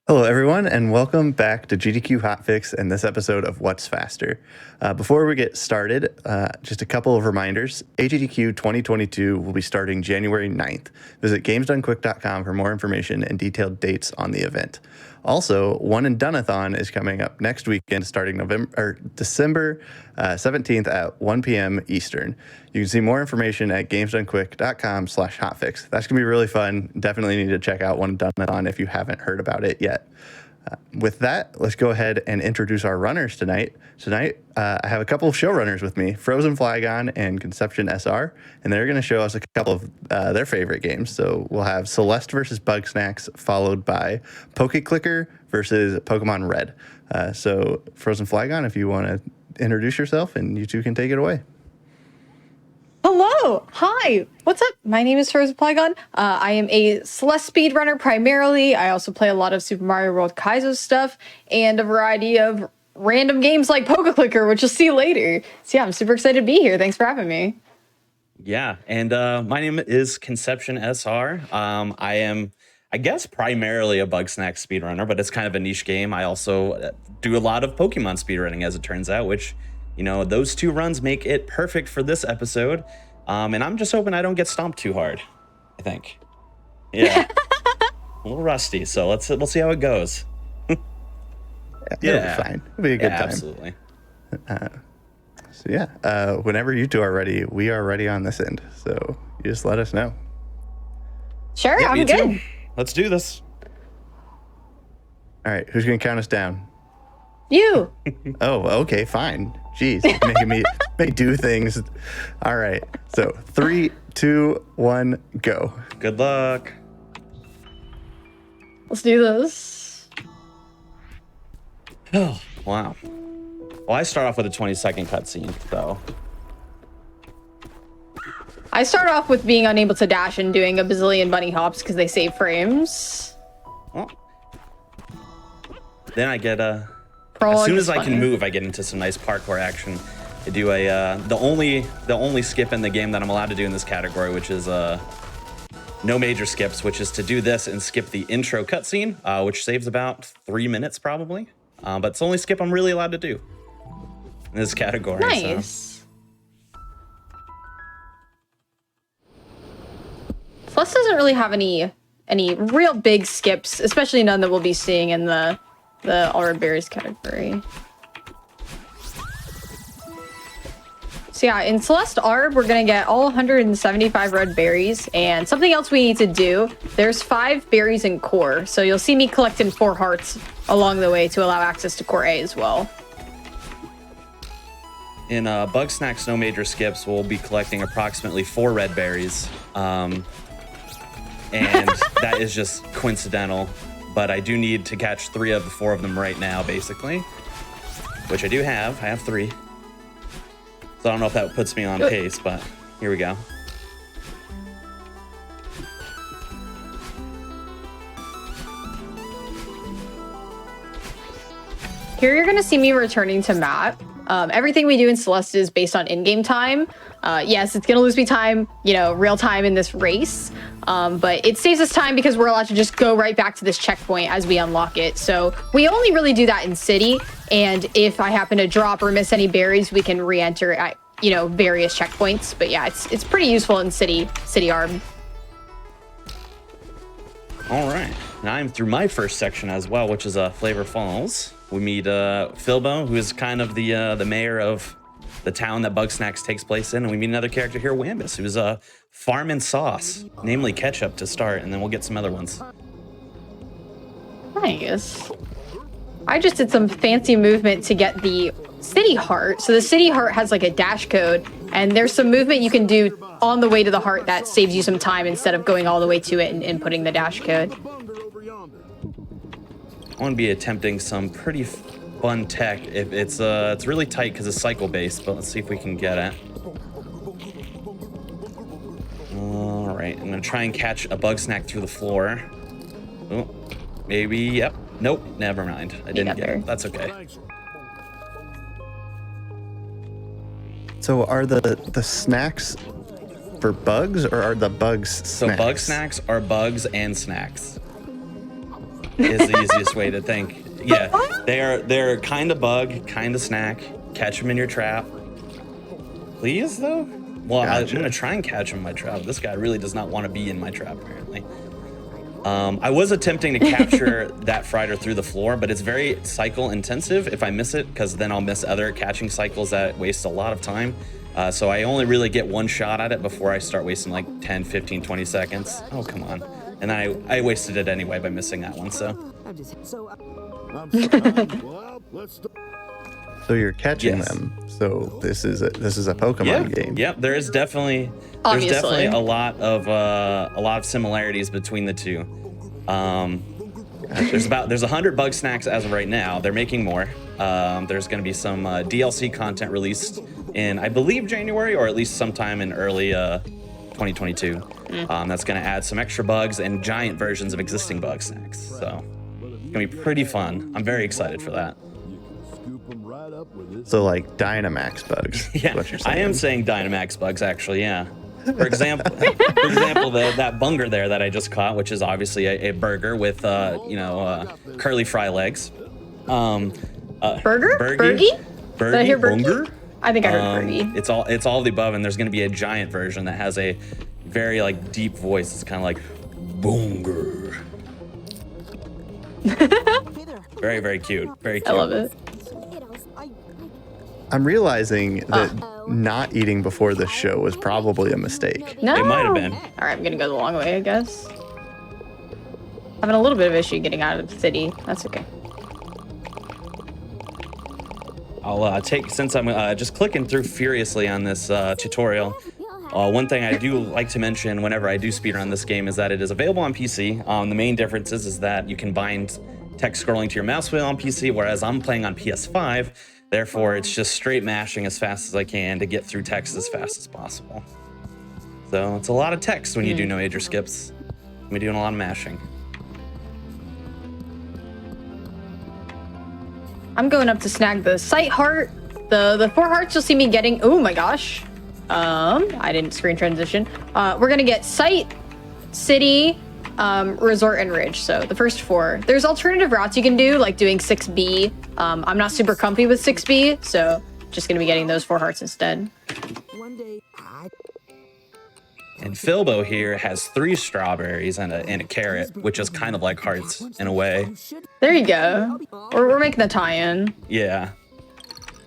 Hello, everyone, and welcome back to GDQ Hotfix and this episode of What's Faster. Before we get started, just a couple of reminders. AGDQ 2022 will be starting January 9th. Visit gamesdonequick.com for more information and detailed dates on the event. Also, One and Doneathon is coming up next weekend starting December 17th at 1 p.m. Eastern. You can see more information at gamesdonequick.com/hotfix. That's going to be really fun. Definitely need to check out One and Doneathon if you haven't heard about it yet. With that, let's go ahead and introduce our runners tonight. I have a couple of showrunners with me, frozenflygone and Conception SR, and they're going to show us a couple of their favorite games. So we'll have Celeste versus Bugsnax, followed by PokeClicker versus Pokemon Red. So Frozenflygone, if you want to introduce yourself, and you two can take it away. Hello! Hi! What's up? My name is frozenflygone. I am a Celeste speedrunner primarily. I also play a lot of Super Mario World Kaizo stuff and a variety of random games like PokeClicker, which you'll see later. So yeah, I'm super excited to be here. Thanks for having me. Yeah, and my name is Conception SR. I am, I guess, primarily a Bugsnax speedrunner, but it's kind of a niche game. I also do a lot of Pokemon speedrunning, as it turns out, which, you know, those two runs make it perfect for this episode. And I'm just hoping I don't get stomped too hard, I think. Yeah. A little rusty, so we'll see how it goes. It'll be fine. It'll be a good time. Absolutely. Whenever you two are ready, we are ready on this end. So you just let us know. Sure, Yeah, I'm me good. too. Let's do this. All right, who's going to count us down? You! Oh, okay, fine. Jeez, making me do things. All right, so 3, 2, 1, go. Good luck. Let's do this. Oh, wow. Well, I start off with a 20-second cutscene, so. I start off with being unable to dash and doing a bazillion bunny hops because they save frames. Well, then I get as Prologue soon is as I can funny. move, I get into some nice parkour action. I do the only skip in the game that I'm allowed to do in this category, which is no major skips, which is to do this and skip the intro cutscene, which saves about 3 minutes probably. But it's the only skip I'm really allowed to do in this category. Nice. So. Celeste doesn't really have any real big skips, especially none that we'll be seeing in the Aura Berries category. So yeah, in Celeste Arb, we're gonna get all 175 red berries, and something else we need to do, there's 5 berries in core, so you'll see me collecting 4 hearts along the way to allow access to core A as well. In Bugsnax No Major Skips, we'll be collecting approximately 4 red berries. And that is just coincidental, but I do need to catch 3 of the 4 of them right now, basically, which I do have. I have 3. So I don't know if that puts me on pace, but here we go. Here you're gonna see me returning to map. Everything we do in Celeste is based on in-game time. Yes, it's gonna lose me time, real time in this race, but it saves us time because we're allowed to just go right back to this checkpoint as we unlock it. So we only really do that in city, and if I happen to drop or miss any berries, we can re-enter at various checkpoints. But yeah, it's pretty useful in city arb. All right, now I'm through my first section as well, which is Flavor Falls. We meet Philbo, who is kind of the mayor of the town that Bugsnax takes place in, and we meet another character here, Wambus, who's farming sauce, namely ketchup to start, and then we'll get some other ones. Nice. I just did some fancy movement to get the city heart. So the city heart has like a dash code, and there's some movement you can do on the way to the heart that saves you some time instead of going all the way to it and inputting the dash code. I want to be attempting some pretty fun tech. It's really tight because it's cycle based, but let's see if we can get it. All right, I'm gonna try and catch a Bugsnax through the floor. Oh, maybe, yep. Nope, never mind. I didn't get it. That's okay. So are the snacks for bugs, or are the bugs snacks? So Bugsnax are bugs and snacks. is the easiest way to think. Yeah, they're kind of bug, kind of snack. Catch them in your trap. Please, though? Well, I'm going to try and catch him in my trap. This guy really does not want to be in my trap, apparently. I was attempting to capture that Frider through the floor, but it's very cycle intensive if I miss it, because then I'll miss other catching cycles that waste a lot of time. So I only really get one shot at it before I start wasting like 10, 15, 20 seconds. Oh, come on. And then I wasted it anyway by missing that one, so. So you're catching them. So this is a Pokemon game. Yep, there's definitely a lot of similarities between the two. There's 100 Bugsnax as of right now. They're making more. There's going to be some DLC content released in, I believe, January, or at least sometime in early 2022. That's going to add some extra bugs and giant versions of existing Bugsnax. So it's going to be pretty fun. I'm very excited for that. So like Dynamax bugs. Yeah, what you're saying. I am saying Dynamax bugs, actually. Yeah. For example, that bunger there that I just caught, which is obviously a burger with curly fry legs. Burger? Bergie? Did I hear Bergie? Bunger? I think I heard Bergie. It's all of the above, and there's going to be a giant version that has a very like deep voice. It's kind of like Bunger. Very, very cute. Very cute. I love it. I'm realizing that not eating before the show was probably a mistake. No. It might have been. All right, I'm going to go the long way, I guess. Having a little bit of issue getting out of the city. That's okay. I'll since I'm just clicking through furiously on this tutorial. One thing I do like to mention whenever I do speedrun this game is that it is available on PC. The main difference is that you can bind text scrolling to your mouse wheel on PC, whereas I'm playing on PS5. Therefore, it's just straight mashing as fast as I can to get through text as fast as possible. So it's a lot of text when you do no major skips. We're doing a lot of mashing. I'm going up to snag the sight heart. The 4 hearts you'll see me getting. Oh my gosh. I didn't screen transition. We're gonna get sight, city, resort, and ridge. So the first 4. There's alternative routes you can do, like doing 6B. I'm not super comfy with 6B, so just gonna be getting those 4 hearts instead. And Philbo here has 3 strawberries and a carrot, which is kind of like hearts in a way. There you go. We're making the tie-in. Yeah.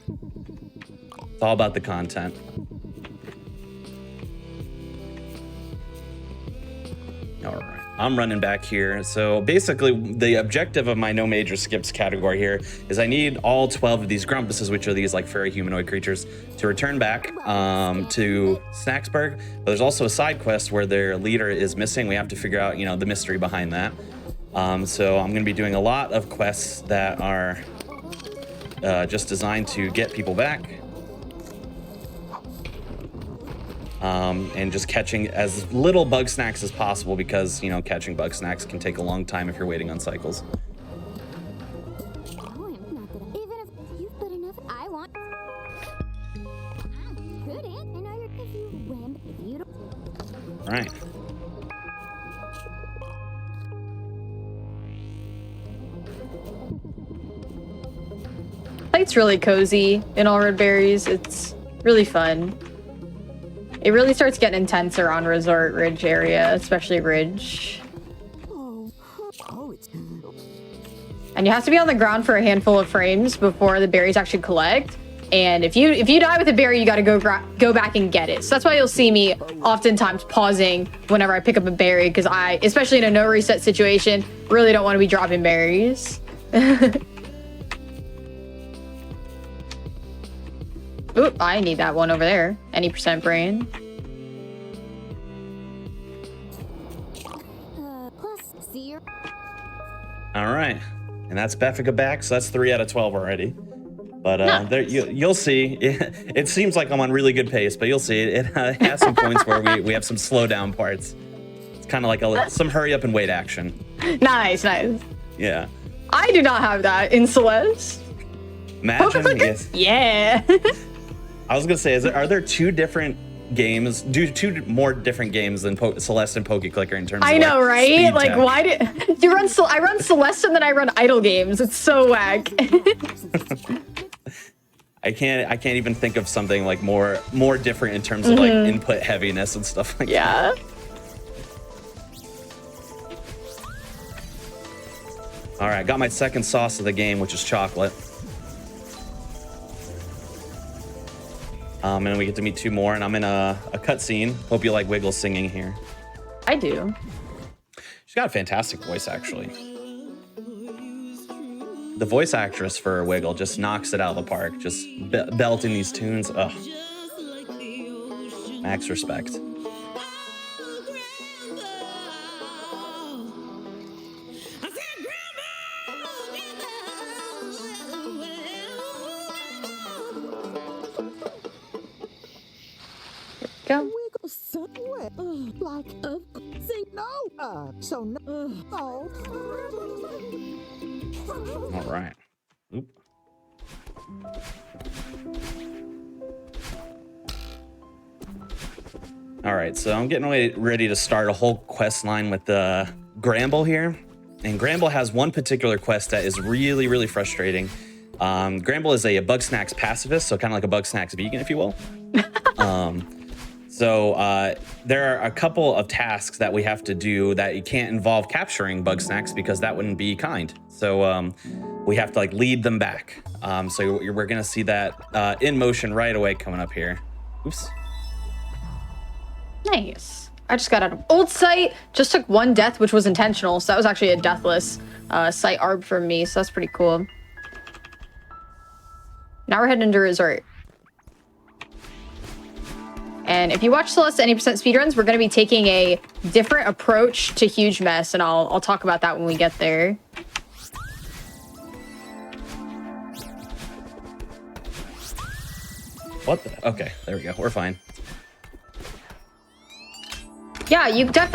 It's all about the content. All right. I'm running back here. So basically, the objective of my no major skips category here is I need all 12 of these grumpuses, which are these like furry humanoid creatures, to return back to Snacksburg. But there's also a side quest where their leader is missing. We have to figure out, the mystery behind that. So I'm going to be doing a lot of quests that are just designed to get people back. And just catching as little Bugsnax as possible because, catching Bugsnax can take a long time if you're waiting on cycles. All right. It's really cozy in all red berries. It's really fun. It really starts getting intense around Resort Ridge area, especially Ridge. And you have to be on the ground for a handful of frames before the berries actually collect. And if you die with a berry, you got to go back and get it. So that's why you'll see me oftentimes pausing whenever I pick up a berry, because I, especially in a no reset situation, really don't want to be dropping berries. Ooh, I need that one over there. Any percent brain. All right, and that's Beffica back, so that's 3 out of 12 already. But Nice. there, you'll see. It seems like I'm on really good pace, but you'll see it has some points where we have some slow down parts. It's kind of like some hurry up and wait action. Nice, nice. Yeah. I do not have that in Celeste. Imagine. Yes. Yeah. I was gonna say, are there 2 different games, do two more different games than Celeste and PokeClicker in terms of I know, right? speed Like, tech. why did you run? I run Celeste and then I run idle games. It's so whack. I can't even think of something like more different in terms of like input heaviness and stuff like that. Yeah. All right, got my second sauce of the game, which is chocolate. And then we get to meet two more, and I'm in a cutscene. Hope you like Wiggle singing here. I do. She's got a fantastic voice, actually. The voice actress for Wiggle just knocks it out of the park, just belting these tunes. Ugh. Max respect. Go. Wiggle somewhere. Like a sing no. So no. Oh. All right. Oop. All right, so I'm getting ready to start a whole quest line with Gramble here. And Gramble has one particular quest that is really, really frustrating. Gramble is a Bugsnax pacifist, so kind of like a Bugsnax vegan, if you will. So there are a couple of tasks that we have to do that you can't involve capturing Bugsnax because that wouldn't be kind. So we have to like lead them back. So we're gonna see that in motion right away coming up here. Oops. Nice. I just got out of old site. Just took one death, which was intentional. So that was actually a deathless site arb from me. So that's pretty cool. Now we're heading into resort. And if you watch Celeste 80% speedruns, we're going to be taking a different approach to Huge Mess, and I'll talk about that when we get there. What the? Okay, there we go. We're fine. Yeah,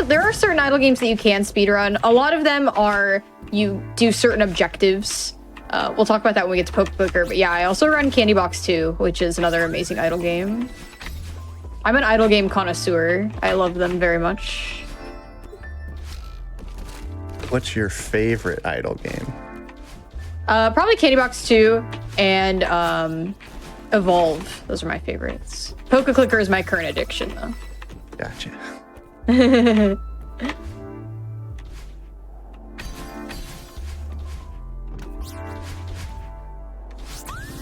there are certain idle games that you can speedrun. A lot of them are you do certain objectives. We'll talk about that when we get to PokeClicker. But yeah, I also run Candy Box 2, which is another amazing idle game. I'm an idle game connoisseur. I love them very much. What's your favorite idle game? Probably Candy Box 2 and Evolve. Those are my favorites. PokeClicker is my current addiction, though. Gotcha.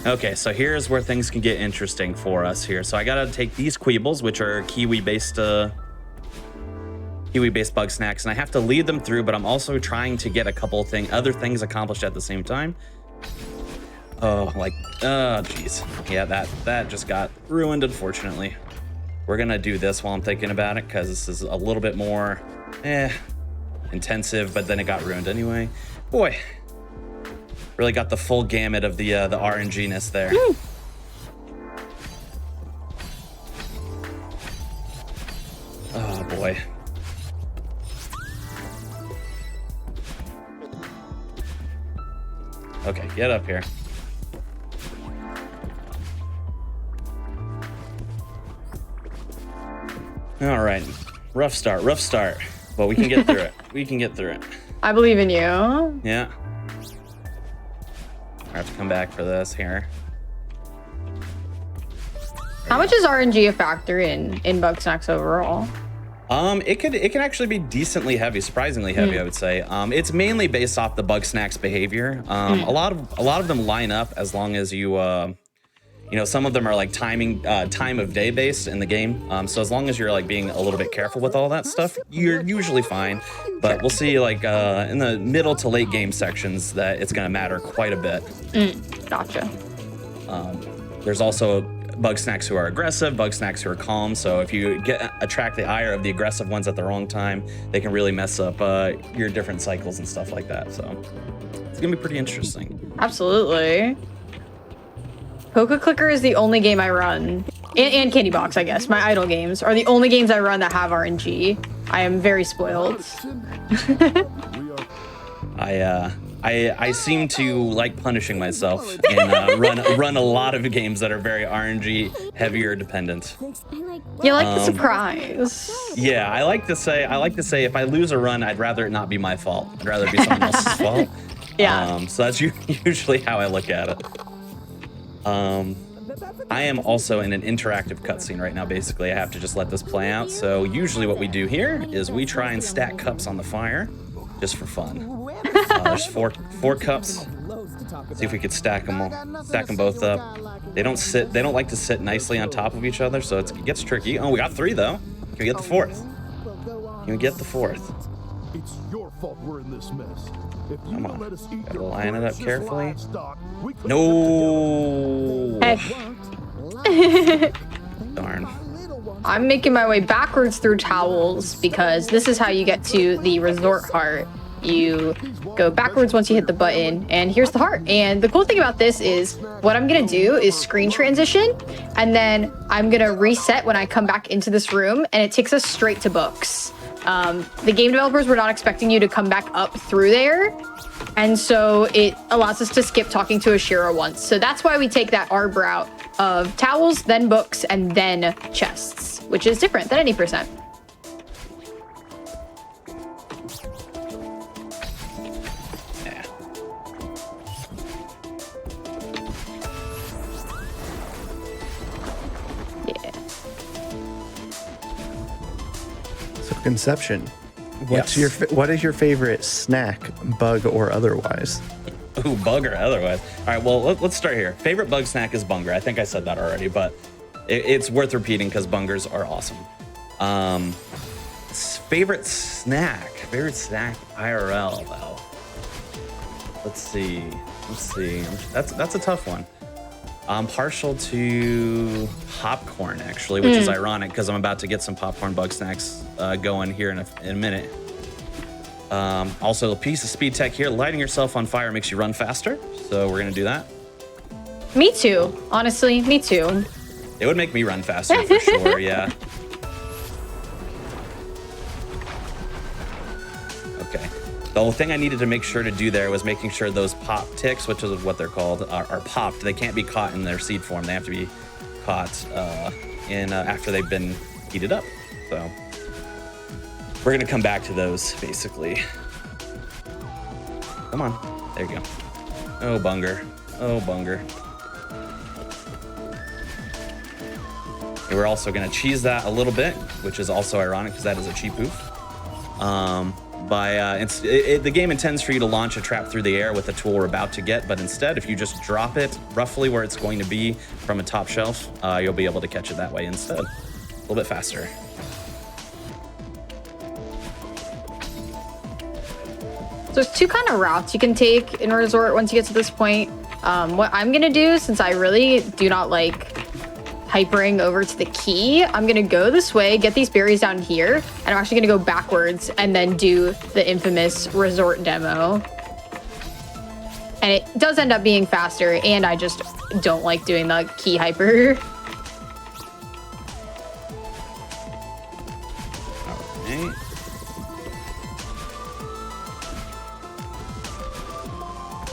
Okay, so here's where things can get interesting for us here. So I gotta take these Kweebles, which are Kiwi-based Bugsnax, and I have to lead them through, but I'm also trying to get a couple other things accomplished at the same time. Oh, geez. Yeah, that just got ruined, unfortunately. We're gonna do this while I'm thinking about it, because this is a little bit more, intensive, but then it got ruined anyway. Boy. Really got the full gamut of the RNG-ness there. Woo. Oh boy. Okay, get up here. All right, rough start, but we can get through it. We can get through it. I believe in you. Yeah. I have to come back for this here. How much is RNG a factor in Bugsnax overall? It can actually be decently heavy, surprisingly heavy, I would say. It's mainly based off the Bugsnax behavior. A lot of them line up as long as you some of them are like time of day based in the game. So as long as you're like being a little bit careful with all that stuff, you're usually fine. But we'll see like in the middle to late game sections that it's gonna matter quite a bit. Gotcha. There's also Bugsnax who are aggressive, Bugsnax who are calm. So if you attract the ire of the aggressive ones at the wrong time, they can really mess up your different cycles and stuff like that. So it's gonna be pretty interesting. Absolutely. PokeClicker is the only game I run, and Candy Box, I guess. My idle games are the only games I run that have RNG. I am very spoiled. I seem to like punishing myself and run a lot of games that are very RNG heavier dependent. You like the surprise. Yeah, I like to say if I lose a run, I'd rather it not be my fault. I'd rather it be someone else's fault. Yeah. So that's usually how I look at it. I am also in an interactive cutscene right now. Basically, I have to just let this play out. So usually what we do here is we try and stack cups on the fire just for fun. There's four cups. See if we could stack them both up. They don't like to sit nicely on top of each other, so it gets tricky. Oh, we got 3 though. Can we get the 4th? Can we get the 4th? It's your fault we're in this mess. Come on. Gotta line it up carefully. No. Hey. Darn. I'm making my way backwards through towels because this is how you get to the resort heart. You go backwards once you hit the button, and here's the heart. And the cool thing about this is what I'm gonna do is screen transition, and then I'm gonna reset when I come back into this room, and it takes us straight to books. The game developers were not expecting you to come back up through there, and so it allows us to skip talking to Ashira once. So that's why we take that ARB route of towels, then books, and then chests, which is different than any percent. Yeah. Yeah. So Conception, Yes. what is your favorite snack, bug or otherwise? Ooh, bug or otherwise. All right, well, let's start here. Favorite bug snack is bunger. I think I said that already, but it's worth repeating because bungers are awesome. Favorite snack IRL though. Let's see. That's a tough one. I'm partial to popcorn actually, which is ironic because I'm about to get some popcorn bug snacks going here in a minute. Also, a piece of speed tech here. Lighting yourself on fire makes you run faster, so we're gonna do that. Me too. Honestly, me too. It would make me run faster for sure, yeah. Okay. The whole thing I needed to make sure to do there was making sure those pop ticks, which is what they're called, are popped. They can't be caught in their seed form. They have to be caught after they've been heated up. So we're gonna come back to those basically. Come on, there you go. Oh, bunger. Oh, bunger. And we're also gonna cheese that a little bit, which is also ironic because that is a cheap poof. The game intends for you to launch a trap through the air with the tool we're about to get, but instead, if you just drop it roughly where it's going to be from a top shelf, you'll be able to catch it that way instead. A little bit faster. So there's 2 kind of routes you can take in Resort once you get to this point. What I'm gonna do, since I really do not like hypering over to the key, I'm gonna go this way, get these berries down here, and I'm actually gonna go backwards and then do the infamous Resort demo. And it does end up being faster, and I just don't like doing the key hyper. Okay.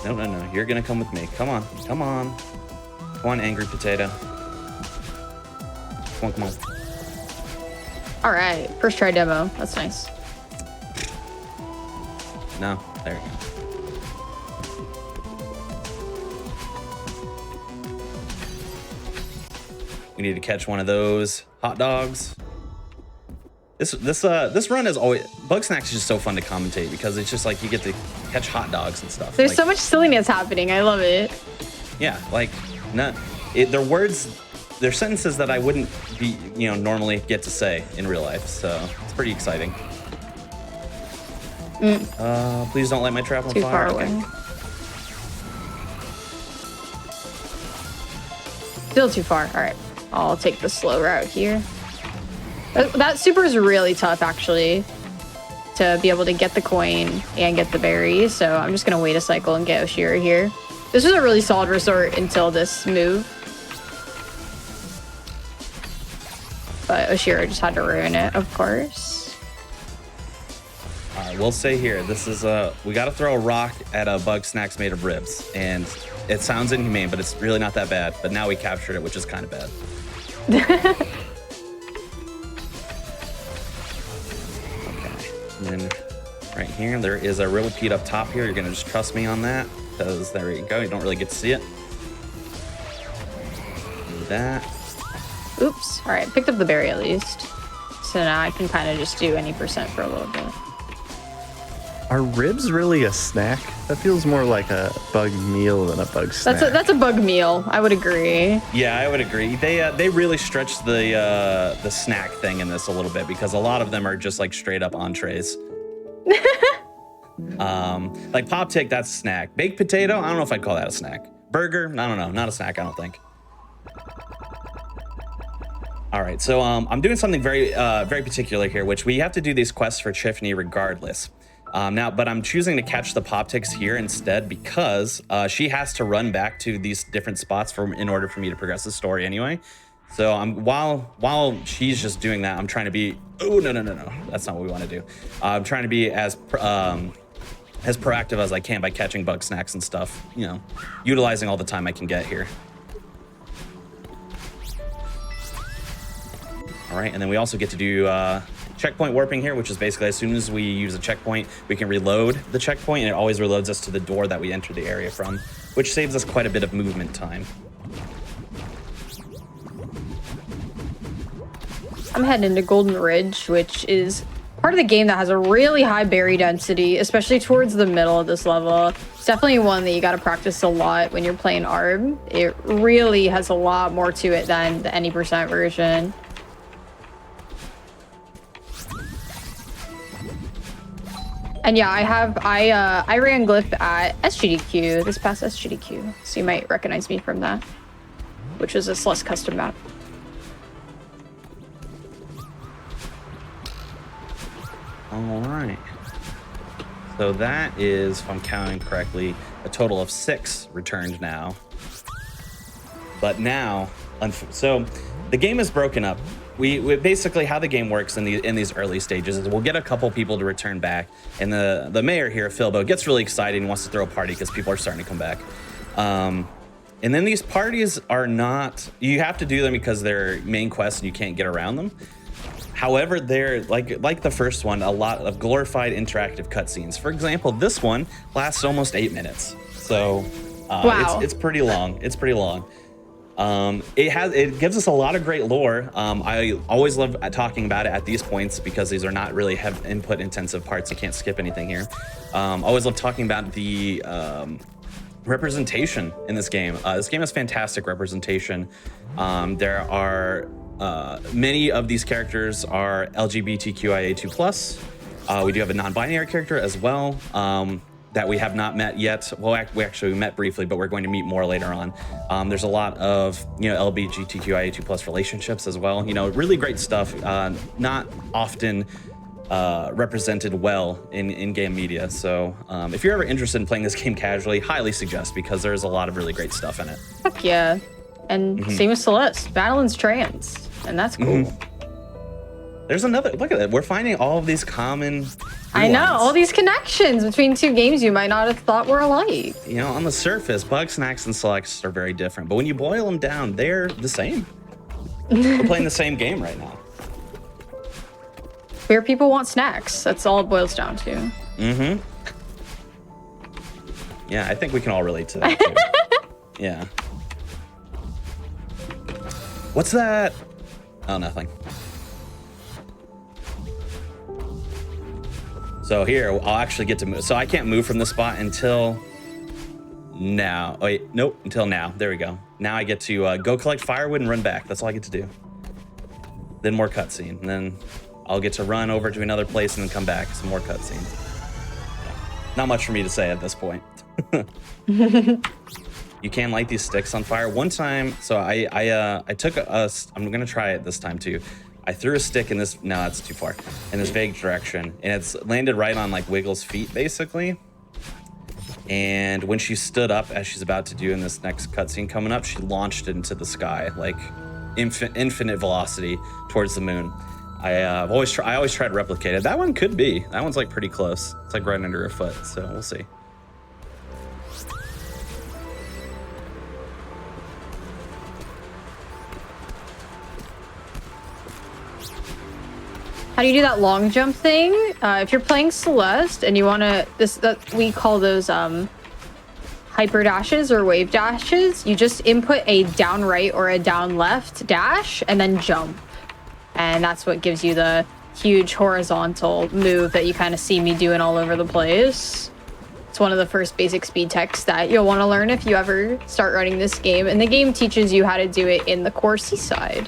No. You're gonna come with me. Come on. Come on, angry potato. Come on. All right, first try demo. That's nice. No, there you go. We need to catch one of those hot dogs. This run is always Bugsnax is just so fun to commentate because it's just like you get to catch hot dogs and stuff. There's like, so much silliness happening. I love it. Yeah, like they're words, they're sentences that I wouldn't be normally get to say in real life. So it's pretty exciting. Please don't light my trap on Too fire. far away. Okay. Still too far. All right, I'll take the slow route here. That super is really tough, actually, to be able to get the coin and get the berries. So I'm just gonna wait a cycle and get Oshira here. This was a really solid resort until this move, but Oshira just had to ruin it, of course. we'll say here, this is we got to throw a rock at a Bugsnax made of ribs, and it sounds inhumane, but it's really not that bad. But now we captured it, which is kind of bad. Okay, and then right here, there is a repeat up top here. You're gonna just trust me on that, because there you go. You don't really get to see it. Do that. Oops. All right, picked up the berry at least. So now I can kind of just do any percent for a little bit. Are ribs really a snack? That feels more like a bug meal than a bug snack. That's a bug meal. I would agree. Yeah, I would agree. They really stretched the snack thing in this a little bit, because a lot of them are just like straight up entrees. Like pop tick, that's a snack. Baked potato, I don't know if I'd call that a snack. Burger, I don't know, not a snack, I don't think. All right, so I'm doing something very particular here, which we have to do these quests for Tiffany regardless. But I'm choosing to catch the pop ticks here instead, because she has to run back to these different spots in order for me to progress the story anyway. So while she's just doing that, I'm trying to be, oh, no, that's not what we want to do. I'm trying to be as proactive as I can by catching Bugsnax and stuff, you know, utilizing all the time I can get here. All right, and then we also get to do checkpoint warping here, which is basically as soon as we use a checkpoint, we can reload the checkpoint, and it always reloads us to the door that we entered the area from, which saves us quite a bit of movement time. I'm heading into Golden Ridge, which is part of the game that has a really high berry density, especially towards the middle of this level. It's definitely one that you got to practice a lot when you're playing ARB. It really has a lot more to it than the any percent version. And yeah, I ran Glyph at SGDQ, this past SGDQ, so you might recognize me from that, which was a Celeste custom map. All right. So that is, if I'm counting correctly, a total of 6 returned now. But now, so the game is broken up. We basically, how the game works in these early stages is we'll get a couple people to return back, and the mayor here, Philbo, gets really excited and wants to throw a party because people are starting to come back. And then these parties are not, you have to do them because they're main quests and you can't get around them. However, they're like the first one, a lot of glorified interactive cutscenes. For example, this one lasts almost 8 minutes, so wow. It's pretty long. It's pretty long. It gives us a lot of great lore. I always love talking about it at these points because these are not really input intensive parts. You can't skip anything here. Always love talking about the representation in this game. This game has fantastic representation. There are many of these characters are LGBTQIA2+. We do have a non-binary character as well. That we have not met yet. Well, we actually met briefly, but we're going to meet more later on. There's a lot of, LGBTQIA2+ relationships as well. Really great stuff. Not often represented well in in-game media. So if you're ever interested in playing this game casually, highly suggest, because there's a lot of really great stuff in it. Heck yeah. And same with Celeste. Madeline's trans, and that's cool. There's another, look at that. We're finding all of these common I know, all these connections between two games you might not have thought were alike. On the surface, Bugsnax and Celeste are very different, but when you boil them down, they're the same. We're playing the same game right now. Queer people want snacks. That's all it boils down to. Yeah, I think we can all relate to that too. Yeah. What's that? Oh, nothing. So here, I'll actually get to move. So I can't move from this spot until now. Oh, wait, nope, until now. There we go. Now I get to go collect firewood and run back. That's all I get to do. Then more cutscene. And then I'll get to run over to another place and then come back. Some more cutscene. Not much for me to say at this point. You can light these sticks on fire. One time, so I took I'm gonna try it this time too. I threw a stick in this, no, that's too far, in this vague direction, and it's landed right on like Wiggle's feet, basically. And when she stood up, as she's about to do in this next cutscene coming up, she launched it into the sky, like infinite velocity towards the moon. I always try to replicate it. That one could be. That one's like pretty close. It's like right under a foot. So we'll see. How do you do that long jump thing? If you're playing Celeste and you want to, we call those hyper dashes or wave dashes. You just input a down right or a down left dash and then jump. And that's what gives you the huge horizontal move that you kind of see me doing all over the place. It's one of the first basic speed techs that you'll want to learn if you ever start running this game. And the game teaches you how to do it in the core seaside.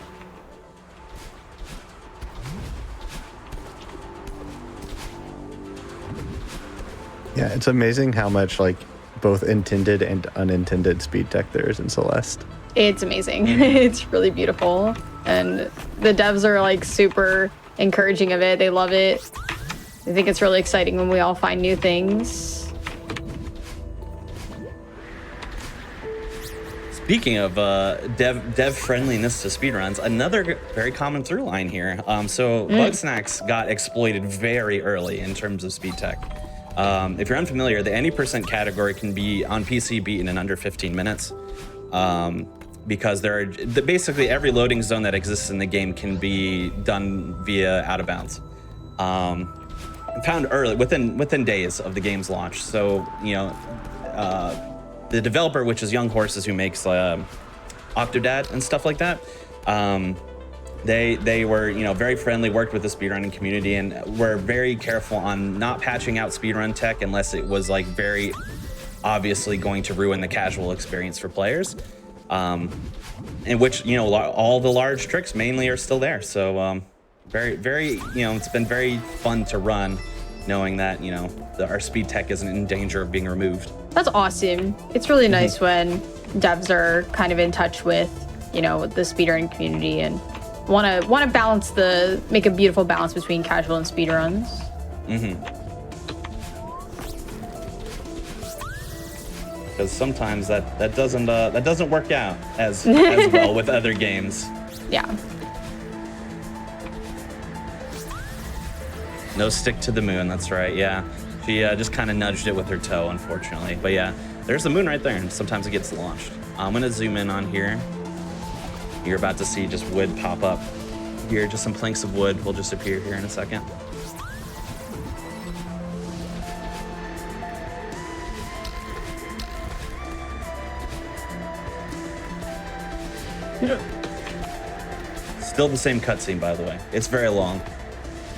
Yeah, it's amazing how much like both intended and unintended speed tech there is in Celeste. It's amazing. It's really beautiful. And the devs are like super encouraging of it. They love it. I think it's really exciting when we all find new things. Speaking of dev friendliness to speedruns, another very common through line here. Bugsnax got exploited very early in terms of speed tech. If you're unfamiliar, the any percent category can be on PC beaten in under 15 minutes. Because basically every loading zone that exists in the game can be done via out of bounds. Found early, within days of the game's launch. So, the developer, which is Young Horses, who makes Octodad and stuff like that, they were very friendly, worked with the speedrunning community, and were very careful on not patching out speedrun tech unless it was like very obviously going to ruin the casual experience for players. In which all the large tricks mainly are still there. So very it's been very fun to run, knowing that our speed tech isn't in danger of being removed. That's awesome. It's really nice when devs are kind of in touch with the speedrunning community and want to balance make a beautiful balance between casual and speedruns. Because sometimes that doesn't work out as well with other games. Yeah. No stick to the moon. That's right. Yeah, she just kind of nudged it with her toe, unfortunately. But yeah, there's the moon right there, and sometimes it gets launched. I'm gonna zoom in on here. You're about to see just wood pop up here. Just some planks of wood will just appear here in a second. Still the same cutscene, by the way. It's very long.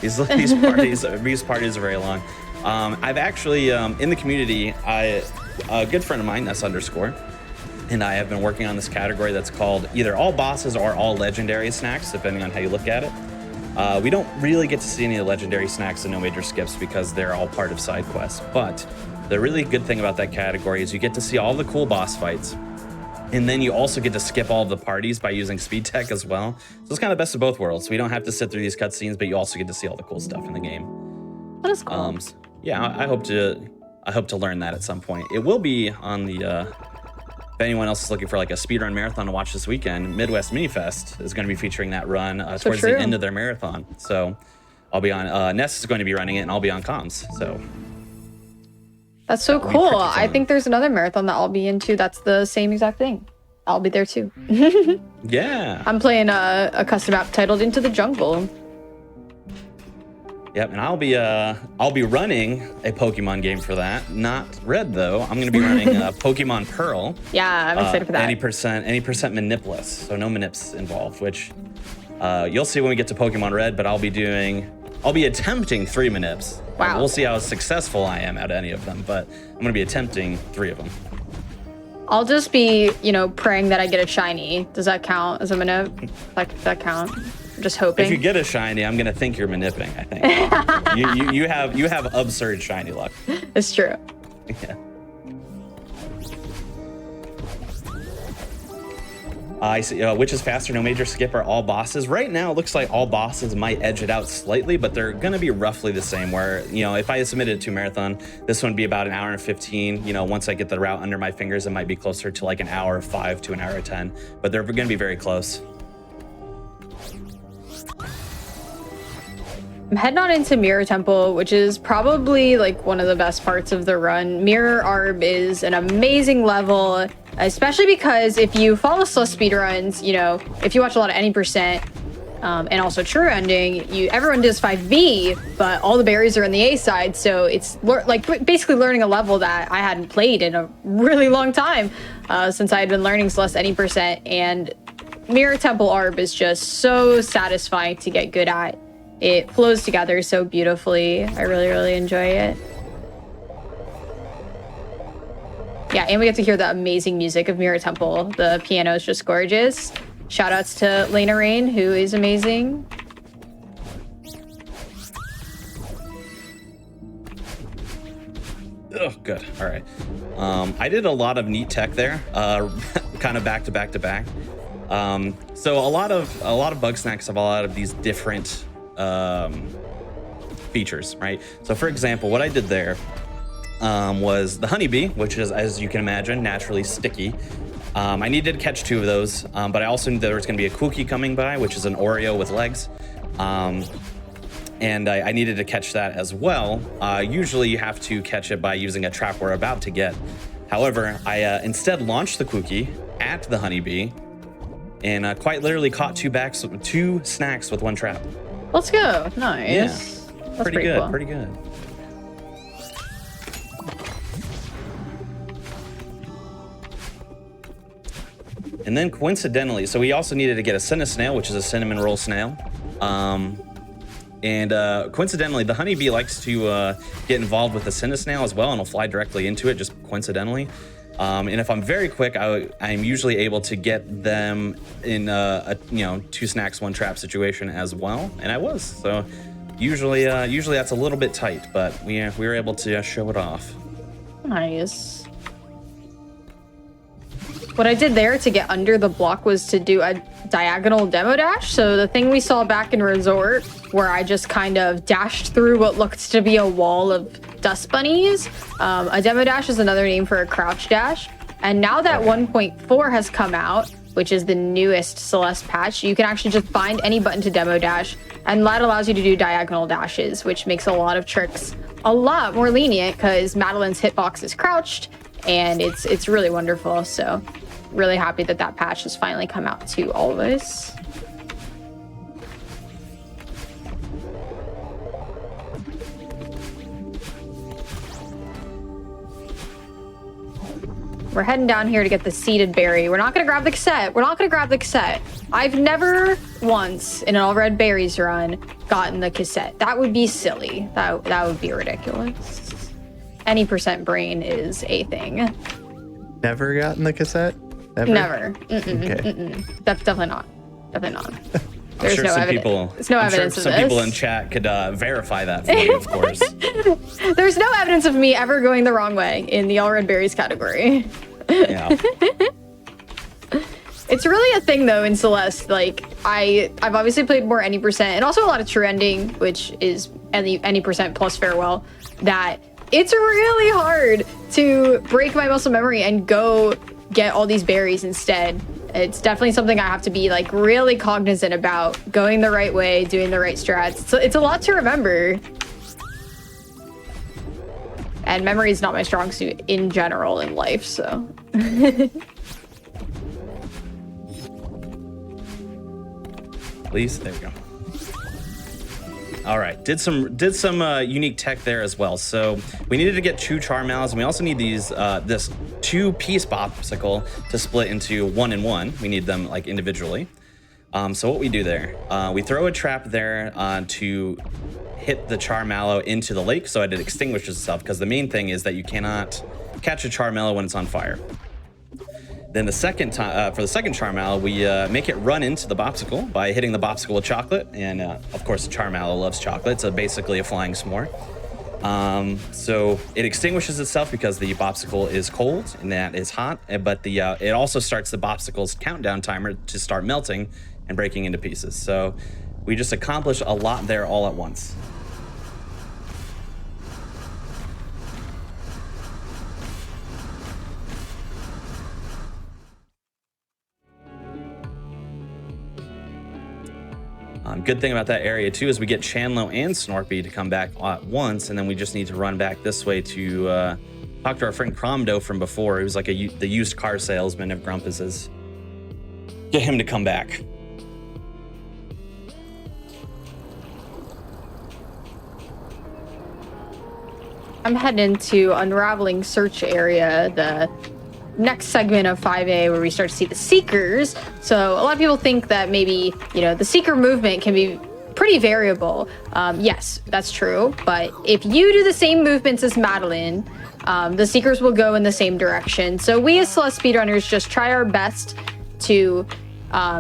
These parties are very long. I've actually in the community, a good friend of mine, S_, and I have been working on this category that's called either all bosses or all legendary snacks, depending on how you look at it. We don't really get to see any of the legendary snacks and no major skips because they're all part of side quests. But the really good thing about that category is you get to see all the cool boss fights. And then you also get to skip all of the parties by using speed tech as well. So it's kind of the best of both worlds. We don't have to sit through these cutscenes, but you also get to see all the cool stuff in the game. That is cool. Yeah, I hope to learn that at some point. It will be on the if anyone else is looking for like a speedrun marathon to watch this weekend, Midwest Mini Fest is going to be featuring that run towards the end of their marathon. So I'll be on Ness is going to be running it, and I'll be on comms. So that's so cool. I think there's another marathon that I'll be into that's the same exact thing. I'll be there too. Yeah. I'm playing a custom map titled Into the Jungle. Yep, and I'll be running a Pokemon game for that. Not Red though. I'm gonna be running Pokemon Pearl. Yeah, I'm excited for that. 80% manipless, so no manips involved, which you'll see when we get to Pokemon Red, but I'll be attempting 3 manips. Wow. We'll see how successful I am at any of them, but I'm gonna be attempting 3 of them. I'll just be, praying that I get a shiny. Does that count as a manip? Does that count? I'm just hoping. If you get a shiny, I'm gonna think you're manipping, I think. you have absurd shiny luck. It's true. Yeah. I see. Which is faster? No major skip or all bosses? Right now, it looks like all bosses might edge it out slightly, but they're going to be roughly the same. Where if I submitted it to marathon, this one would be about an hour and 15. Once I get the route under my fingers, it might be closer to like an hour 5 to an hour 10. But they're going to be very close. I'm heading on into Mirror Temple, which is probably like one of the best parts of the run. Mirror Arb is an amazing level, especially because if you follow slow speedruns, you know, if you watch a lot of any percent, and also True Ending, everyone does 5B, but all the berries are in the A side, so it's like basically learning a level that I hadn't played in a really long time, since I had been learning Celeste any percent, and Mirror Temple Arb is just so satisfying to get good at. It flows together so beautifully. I really, really enjoy it. Yeah, and we get to hear the amazing music of Mirror Temple. The piano is just gorgeous. Shoutouts to Lena Rain, who is amazing. Oh, good. All right. I did a lot of neat tech there, kind of back to back to back. So a lot of Bugsnax have a lot of these different features, right? So for example, what I did there was the honeybee, which is, as you can imagine, naturally sticky. I needed to catch 2 of those, but I also knew there was going to be a cookie coming by, which is an Oreo with legs. And I needed to catch that as well. Usually you have to catch it by using a trap we're about to get. However, I instead launched the cookie at the honeybee and quite literally caught 2 snacks with 1 trap. Let's go. Nice. Yeah. That's Pretty good. cool. Pretty good. And then coincidentally, so we also needed to get a snail, which is a cinnamon roll snail. And coincidentally, the honeybee likes to get involved with the snail as well, and will fly directly into it, just coincidentally. And if I'm very quick, I'm usually able to get them in a 2 snacks, 1 trap situation as well, and I was. So usually that's a little bit tight, but we were able to show it off. Nice. What I did there to get under the block was to do a diagonal demo dash. So the thing we saw back in Resort, where I just kind of dashed through what looked to be a wall of dust bunnies. A demo dash is another name for a crouch dash. And now that 1.4 has come out, which is the newest Celeste patch, you can actually just find any button to demo dash. And that allows you to do diagonal dashes, which makes a lot of tricks a lot more lenient because Madeline's hitbox is crouched. And it's really wonderful. So really happy that that patch has finally come out to all of us. We're heading down here to get the seeded berry. We're not going to grab the cassette. I've never once in an all red berries run gotten the cassette. That would be silly. That would be ridiculous. Any percent brain is a thing. Never gotten the cassette? Never. Okay. Definitely not. There's I'm sure no some evidence. people, There's no evidence of some this. people in chat could verify that for you, of course. There's no evidence of me ever going the wrong way in the all red berries category. Yeah. It's really a thing though in Celeste. Like I've obviously played more any percent and also a lot of True Ending, which is any percent plus farewell. That it's really hard to break my muscle memory and go get all these berries instead. It's definitely something I have to be like really cognizant about, going the right way, doing the right strats. So it's a lot to remember. And memory is not my strong suit in general in life, so. Please, there we go. All right, did some unique tech there as well. So we needed to get 2 Charmals, and we also need these this 2-piece popsicle to split into 1 and 1. We need them like individually. So what we do there, we throw a trap there to hit the Charmallow into the lake so it extinguishes itself, because the main thing is that you cannot catch a Charmallow when it's on fire. Then the second time, for the second Charmallow, we make it run into the Bopsicle by hitting the Bopsicle with chocolate. And of course, the Charmallow loves chocolate. So basically a flying s'more. So it extinguishes itself because the Bopsicle is cold and that is hot. But it also starts the Bopsicle's countdown timer to start melting and breaking into pieces. So we just accomplished a lot there all at once. Good thing about that area too is we get Chandlo and Snorpy to come back at once, and then we just need to run back this way to talk to our friend Cromdo from before. He was like the used car salesman of Grumpus's. Get him to come back. I'm heading into Unraveling Search area, the next segment of 5A where we start to see the Seekers. So a lot of people think that maybe, the Seeker movement can be pretty variable. Yes, that's true. But if you do the same movements as Madeline, the Seekers will go in the same direction. So we as Celeste speedrunners just try our best to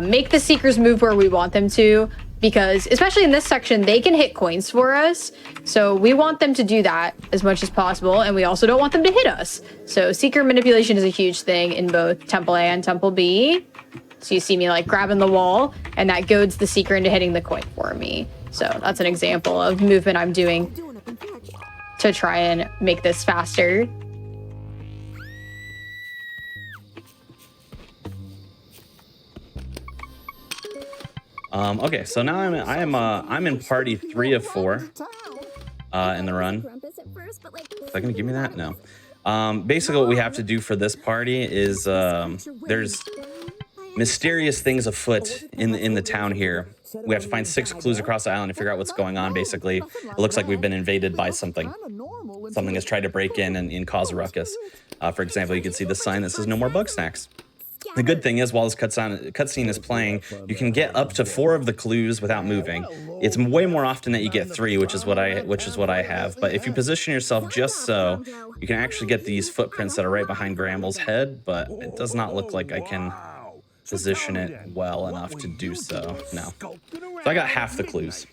make the Seekers move where we want them to, because especially in this section, they can hit coins for us. So we want them to do that as much as possible, and we also don't want them to hit us. So Seeker manipulation is a huge thing in both Temple A and Temple B. So you see me like grabbing the wall, and that goads the Seeker into hitting the coin for me. So that's an example of movement I'm doing to try and make this faster. Okay, so now I'm in party 3 of 4 in the run. Is that gonna give me that? No. Basically, what we have to do for this party is there's mysterious things afoot in the town here. We have to find 6 clues across the island to figure out what's going on. Basically, it looks like we've been invaded by something. Something has tried to break in and cause a ruckus. For example, you can see the sign that says "No more Bugsnax." The good thing is, while this cutscene is playing, you can get up to 4 of the clues without moving. It's way more often that you get 3, which is what I have. But if you position yourself just so, you can actually get these footprints that are right behind Gramble's head. But it does not look like I can position it well enough to do so. No. So I got half the clues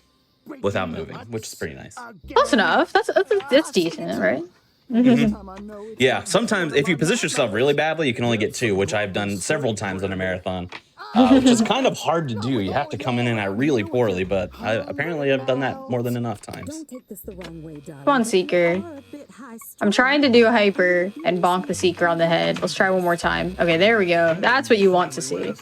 without moving, which is pretty nice. Close enough. That's decent, right? Mm-hmm. Yeah, sometimes if you position yourself really badly, you can only get 2, which I've done several times in a marathon, which is kind of hard to do. You have to come in and out really poorly, but apparently I've done that more than enough times. Come on, Seeker. I'm trying to do a hyper and bonk the Seeker on the head. Let's try one more time. Okay, there we go. That's what you want to see.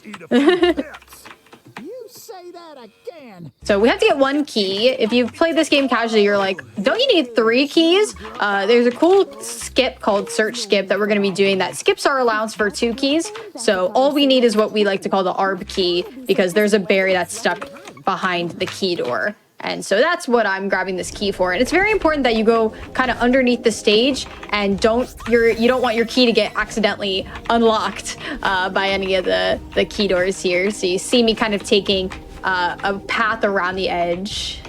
So we have to get 1 key. If you've played this game casually, you're like, don't you need 3 keys? There's a cool skip called Search Skip that we're going to be doing that skips our allowance for 2 keys. So all we need is what we like to call the ARB key, because there's a berry that's stuck behind the key door. And so that's what I'm grabbing this key for. And it's very important that you go kind of underneath the stage and you don't want your key to get accidentally unlocked by any of the key doors here. So you see me kind of taking a path around the edge.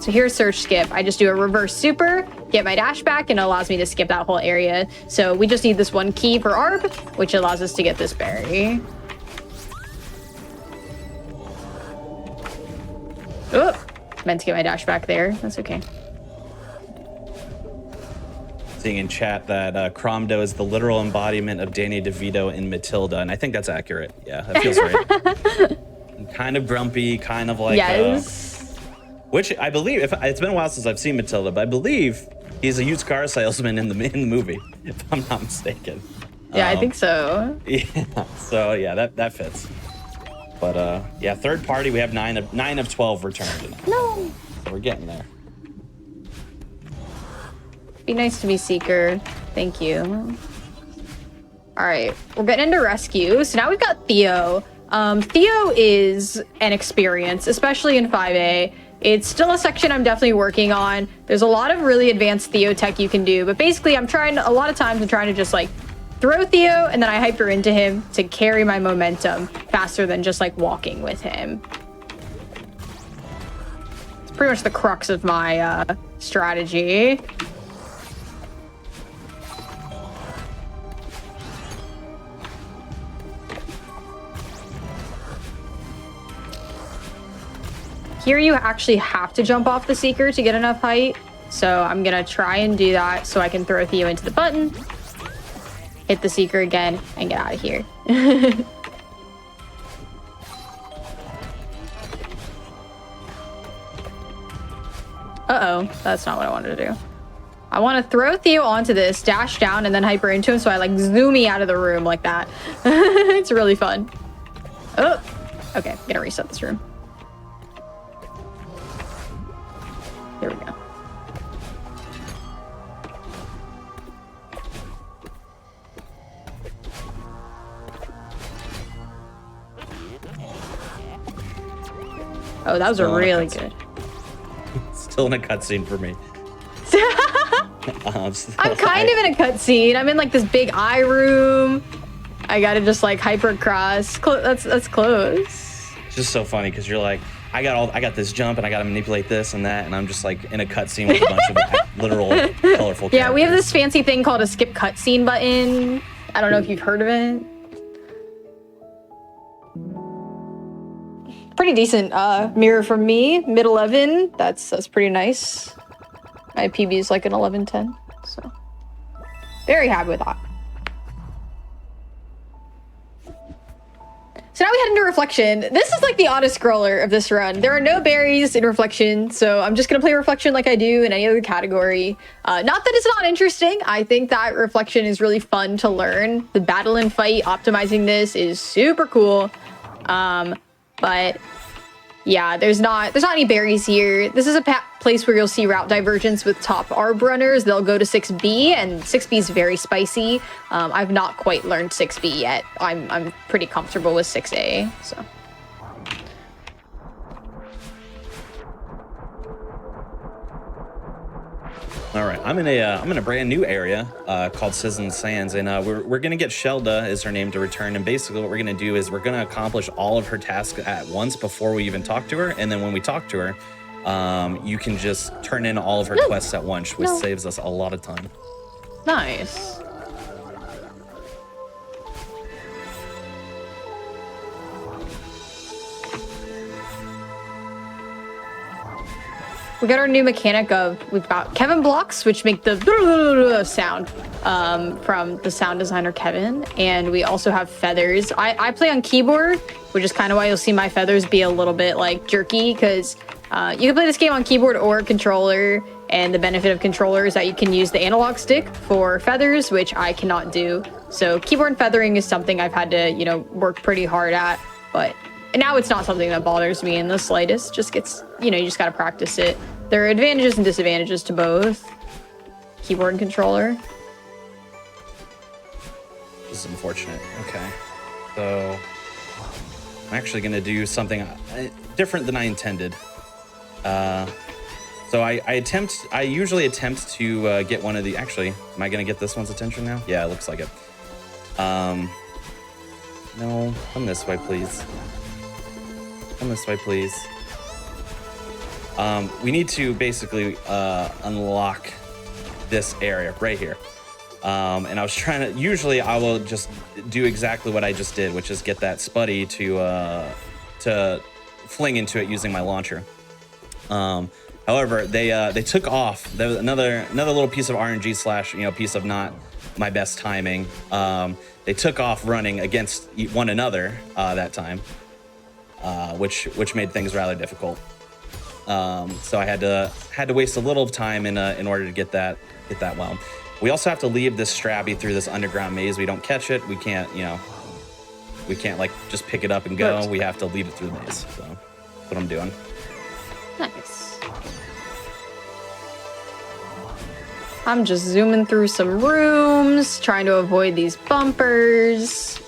So here's Search Skip. I just do a reverse super, get my dash back, and it allows me to skip that whole area. So we just need this 1 key for ARB, which allows us to get this berry. Oh, meant to get my dash back there. That's okay. Seeing in chat that Cromdo is the literal embodiment of Danny DeVito in Matilda, and I think that's accurate. Yeah, that feels right. Kind of grumpy, kind of like... Yes. Which I believe, it's been a while since I've seen Matilda, but I believe he's a used car salesman in the movie, if I'm not mistaken. Yeah, I think so. Yeah, so yeah, that fits. But yeah, third party, we have 9 of 12 returned tonight. No. So we're getting there. Be nice to me, Seeker. Thank you. All right, we're getting into rescue. So now we've got Theo. Theo is an experience, especially in 5A. It's still a section I'm definitely working on. There's a lot of really advanced Theo tech you can do, but basically a lot of times I'm trying to just like throw Theo and then I hyper into him to carry my momentum faster than just like walking with him. It's pretty much the crux of my strategy. Here you actually have to jump off the Seeker to get enough height. So I'm gonna try and do that so I can throw Theo into the button, hit the Seeker again, and get out of here. Uh-oh, that's not what I wanted to do. I want to throw Theo onto this, dash down, and then hyper into him, so I like zoom me out of the room like that. It's really fun. Oh, okay, I'm gonna reset this room. There we go. Oh, that was really good. Still in a cutscene for me. I'm kind of in a cutscene. I'm in like this big eye room. I gotta just like hyper across. That's close. It's just so funny because you're like, I got this jump and I gotta manipulate this and that, and I'm just like in a cutscene with a bunch of literal colorful characters. Yeah, we have this fancy thing called a skip cutscene button. I don't know if you've heard of it. Pretty decent mirror from me, mid 11. That's pretty nice. My PB is like an 1110, so very happy with that. So now we head into Reflection. This is like the oddest scroller of this run. There are no berries in Reflection, so I'm just gonna play Reflection like I do in any other category. Not that it's not interesting. I think that Reflection is really fun to learn. The battle and fight optimizing this is super cool. But yeah, there's not any berries here. This is a place where you'll see route divergence with top ARB runners. They'll go to 6B, and 6B is very spicy. I've not quite learned 6B yet. I'm pretty comfortable with 6A, so. All right, I'm in a brand new area called Sizzling Sands, and we're gonna get Shelda, is her name, to return. And basically, what we're gonna do is we're gonna accomplish all of her tasks at once before we even talk to her. And then when we talk to her, you can just turn in all of her quests at once, which saves us a lot of time. Nice. We got our new mechanic of, we've got Kevin blocks, which make the sound from the sound designer Kevin. And we also have feathers. I play on keyboard, which is kind of why you'll see my feathers be a little bit like jerky, because you can play this game on keyboard or controller. And the benefit of controller is that you can use the analog stick for feathers, which I cannot do. So keyboard feathering is something I've had to, work pretty hard at, but now it's not something that bothers me in the slightest. Just gets, you just got to practice it. There are advantages and disadvantages to both keyboard and controller. This is unfortunate. Okay. So I'm actually going to do something different than I intended. So I usually attempt to get one of the, actually, am I going to get this one's attention now? Yeah, it looks like it. No, come this way, please. Come this way, please. We need to basically unlock this area right here. And I was trying to, usually I will just do exactly what I just did, which is get that Spuddy to fling into it using my launcher. However, they took off. There was another little piece of RNG slash, piece of not my best timing. They took off running against one another that time. Which made things rather difficult. So I had to waste a little time in order to get that well. We also have to leave this Strabby through this underground maze. We don't catch it. We can't like just pick it up and go. We have to leave it through the maze. So that's what I'm doing. Nice. I'm just zooming through some rooms, trying to avoid these bumpers.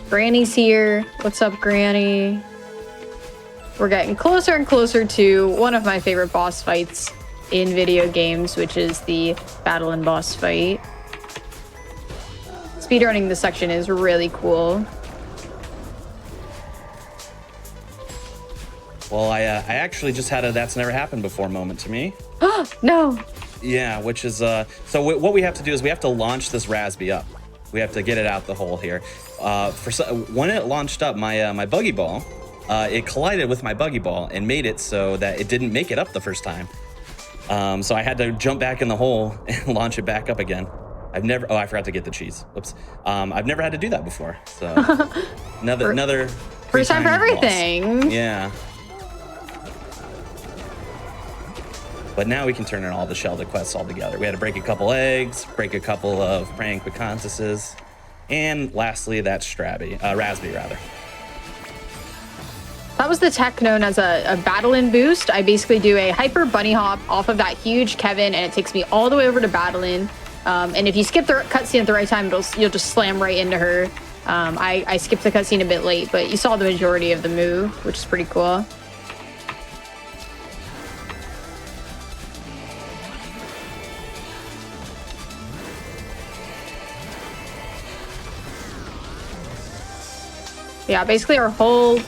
Granny's here. What's up, Granny? We're getting closer and closer to one of my favorite boss fights in video games, which is the battle and boss fight. Speedrunning this section is really cool. Well, I actually just had a that's never happened before moment to me. No. Yeah, which is so what we have to do is we have to launch this Raspy up. We have to get it out the hole here. When it launched up, my buggy ball, it collided with my buggy ball and made it so that it didn't make it up the first time. So I had to jump back in the hole and launch it back up again. I forgot to get the cheese. Whoops. I've never had to do that before. So another first time for everything. Yeah. But now we can turn in all the sheltered quests all together. We had to break a couple eggs, break a couple of praying Picantuses, and lastly, that raspberry rather. That was the tech known as a battle-in boost. I basically do a hyper bunny hop off of that huge Kevin, and it takes me all the way over to battle-in. And if you skip the cutscene at the right time, you'll just slam right into her. I skipped the cutscene a bit late, but you saw the majority of the move, which is pretty cool. Yeah, basically our whole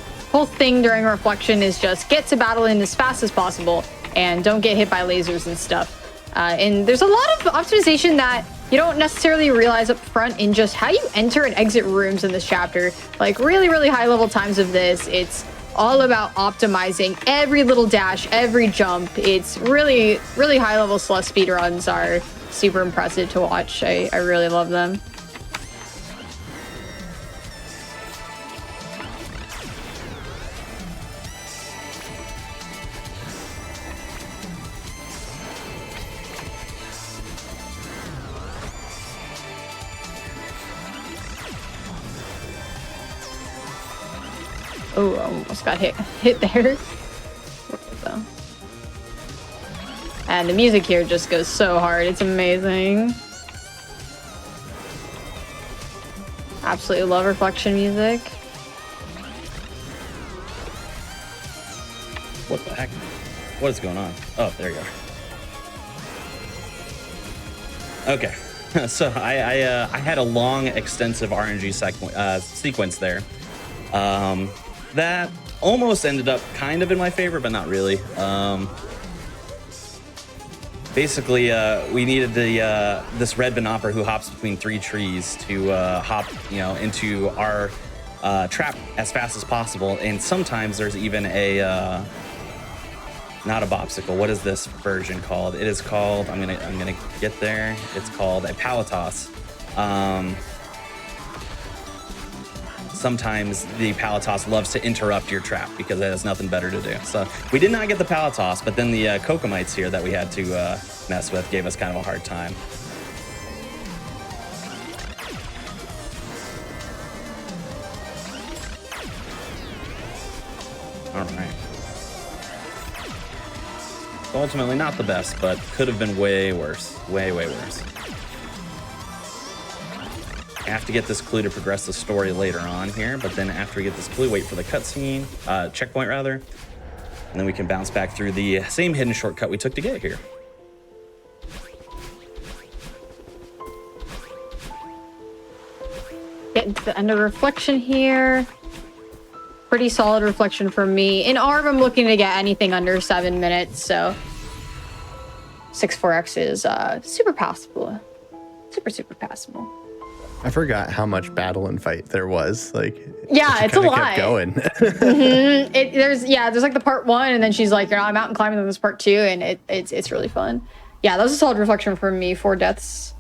thing during Reflection is just get to battle-in as fast as possible and don't get hit by lasers and stuff. And there's a lot of optimization that you don't necessarily realize up front in just how you enter and exit rooms in this chapter. Like really, really high level times of this, it's all about optimizing every little dash, every jump. It's really, really high level Celeste speedruns are super impressive to watch. I really love them. Oh, I almost got hit there. And the music here just goes so hard. It's amazing. Absolutely love Reflection music. What the heck? What is going on? Oh, there you are. Okay. So I had a long, extensive RNG sequence there. That almost ended up kind of in my favor, but not really. Basically, we needed this red Banopper who hops between 3 trees to hop, into our trap as fast as possible. And sometimes there's even a not a bobsicle. What is this version called? It is called. I'm gonna get there. It's called a palatos. Sometimes the palatos loves to interrupt your trap because it has nothing better to do. So we did not get the palatos, but then the Kokomites here that we had to mess with gave us kind of a hard time. All right. Ultimately not the best, but could have been way worse. Way, way worse. I have to get this clue to progress the story later on here, but then after we get this clue, wait for the cutscene, checkpoint rather, and then we can bounce back through the same hidden shortcut we took to get here. Getting to the end of Reflection here. Pretty solid Reflection for me. In ARB, I'm looking to get anything under 7 minutes, so 6-4X is super passable. Super passable. I forgot how much battle and fight there was. Like, yeah, it's a lot. Kept going. There's like the part 1, and then she's like, I'm out and climbing. Then there's part 2, and it's really fun. Yeah, that was a solid Reflection for me. 4 deaths.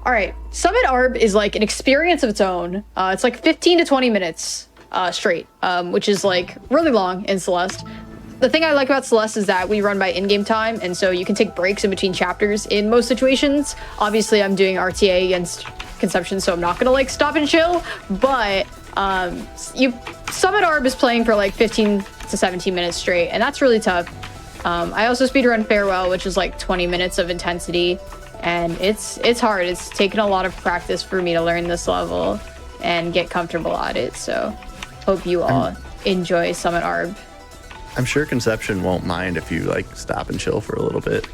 All right, Summit ARB is like an experience of its own. It's like 15 to 20 minutes straight, which is like really long in Celeste. The thing I like about Celeste is that we run by in-game time, and so you can take breaks in between chapters in most situations. Obviously, I'm doing RTA against Conception, so I'm not gonna like stop and chill, but Summit ARB is playing for like 15 to 17 minutes straight, and that's really tough. I also speedrun Farewell, which is like 20 minutes of intensity, and it's hard. It's taken a lot of practice for me to learn this level and get comfortable at it, so hope you all enjoy Summit ARB. I'm sure Conception won't mind if you like stop and chill for a little bit.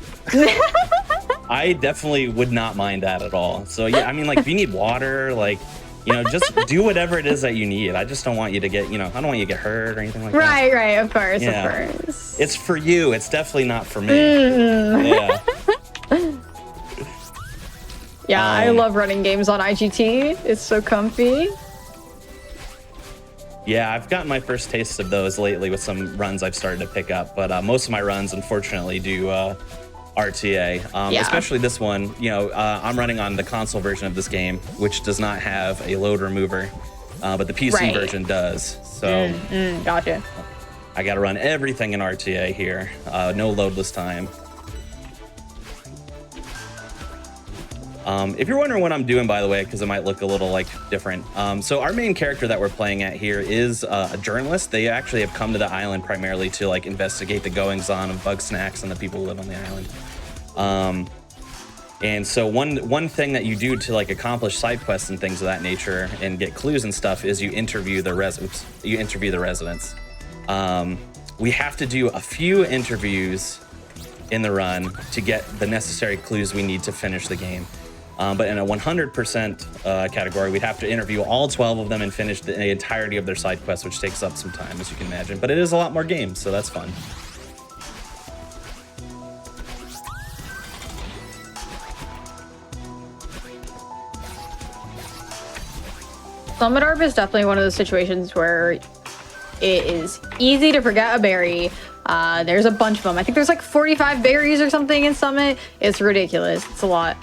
I definitely would not mind that at all. So yeah, I mean, like if you need water, like, just do whatever it is that you need. I just don't want you to get, I don't want you to get hurt or anything like that. Right, of course, yeah. Of course. It's for you. It's definitely not for me. Yeah. Yeah, I love running games on IGT. It's so comfy. Yeah, I've gotten my first taste of those lately with some runs I've started to pick up, but most of my runs, unfortunately, do RTA. Especially this one. I'm running on the console version of this game, which does not have a load remover, but the PC version does. So, gotcha. I got to run everything in RTA here. No loadless time. If you're wondering what I'm doing, by the way, because it might look a little like different. So our main character that we're playing at here is a journalist. They actually have come to the island primarily to like investigate the goings on of Bugsnax and the people who live on the island. And so one thing that you do to like accomplish side quests and things of that nature and get clues and stuff is you interview the residents. We have to do a few interviews in the run to get the necessary clues we need to finish the game. But in a 100% category, we'd have to interview all 12 of them and finish the entirety of their side quests, which takes up some time, as you can imagine. But it is a lot more games, so that's fun. Summit Arb is definitely one of those situations where it is easy to forget a berry. There's a bunch of them. I think there's like 45 berries or something in Summit. It's ridiculous. It's a lot.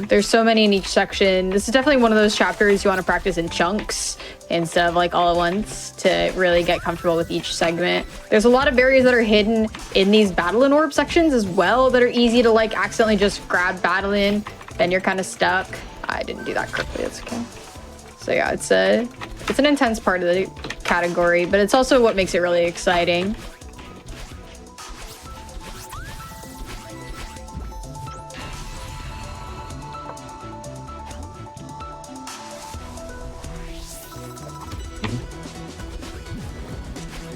There's so many in each section. This is definitely one of those chapters you want to practice in chunks instead of like all at once to really get comfortable with each segment. There's a lot of berries that are hidden in these battle in orb sections as well that are easy to like accidentally just grab battle in. Then you're kind of stuck. I didn't do that correctly. That's okay. So yeah, it's an intense part of the category, but it's also what makes it really exciting.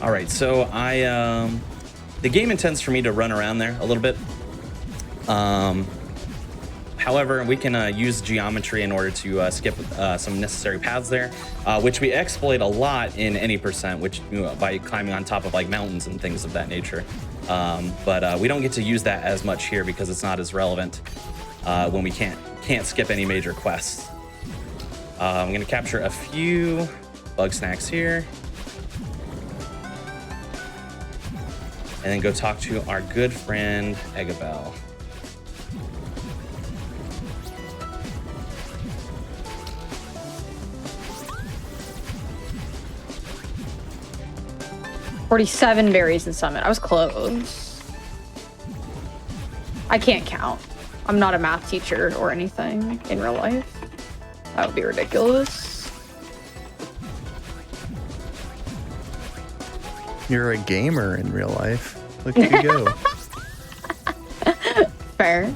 All right, so the game intends for me to run around there a little bit. However, we can use geometry in order to skip some necessary paths there, which we exploit a lot in any percent, which by climbing on top of like mountains and things of that nature. But we don't get to use that as much here because it's not as relevant when we can't skip any major quests. I'm gonna capture a few Bugsnax here. And then go talk to our good friend Eggabell. $47 berries in Summit. I was close. I can't count. I'm not a math teacher or anything in real life. That would be ridiculous. You're a gamer in real life. Look at you go. Fair.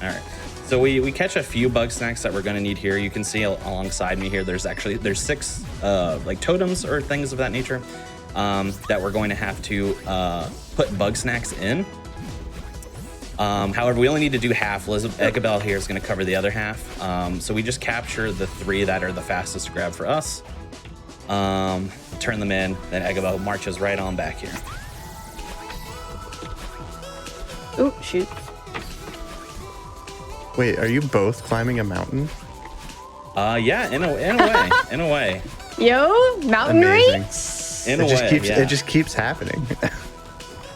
All right. So we catch a few Bugsnax that we're going to need here. You can see alongside me here, there's 6 like totems or things of that nature that we're going to have to put Bugsnax in. However, we only need to do half. Eggabell here is going to cover the other half. So we just capture the 3 that are the fastest to grab for us. Turn them in, then Eggabell marches right on back here. Ooh, shoot. Wait, are you both climbing a mountain? Yeah, in a way. Yo, mountain Amazing. race? It just keeps happening.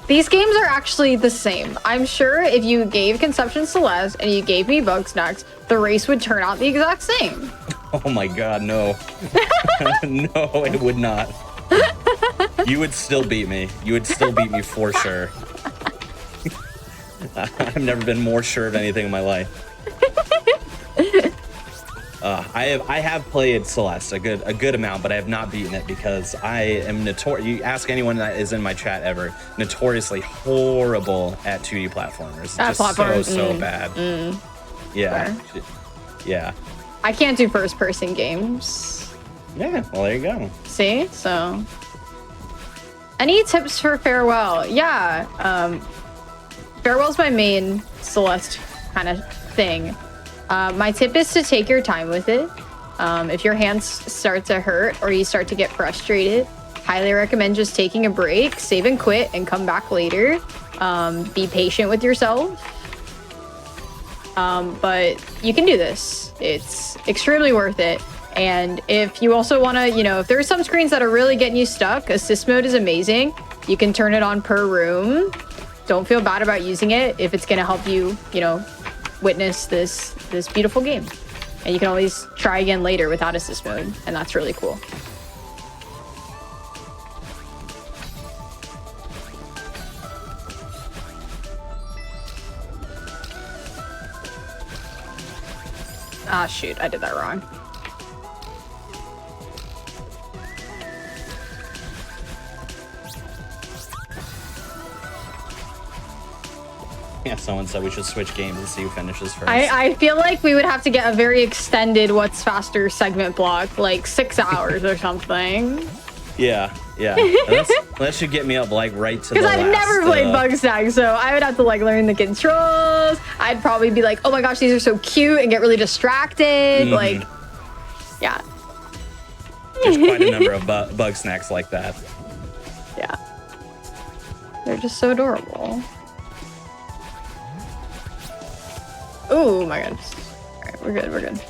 These games are actually the same. I'm sure if you gave Conception Celeste and you gave me Bugsnax, the race would turn out the exact same. Oh my god, no. No, it would not. You would still beat me. You would still beat me for sure. I've never been more sure of anything in my life. I have played Celeste a good amount, but I have not beaten it because I am notorious. You ask anyone that is in my chat ever, notoriously horrible at 2D platformers. Just so bad. Yeah, Fair. yeah. I can't do first-person games. Yeah. Well, there you go. See, so. Any tips for Farewell? Yeah, Farewell's my main Celeste kind of thing. My tip is to take your time with it. If your hands start to hurt or you start to get frustrated, highly recommend just taking a break, save and quit, and come back later. Be patient with yourself. But you can do this. It's extremely worth it. And if you also want to, if there are some screens that are really getting you stuck, assist mode is amazing. You can turn it on per room. Don't feel bad about using it if it's going to help you, witness this beautiful game. And you can always try again later without assist mode, and that's really cool. Ah, shoot, I did that wrong. Yeah, someone said we should switch games and see who finishes first. I feel like we would have to get a very extended What's Faster segment block, like 6 hours or something. Yeah. That should get me up like right to the Because last. I've never played Bugsnax, so I would have to like learn the controls. I'd probably be like, oh my gosh, these are so cute, and get really distracted. Like, yeah. There's quite a number of Bugsnax like that. Yeah. They're just so adorable. Oh my goodness. All right, we're good, we're good.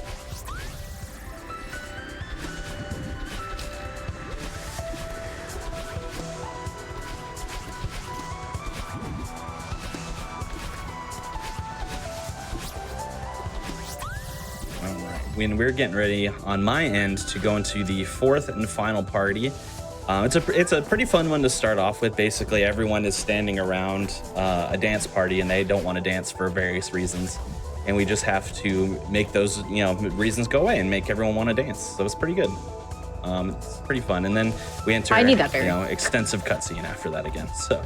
We're getting ready on my end to go into the fourth and final party. It's a pretty fun one to start off with. Basically, everyone is standing around a dance party and they don't want to dance for various reasons, and we just have to make those reasons go away and make everyone want to dance. So it's pretty good. It's pretty fun, and then we enter I need that berry. Extensive cutscene after that again. So.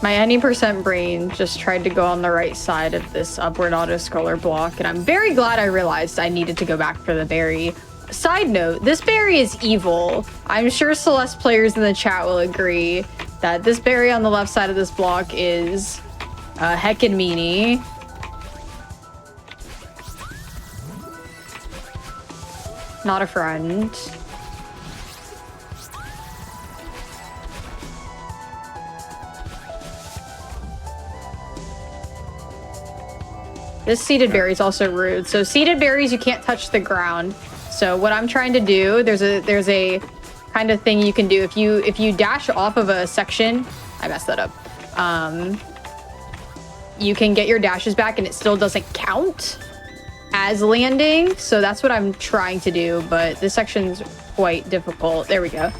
My any percent brain just tried to go on the right side of this upward auto-scroller block, and I'm very glad I realized I needed to go back for the berry. Side note, this berry is evil. I'm sure Celeste players in the chat will agree that this berry on the left side of this block is a heckin' meanie. Not a friend. This seeded berry is also rude. So seeded berries, you can't touch the ground. So what I'm trying to do, there's a kind of thing you can do. If you dash off of a section, I messed that up. You can get your dashes back and it still doesn't count as landing. So that's what I'm trying to do, but this section's quite difficult. There we go.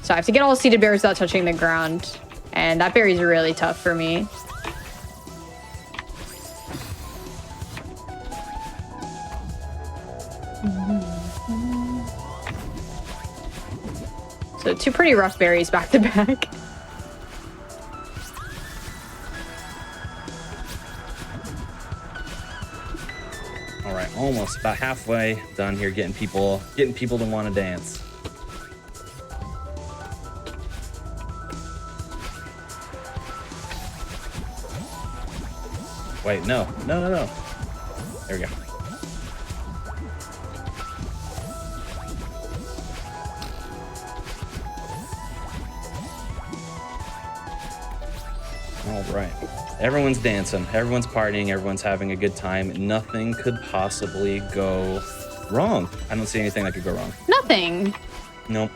So I have to get all seeded berries without touching the ground. And that berry's really tough for me. So 2 pretty rough berries back to back. All right, almost about halfway done here, getting people to want to dance. Wait, no. There we go. All right. Everyone's dancing, everyone's partying, everyone's having a good time. Nothing could possibly go wrong. I don't see anything that could go wrong. Nothing. Nope.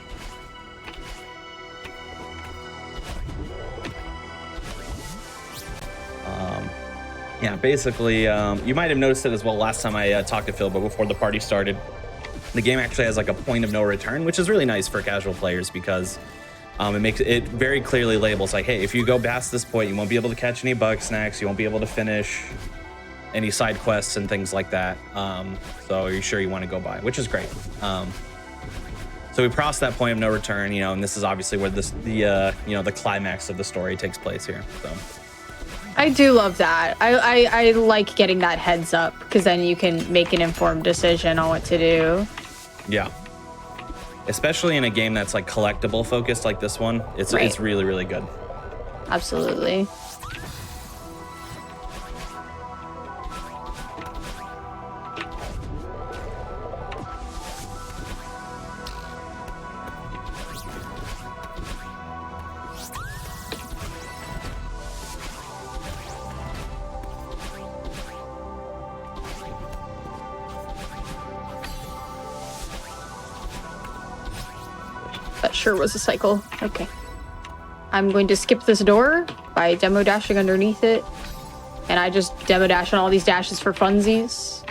Yeah, basically, you might have noticed it as well last time I talked to Phil, but before the party started, the game actually has like a point of no return, which is really nice for casual players because it makes it very clearly labels like, hey, if you go past this point, you won't be able to catch any Bugsnax, you won't be able to finish any side quests and things like that. So are you sure you want to go by, which is great. So we crossed that point of no return, and this is obviously where the climax of the story takes place here. So I do love that. I like getting that heads up because then you can make an informed decision on what to do. Yeah. Especially in a game that's like collectible focused like this one, it's really, really good. Absolutely. That sure was a cycle. Okay. I'm going to skip this door by demo dashing underneath it. And I just demo dash on all these dashes for funsies.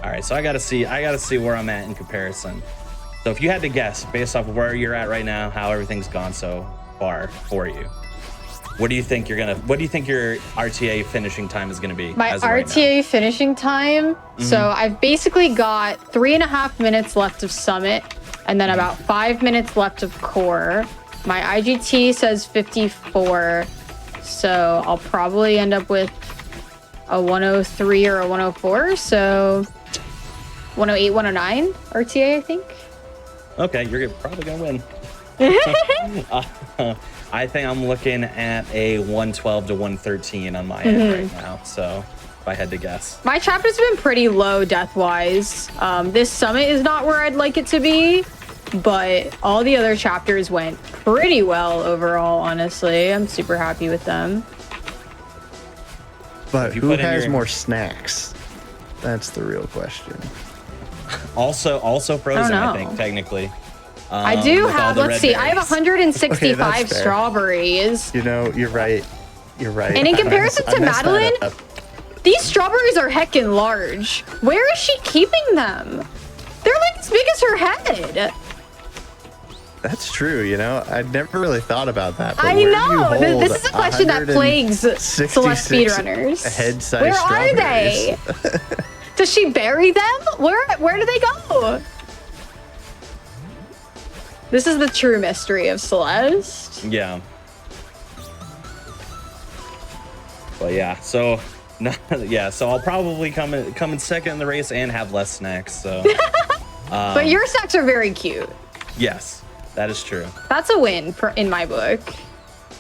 All right, so I gotta see where I'm at in comparison. So if you had to guess based off of where you're at right now, how everything's gone so far for you, what do you think your RTA finishing time is gonna be? My as of right RTA finishing time. So I've basically got 3.5 minutes left of Summit, and then about 5 minutes left of Core. My IGT says 54, so I'll probably end up with a 103 or a 104. So 108, 109 RTA, I think. Okay, you're probably gonna win. I think I'm looking at a 112 to 113 on my end right now. So if I had to guess, My chapter's been pretty low death-wise. This Summit is not where I'd like it to be, but all the other chapters went pretty well overall, honestly. I'm super happy with them. But you who put in has your- more snacks? That's the real question. also frozen, I know. think technically. I do with all have, the let's red see, I have berries. 165 Okay, that's fair. strawberries. You know, you're right. You're right. And in comparison I to messed that Madeline, up. these strawberries are heckin' large. Where is she keeping them? They're like as big as her head. That's true. You know, I'd never really thought about that. But I where do you know. hold This is a question that plagues Celeste 166 speedrunners. head-sized Where are they? Does she bury them? Where do they go? This is the true mystery of Celeste. Yeah. Well, yeah. So, So I'll probably come in second in the race and have less snacks. So. But your snacks are very cute. Yes, that is true. That's a win in my book.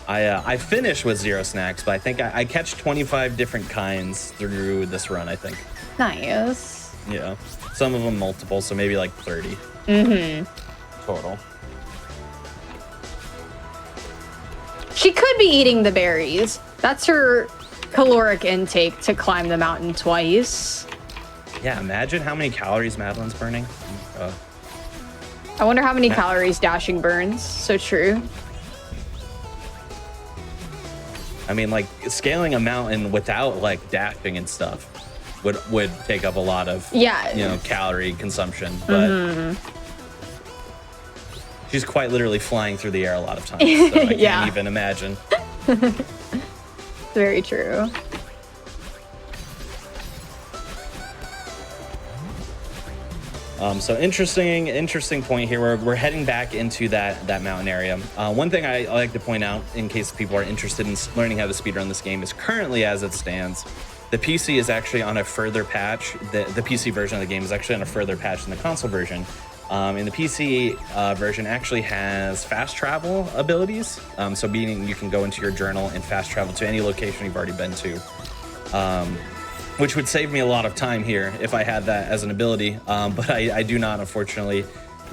I finished with 0 snacks, but I think I catch 25 different kinds through this run. I think. Nice. Yeah. Some of them multiple, so maybe like 30. Total. She could be eating the berries. That's her caloric intake to climb the mountain twice. Yeah. Imagine how many calories Madeline's burning. I wonder how many calories Dashing burns. So true. I mean, like scaling a mountain without like dashing and stuff would take up a lot of calorie consumption, but she's quite literally flying through the air a lot of times. So I can't even imagine. Very true. So interesting point here. We're heading back into that mountain area. One thing I like to point out, in case people are interested in learning how to speedrun this game, is currently as it stands, the PC is actually on a further patch. The PC version of the game is actually on a further patch than the console version. And the PC version actually has fast travel abilities. So meaning you can go into your journal and fast travel to any location you've already been to. Which would save me a lot of time here if I had that as an ability, but I do not, unfortunately.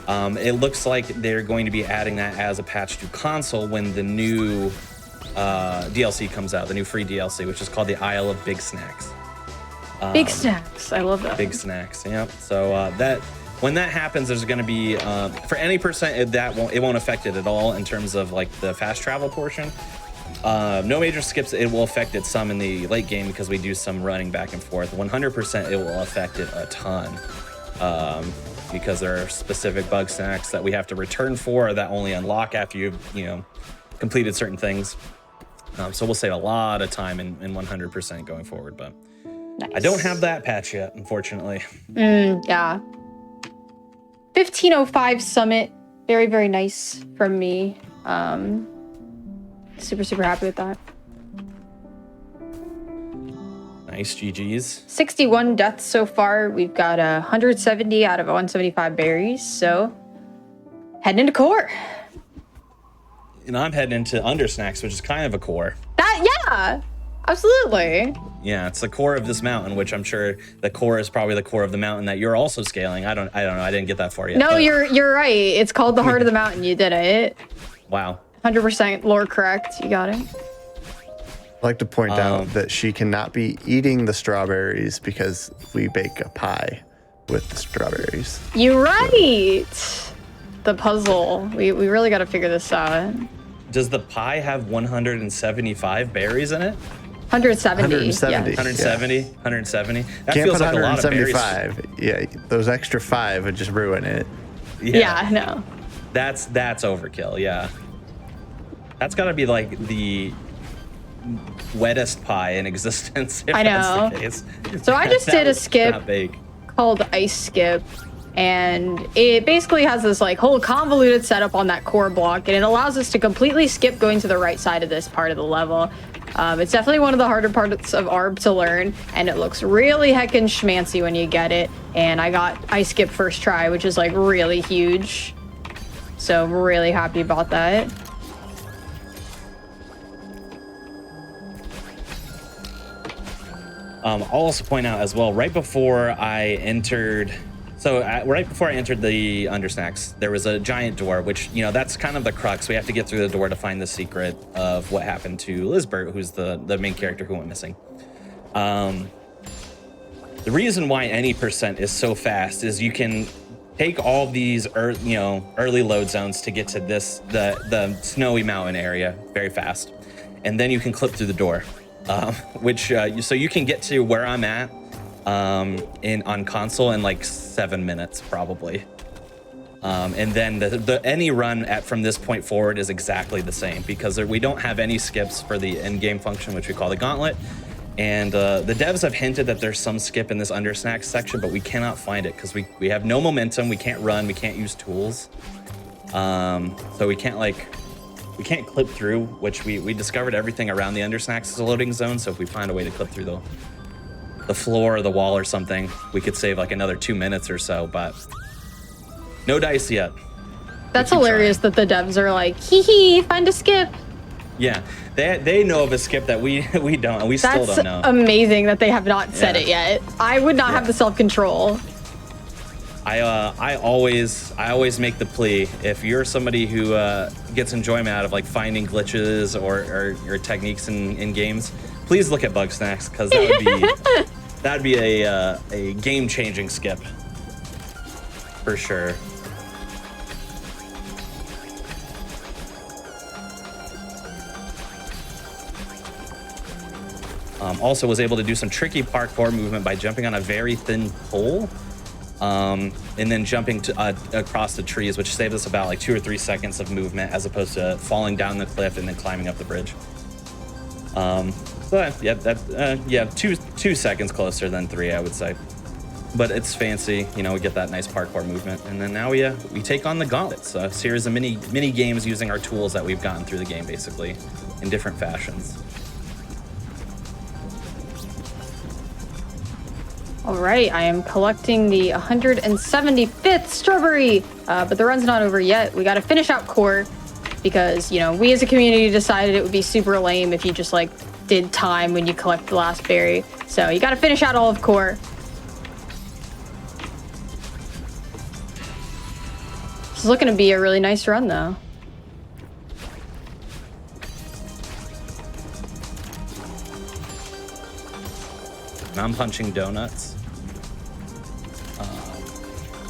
It looks like they're going to be adding that as a patch to console when the new DLC comes out, the new free DLC, which is called the Isle of Big Snacks. Big snacks, I love that. Big Snacks, yeah. So that when that happens, there's going to be for any percent it won't affect it at all in terms of like the fast travel portion. No major skips. It will affect it some in the late game because we do some running back and forth. 100% it will affect it a ton because there are specific Bugsnax that we have to return for that only unlock after you've completed certain things. So we'll save a lot of time in 100% going forward. But Nice. I don't have that patch yet, unfortunately. Yeah. 1505 Summit. Very, very nice from me. Super happy with that. Nice, GG's. 61 deaths so far. We've got 170 out of 175 berries. So heading into core. I'm heading into Undersnacks, which is kind of a core. Yeah, absolutely. Yeah, it's the core of this mountain, which I'm sure the core is probably the core of the mountain that you're also scaling. I don't know. I didn't get that far yet. No, but you're right. It's called the heart of the mountain. You did it. Wow. 100% lore correct. You got it. I'd like to point out that she cannot be eating the strawberries because we bake a pie with the strawberries. You're right. The puzzle. We really got to figure this out. Does the pie have 175 berries in it? 170. 170. Yes. 170. 170. That Can't feels put like a lot of berries. 175. Yeah, those extra 5 would just ruin it. Yeah, no. That's overkill. Yeah. That's got to be like the wettest pie in existence. If I know. That's the case. So I just did a That skip big. called Ice Skip, and it basically has this like whole convoluted setup on that core block, and it allows us to completely skip going to the right side of this part of the level. It's definitely one of the harder parts of ARB to learn, and it looks really heckin' schmancy when you get it. And I got Ice Skip first try, which is like really huge. So I'm really happy about that. I'll also point out as well, right before I entered the Undersnacks, there was a giant door, which, you know, that's kind of the crux. We have to get through the door to find the secret of what happened to Lizbert, who's the main character who went missing. The reason why any percent is so fast is you can take all these early load zones to get to the snowy mountain area very fast, and then you can clip through the door. So you can get to where I'm at on console in like 7 minutes probably, and then any run from this point forward is exactly the same because we don't have any skips for the end game function, which we call the gauntlet. And the devs have hinted that there's some skip in this Undersnacks section, but we cannot find it because we have no momentum, we can't run, we can't use tools, so we can't clip through, which we discovered everything around the Undersnacks is a loading zone. So if we find a way to clip through the floor or the wall or something, we could save like another 2 minutes or so, but no dice yet. That's hilarious that the devs are like, hee hee, find a skip. Yeah, they know of a skip that we don't, and we still don't know. That's amazing that they have not said it yet. I would not have the self-control. I always make the plea, if you're somebody who gets enjoyment out of like finding glitches or techniques in games, please look at Bugsnax, because that'd be a game-changing skip for sure. Also was able to do some tricky parkour movement by jumping on a very thin pole. And then jumping across the trees, which saved us about like 2 or 3 seconds of movement as opposed to falling down the cliff and then climbing up the bridge. But yeah, 2 seconds closer than 3, I would say. But it's fancy, you know, we get that nice parkour movement. And then now we take on the gauntlets, a series of mini games using our tools that we've gotten through the game, basically, in different fashions. All right, I am collecting the 175th strawberry, but the run's not over yet. We got to finish out core because, you know, we as a community decided it would be super lame if you just like did time when you collect the last berry. So you got to finish out all of core. This is looking to be a really nice run though. I'm punching donuts.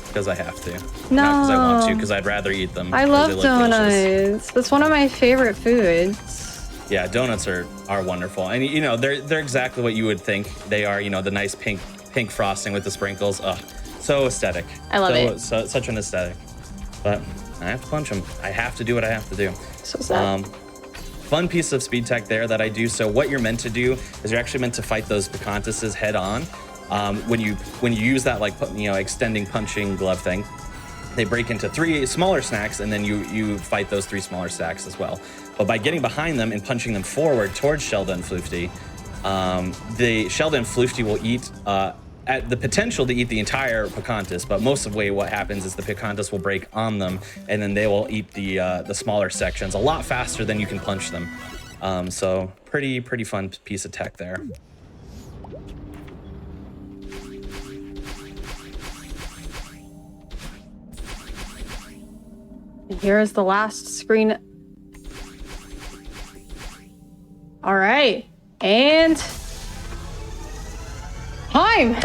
Because I have to. No. Not because I want to, because I'd rather eat them. I love donuts. Delicious. That's one of my favorite foods. Yeah, donuts are wonderful. And you know, they're exactly what you would think they are, you know, the nice pink frosting with the sprinkles. Ugh, so aesthetic. I love it. Such an aesthetic. But I have to punch them. I have to do what I have to do. So sad. Fun piece of speed tech there that I do. So what you're meant to do is you're actually meant to fight those Picantuses head on. When you use that, like, you know, extending punching glove thing, they break into 3 smaller stacks, and then you fight those 3 smaller stacks as well. But by getting behind them and punching them forward towards Shelda and Floofty, the Shelda and Floofty will eat at the potential to eat the entire Picantus, but most of the way what happens is the Picantus will break on them, and then they will eat the smaller sections a lot faster than you can punch them. So pretty fun piece of tech there. Here's the last screen. All right, and time.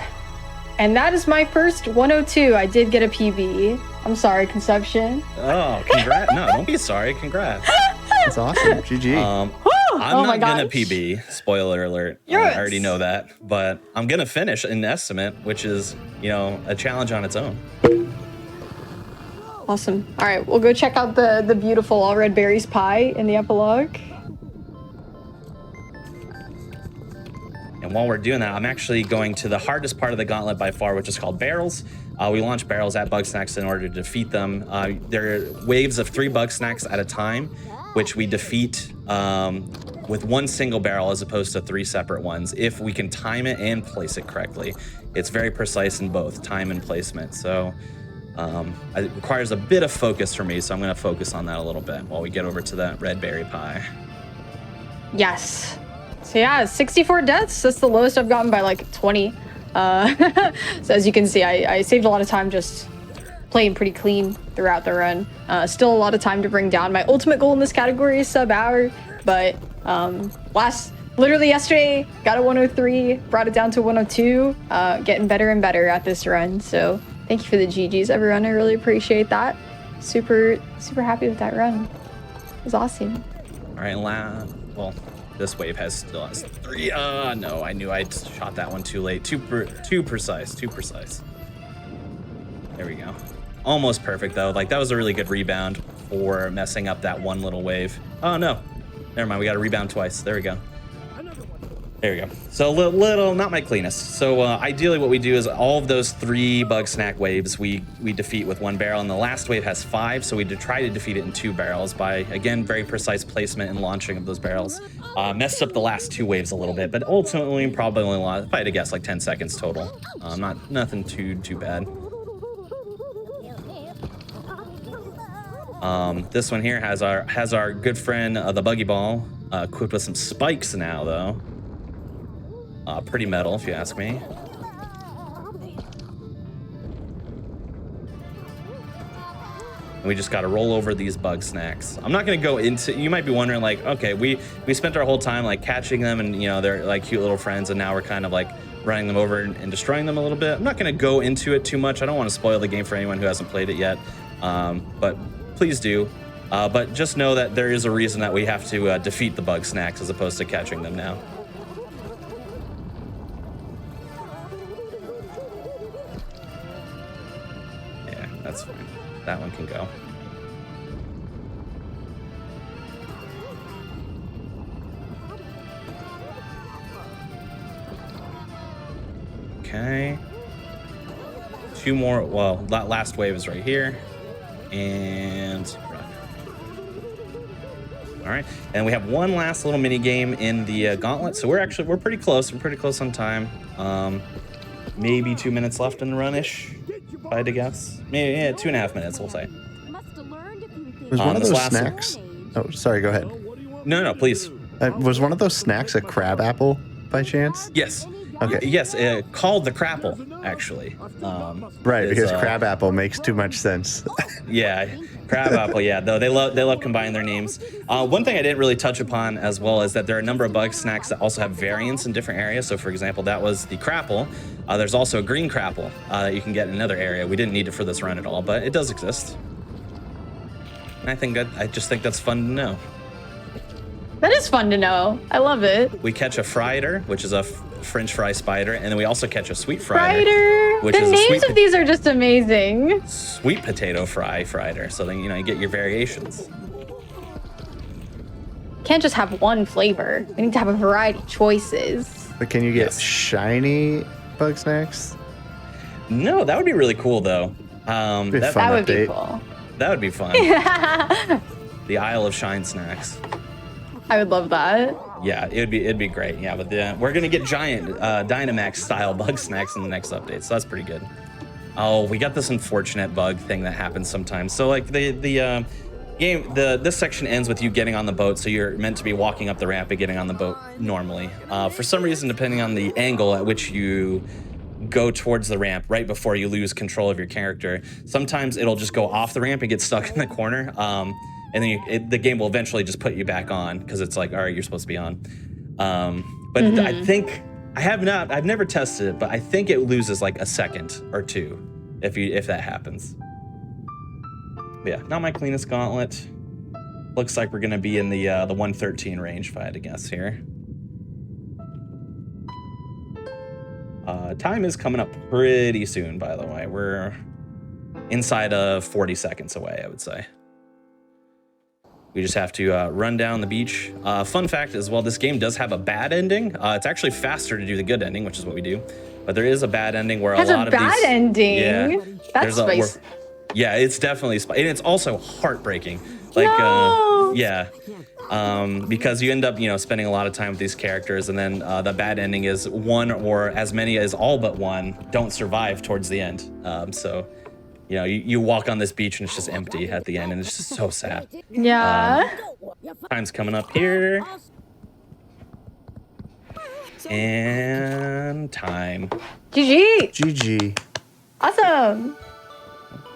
And that is my first 102. I did get a PB. I'm sorry, Conception. Oh, congrats. No, don't be sorry. Congrats. That's awesome. GG. I'm Oh my not gonna gosh. PB. Spoiler alert. Yes. I already know that, but I'm gonna finish an estimate, which is, you know, a challenge on its own. Awesome. All right, we'll go check out the beautiful all red berries pie in the epilogue. And while we're doing that, I'm actually going to the hardest part of the gauntlet by far, which is called barrels. We launch barrels at Bugsnax in order to defeat them. There are waves of 3 Bugsnax at a time, which we defeat with one single barrel as opposed to 3 separate ones, if we can time it and place it correctly. It's very precise in both time and placement. So it requires a bit of focus for me, so I'm going to focus on that a little bit while we get over to that red berry pie. Yes. So yeah, 64 deaths. That's the lowest I've gotten by like 20. So as you can see, I saved a lot of time just playing pretty clean throughout the run. Still a lot of time to bring down. My ultimate goal in this category is sub-hour, but literally yesterday, got a 103, brought it down to 102, getting better and better at this run. So thank you for the GGs, everyone. I really appreciate that. Super happy with that run. It was awesome. All right, well, this wave still has 3. No, I knew I'd shot that one too late. Too precise. There we go. Almost perfect though. Like that was a really good rebound for messing up that one little wave. Oh no, never mind. We got to rebound twice. There we go. There we go. So a little, not my cleanest. So ideally what we do is all of those 3 Bugsnax waves we defeat with 1 barrel, and the last wave has 5, so we try to defeat it in 2 barrels by, again, very precise placement and launching of those barrels. Messed up the last 2 waves a little bit, but ultimately probably only lost, if I had to guess, like 10 seconds total. Nothing too bad. This one here has our good friend the buggy ball equipped with some spikes now though. Pretty metal, if you ask me. And we just got to roll over these Bugsnax. I'm not going to go into. You might be wondering, like, okay, we spent our whole time like catching them, and you know they're like cute little friends, and now we're kind of like running them over and destroying them a little bit. I'm not going to go into it too much. I don't want to spoil the game for anyone who hasn't played it yet, but please do. But just know that there is a reason that we have to defeat the Bugsnax as opposed to catching them now. That's fine. That one can go. Okay. 2 more. Well, that last wave is right here. And run. All right. And we have one last little mini game in the gauntlet. So we're pretty close. We're pretty close on time. Maybe 2 minutes left in the run-ish. If I had to guess, maybe 2.5 minutes, we'll say. Was one of those snacks? Oh, sorry. Go ahead. No, please. Was one of those snacks a crab apple by chance? Yes. Okay. Yes, called the crapple, actually. Right, because crab apple makes too much sense. Yeah, crab apple. Yeah, though they love combining their names. One thing I didn't really touch upon as well is that there are a number of Bugsnax that also have variants in different areas. So, for example, that was the crapple. There's also a green crapple that you can get in another area. We didn't need it for this run at all, but it does exist. And I just think that's fun to know. That is fun to know. I love it. We catch a frieder, which is a French fry spider, and then we also catch a sweet frieder, Frieder. which The is names of these are just amazing. sweet potato frieder. So then you get your variations. Can't just have one flavor. We need to have a variety of choices. But can you get Yes. shiny Bugsnax? No, that would be really cool though. Be a That, fun That would be update. cool. that would be fun. The Isle of Shine snacks. I would love that. Yeah, it'd be great. Yeah, but we're gonna get giant Dynamax style Bugsnax in the next update, so that's pretty good. Oh, we got this unfortunate bug thing that happens sometimes. So like the game, this section ends with you getting on the boat, so you're meant to be walking up the ramp and getting on the boat normally. For some reason, depending on the angle at which you go towards the ramp right before you lose control of your character, sometimes it'll just go off the ramp and get stuck in the corner. And then the game will eventually just put you back on because it's like, all right, you're supposed to be on. But I think I've never tested it, but I think it loses like a second or two if that happens. But yeah, not my cleanest gauntlet. Looks like we're gonna be in the 113 range if I had to guess here. Time is coming up pretty soon, by the way. We're inside of 40 seconds away, I would say. We just have to run down the beach. Fun fact as well, this game does have a bad ending. It's actually faster to do the good ending, which is what we do. But there is a bad ending where a lot of these... bad ending? Yeah. That's spicy. Yeah, it's definitely spicy. And it's also heartbreaking. Like, No! Yeah. Because you end up, spending a lot of time with these characters, and then the bad ending is one or as many as all but one don't survive towards the end. So, you walk on this beach and it's just empty at the end, and it's just so sad. Yeah. Time's coming up here. And time. GG. GG. Awesome.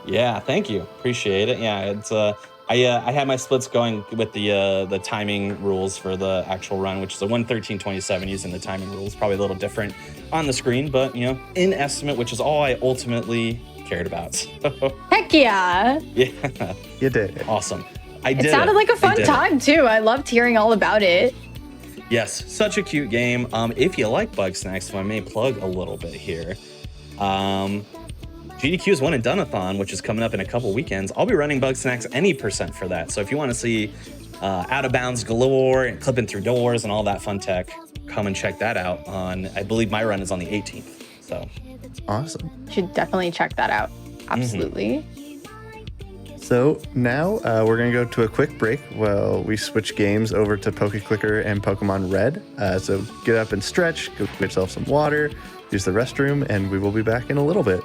Yeah, thank you. Appreciate it. Yeah, it's I had my splits going with the timing rules for the actual run, which is a 1:13:27 using the timing rules. Probably a little different on the screen, but in estimate, which is all I ultimately cared about. So, Heck yeah. yeah. You did it. Awesome. It sounded like a fun time too. I loved hearing all about it. Yes, such a cute game. If you like Bugsnax, if I may plug a little bit here. GDQ's One and Done-a-thon, which is coming up in a couple weekends. I'll be running Bugsnax any % for that. So if you want to see out of bounds galore and clipping through doors and all that fun tech, come and check that out on, I believe my run is on the 18th. So Awesome. Should definitely check that out. Absolutely. So now we're going to go to a quick break while we switch games over to PokeClicker and Pokemon Red. So get up and stretch, go get yourself some water, use the restroom, and we will be back in a little bit.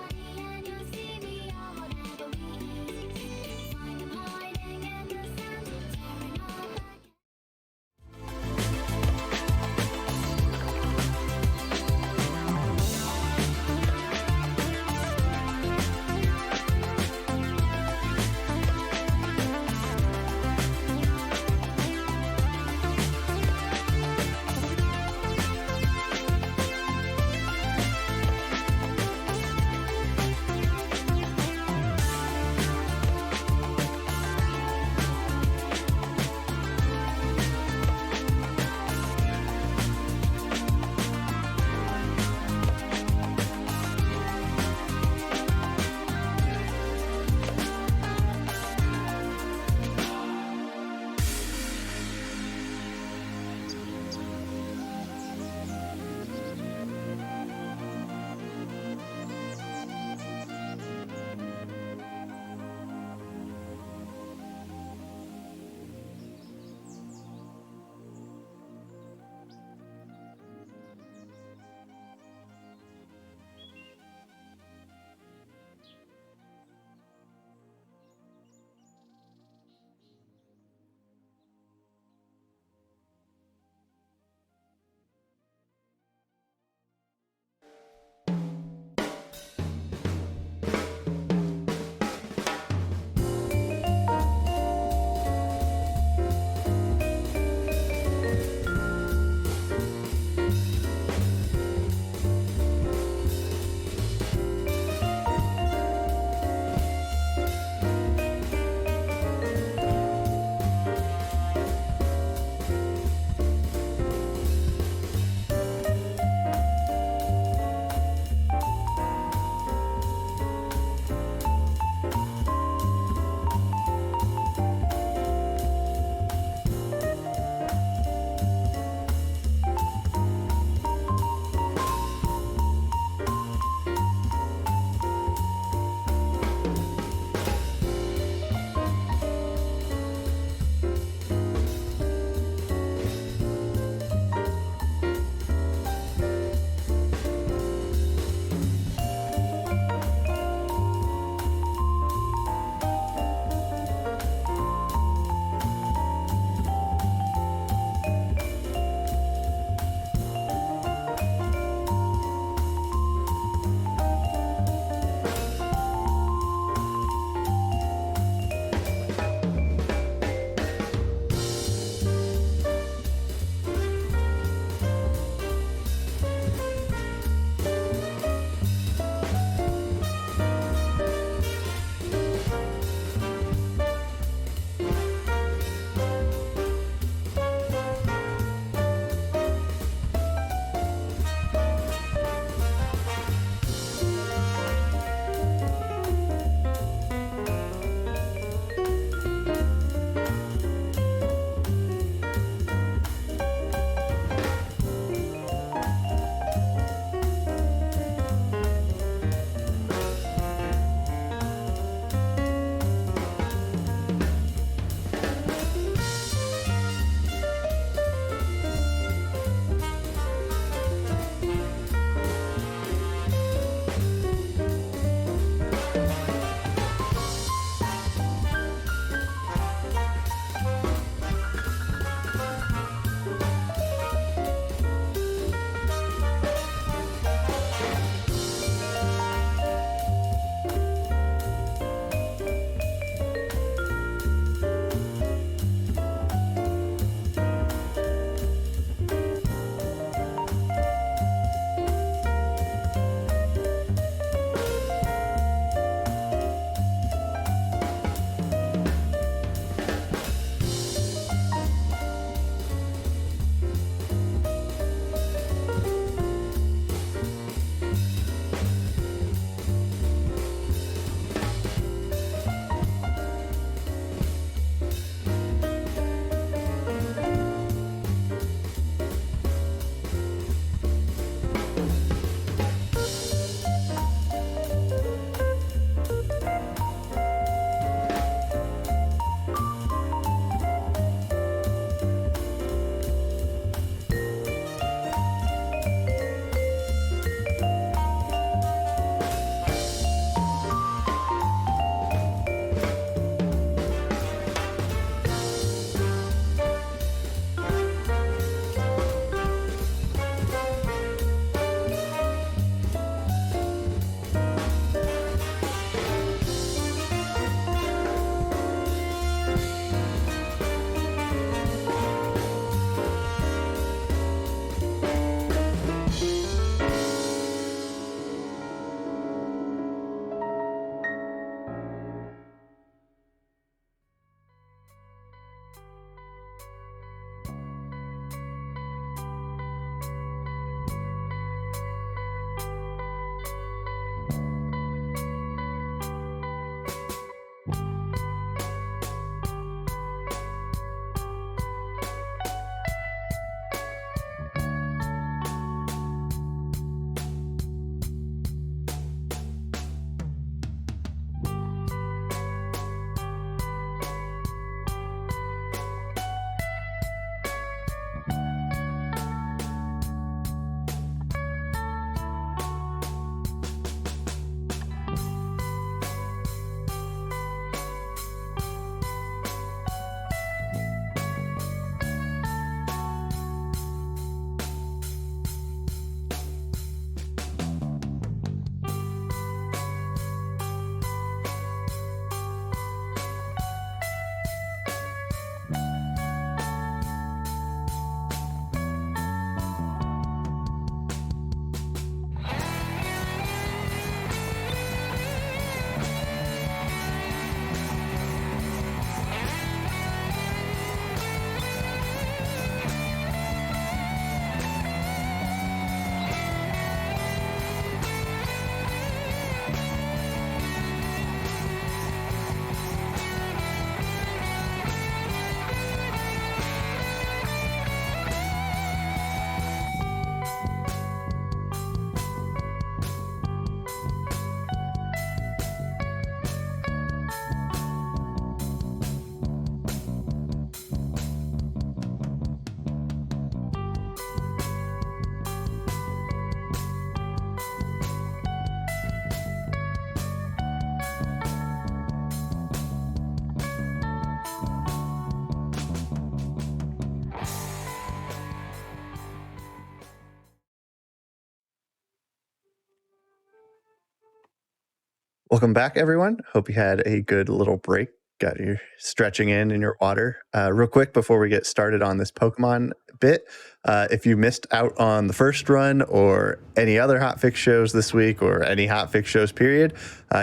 Welcome back, everyone. Hope you had a good little break. Got your stretching in your water. Real quick before we get started on this Pokemon bit, if you missed out on the first run or any other hotfix shows this week or any hotfix shows period,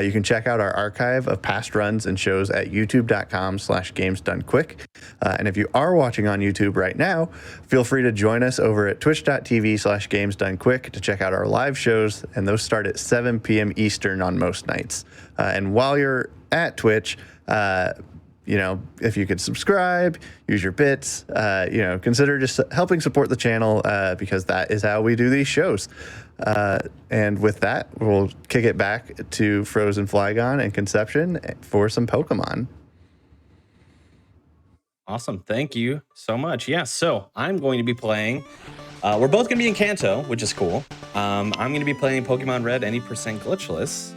you can check out our archive of past runs and shows at youtube.com/gamesdonequick. And if you are watching on YouTube right now, feel free to join us over at twitch.tv/gamesdonequick to check out our live shows, and those start at 7 p.m. Eastern on most nights. And while you're at Twitch, if you could subscribe, use your bits, consider just helping support the channel because that is how we do these shows. And with that, we'll kick it back to frozenflygone and Conception for some Pokemon. Awesome. Thank you so much. Yeah, so I'm going to be playing. We're both going to be in Kanto, which is cool. I'm going to be playing Pokemon Red any % Glitchless.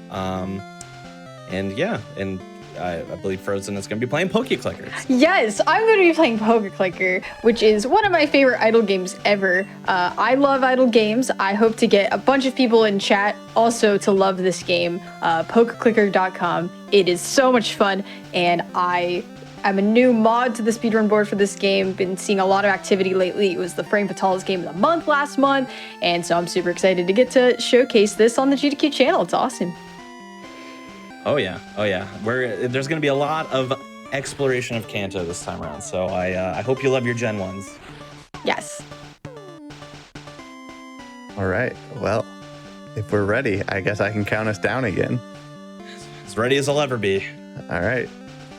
I believe Frozen is going to be playing Pokeclickers. Yes, I'm going to be playing Pokeclicker, which is one of my favorite idle games ever. I love idle games. I hope to get a bunch of people in chat also to love this game. Pokeclicker.com. It is so much fun, and I'm a new mod to the speedrun board for this game. Been seeing a lot of activity lately. It was the Frame Fatale's game of the month last month, and so I'm super excited to get to showcase this on the GDQ channel. It's awesome. Oh yeah. There's going to be a lot of exploration of Kanto this time around, so I hope you love your Gen 1s. Yes. All right. Well, if we're ready, I guess I can count us down again. As ready as I'll ever be. All right.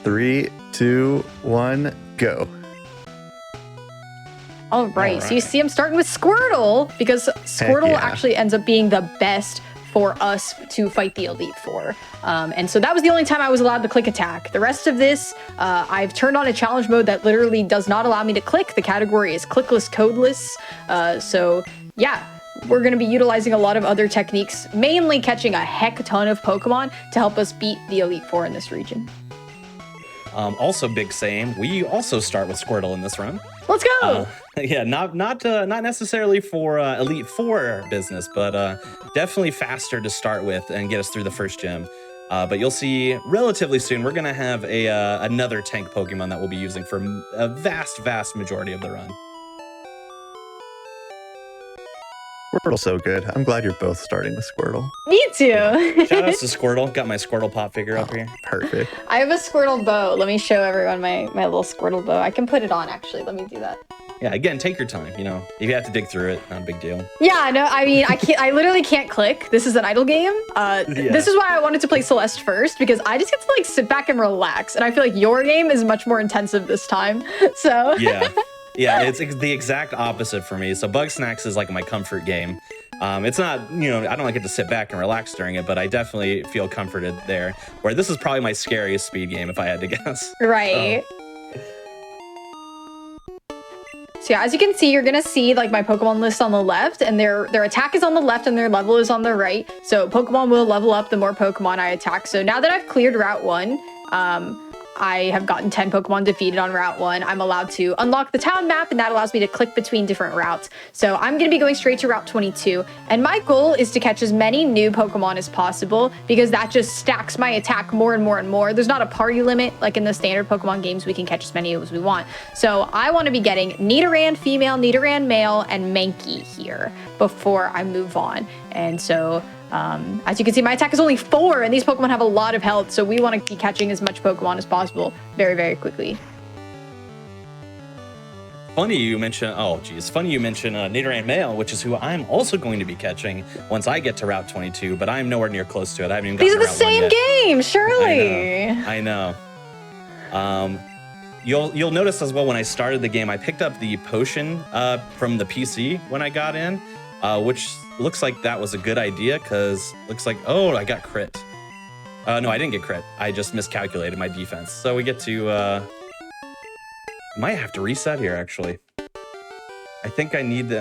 3, 2, 1, go. All right. So you see I'm starting with Squirtle because Squirtle actually ends up being the best for us to fight the Elite Four. And so that was the only time I was allowed to click attack. The rest of this, I've turned on a challenge mode that literally does not allow me to click. The category is clickless, codeless. So yeah, we're going to be utilizing a lot of other techniques, mainly catching a heck ton of Pokemon to help us beat the Elite Four in this region. Also big same. We also start with Squirtle in this run. Let's go! Yeah, not necessarily for Elite Four business, but definitely faster to start with and get us through the first gym. But you'll see relatively soon we're gonna have another tank Pokemon that we'll be using for a vast majority of the run. Squirtle's so good. I'm glad you're both starting with Squirtle. Me too. Shout out to Squirtle. Got my Squirtle pop figure up here. Perfect. I have a Squirtle bow. Let me show everyone my little Squirtle bow. I can put it on, actually. Let me do that. Yeah, again, take your time. If you have to dig through it, not a big deal. Yeah, no, I mean, I literally can't click. This is an idle game. This is why I wanted to play Celeste first, because I just get to sit back and relax. And I feel like your game is much more intensive this time. So Yeah, it's the exact opposite for me. So Bugsnax is like my comfort game. It's not, I don't get to sit back and relax during it, but I definitely feel comforted there. Where this is probably my scariest speed game, if I had to guess. Right. So yeah, as you can see, you're gonna see my Pokemon list on the left, and their attack is on the left and their level is on the right. So Pokemon will level up the more Pokemon I attack. So now that I've cleared Route 1, I have gotten 10 Pokemon defeated on Route 1. I'm allowed to unlock the town map, and that allows me to click between different routes. So I'm going to be going straight to Route 22. And my goal is to catch as many new Pokemon as possible, because that just stacks my attack more and more and more. There's not a party limit like in the standard Pokemon games. We can catch as many as we want. So I want to be getting Nidoran female, Nidoran male, and Mankey here before I move on. And so as you can see, my attack is only 4, and these Pokemon have a lot of health, so we want to be catching as much Pokemon as possible very quickly. Funny you mention Nidoran male, which is who I'm also going to be catching once I get to Route 22, but I'm nowhere near close to it. I haven't even gotten These are the Route 1 same game, surely. I know. You'll notice as well when I started the game, I picked up the potion from the PC when I got in, which looks like that was a good idea, because looks like, I got crit. No, I didn't get crit. I just miscalculated my defense. So we get to, might have to reset here, actually. I think I need the,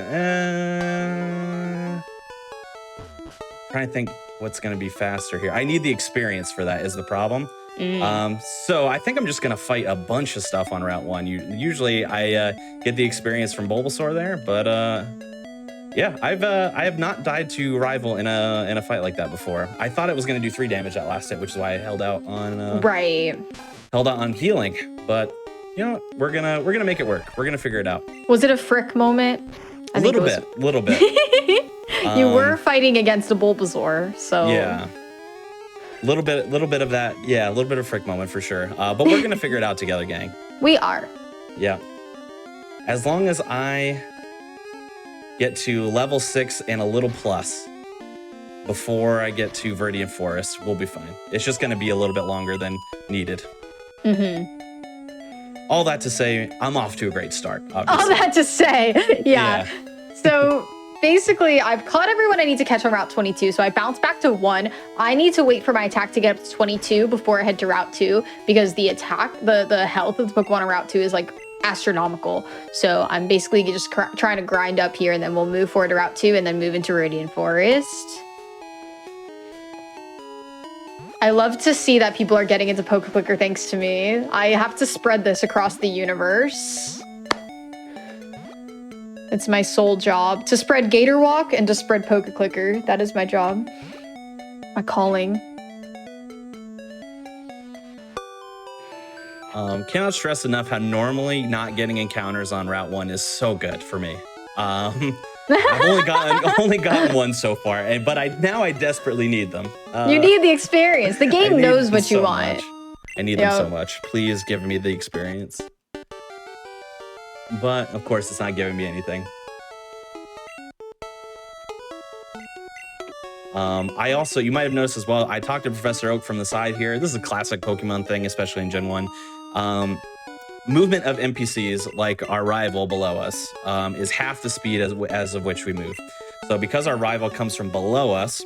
trying to think what's going to be faster here. I need the experience for that is the problem. So I think I'm just going to fight a bunch of stuff on Route 1. Usually I get the experience from Bulbasaur there, but Yeah, I have not died to rival in a fight like that before. I thought it was gonna do 3 damage that last hit, which is why I held out on healing. But you know, we're gonna make it work. We're gonna figure it out. Was it a frick moment? A little bit. You were fighting against a Bulbasaur, so yeah. Little bit of that. Yeah, a little bit of frick moment for sure. But we're gonna figure it out together, gang. We are. Yeah. As long as I get to level 6 and a little plus before I get to Viridian Forest, we'll be fine. It's just going to be a little bit longer than needed. All that to say, I'm off to a great start, obviously. All that to say, yeah. So basically, I've caught everyone I need to catch on Route 22, so I bounce back to 1. I need to wait for my attack to get up to 22 before I head to Route 2, because the attack, the health of the Pokemon on Route 2 is like astronomical. So I'm basically just trying to grind up here, and then we'll move forward to Route 2 and then move into Viridian Forest. I love to see that people are getting into Poke Clicker thanks to me. I have to spread this across the universe. It's my sole job to spread Gator Walk and to spread Poke Clicker. That is my job. My calling. Cannot stress enough how normally not getting encounters on Route 1 is so good for me. I've only gotten one so far, but now I desperately need them. You need the experience. The game knows what you want. Much. I need them so much. Please give me the experience. But of course, it's not giving me anything. I also, you might have noticed as well, I talked to Professor Oak from the side here. This is a classic Pokemon thing, especially in Gen 1. Movement of NPCs, like our rival below us, is half the speed as of which we move. So because our rival comes from below us,